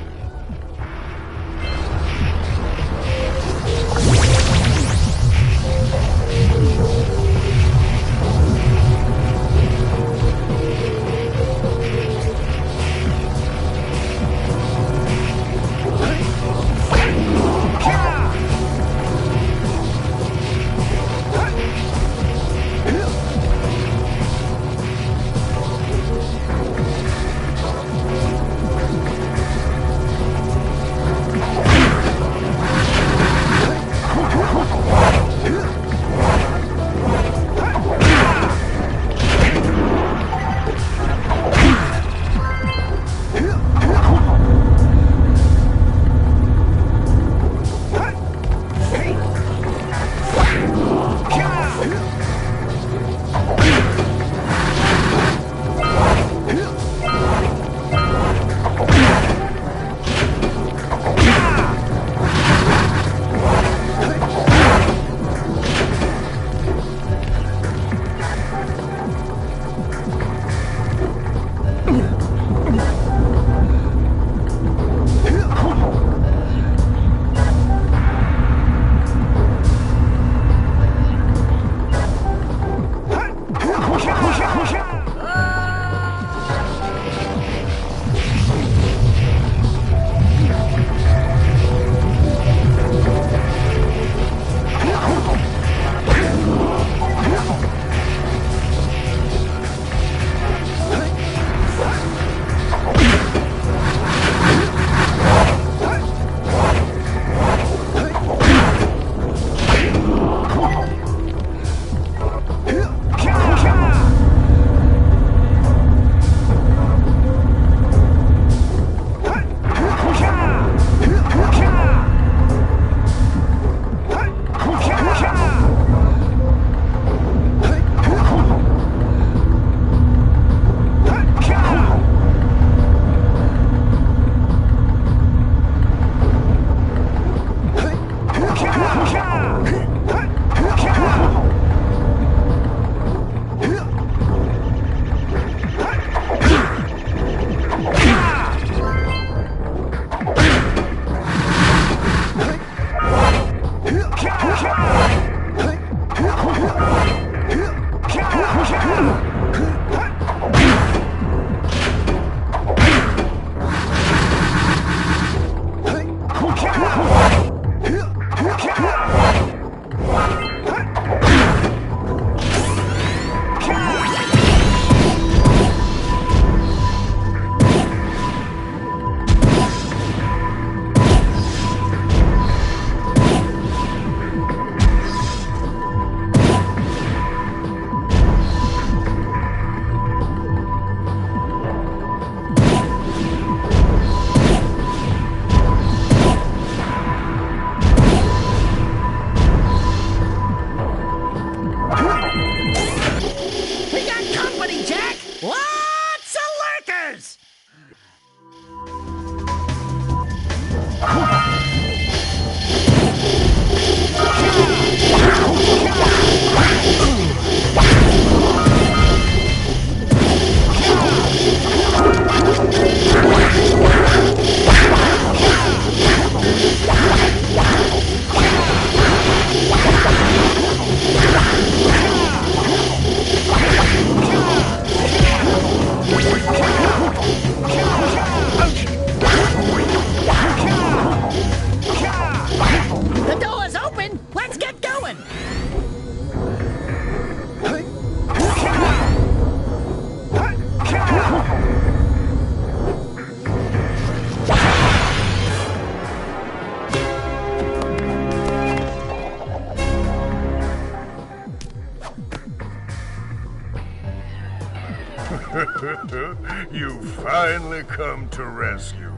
You finally come to rescue.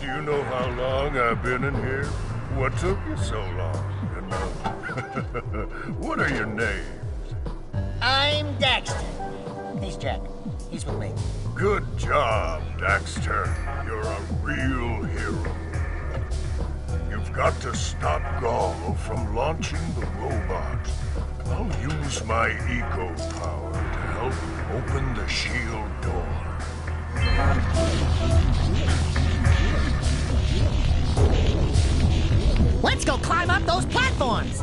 Do you know how long I've been in here? What took you so long? And, what are your names? I'm Daxter. He's Jak. He's with me. Good job, Daxter. You're a real hero. You've got to stop Gall from launching the robot. I'll use my eco power to help open the shield door. Let's go climb up those platforms!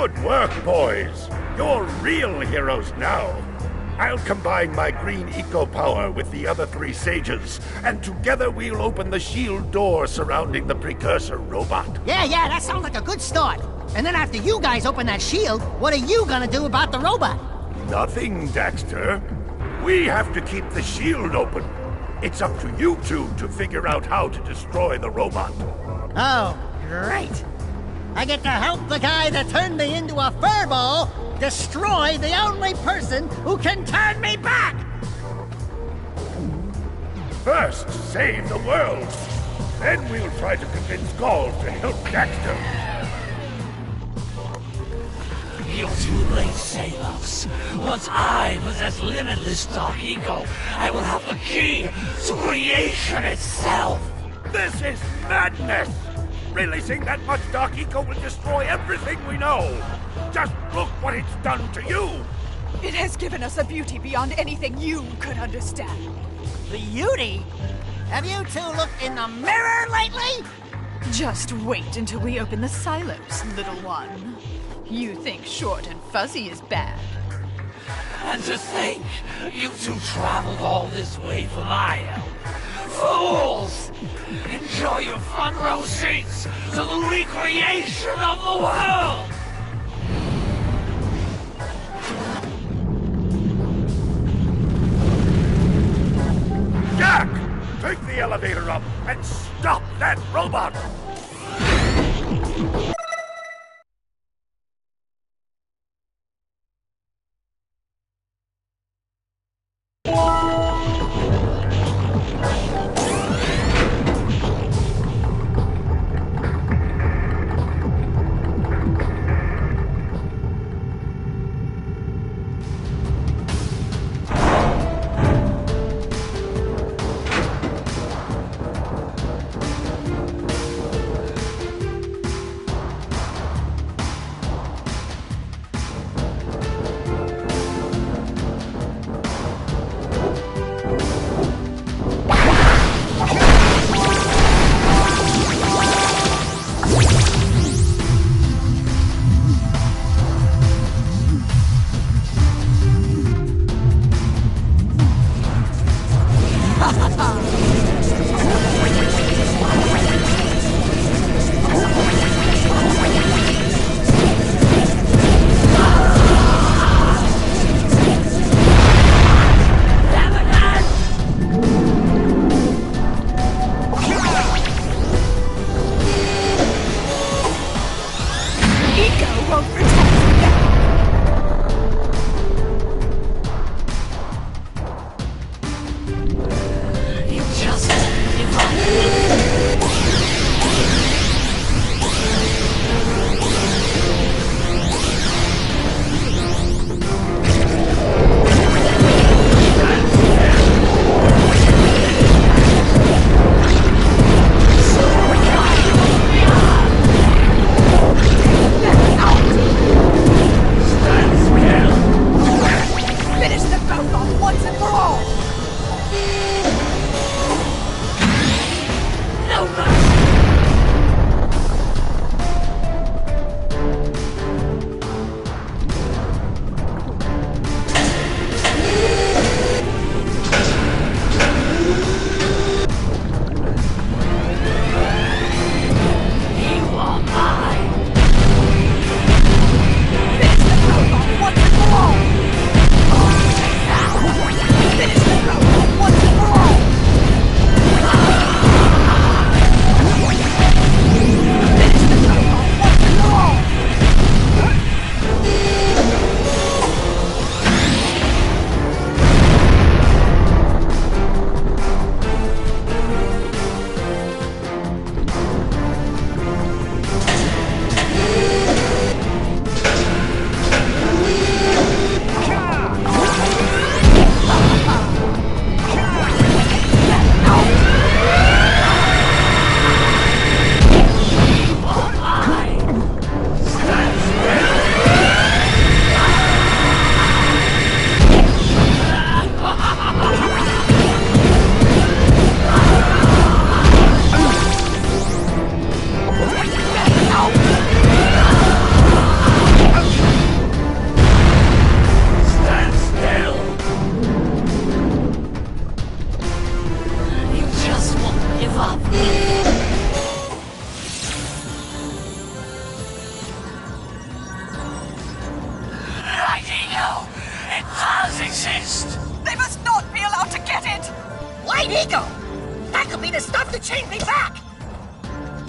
Good work, boys. You're real heroes now. I'll combine my green eco power with the other three sages, and together we'll open the shield door surrounding the Precursor robot. Yeah, that sounds like a good start. And then after you guys open that shield, what are you gonna do about the robot? Nothing, Daxter. We have to keep the shield open. It's up to you two to figure out how to destroy the robot. Oh, great. I get to help the guy that turned me into a furball destroy the only person who can turn me back! First, save the world. Then we'll try to convince Gall to help Daxter. You're too late, Salos. Once I possess limitless Dark Eco, I will have the key to creation itself. This is madness! Releasing that much Dark Eco will destroy everything we know. Just look what it's done to you. It has given us a beauty beyond anything you could understand. Beauty? Have you two looked in the mirror lately? Just wait until we open the silos, little one. You think short and fuzzy is bad. And to think, you two traveled all this way for my help. Fools! Enjoy your front row seats to the recreation of the world! Jak! Take the elevator up and stop that robot!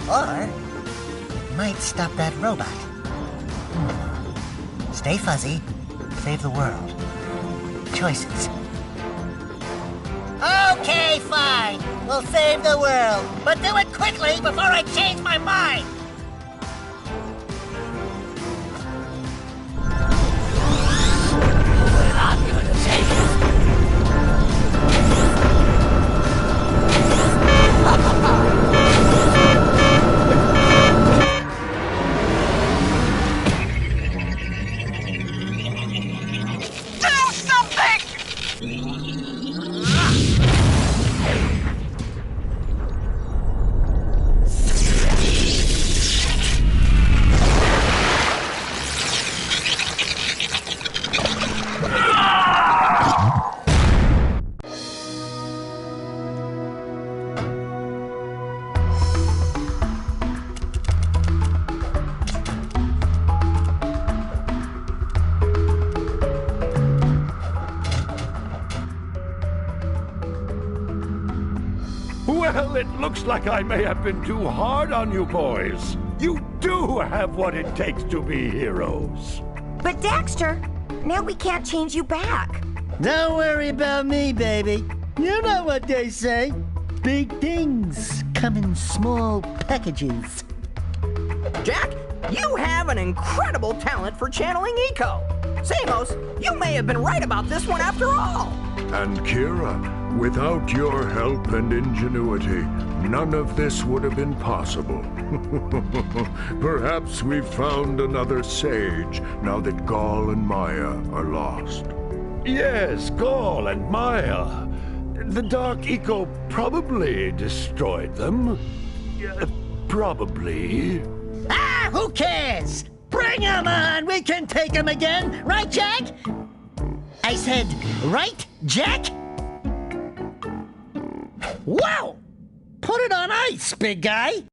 Or might stop that robot. Stay fuzzy, save the world. Choices. Okay, fine. We'll save the world. But do it quickly before I change my mind. I'm gonna take it. Well, it looks like I may have been too hard on you boys. You do have what it takes to be heroes. But Daxter, now we can't change you back. Don't worry about me, baby. You know what they say. Big things come in small packages. Jack, you have an incredible talent for channeling Eco. Samos, you may have been right about this one after all. And Kira, without your help and ingenuity, none of this would have been possible. Perhaps we've found another sage now that Gaul and Maya are lost. Yes, Gaul and Maya. The Dark Eco probably destroyed them. Probably. Ah, who cares? Bring 'em on! We can take 'em again! Right, Jack? I said, right, Jack? Wow! Put it on ice, big guy!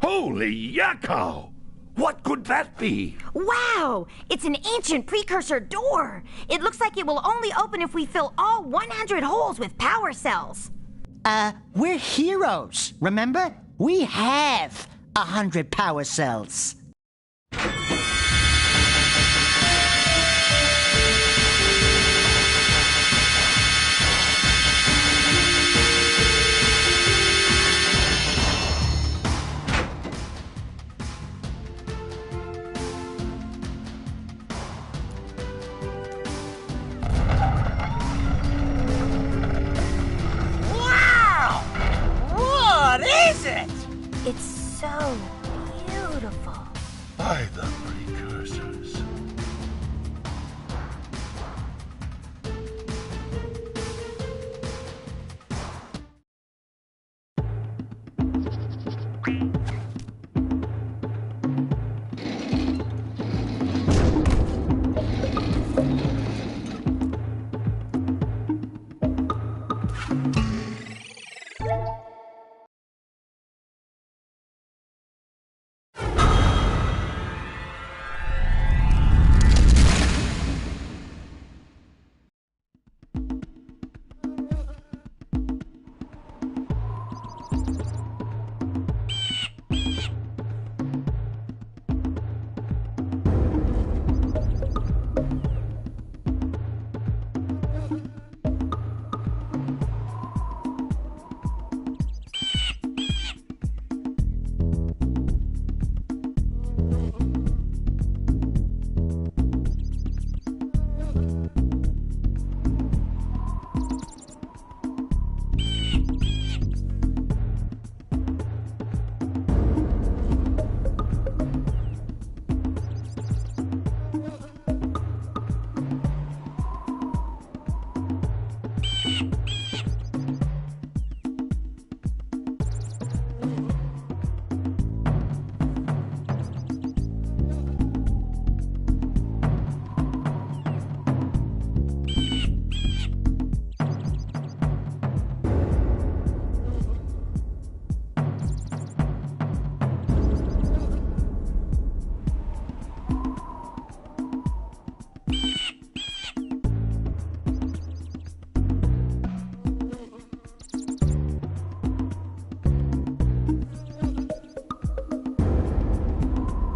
Holy yakko! What could that be? Wow! It's an ancient precursor door. It looks like it will only open if we fill all 100 holes with power cells. We're heroes, remember? We have 100 power cells. What is it? It's so beautiful. By the precursors,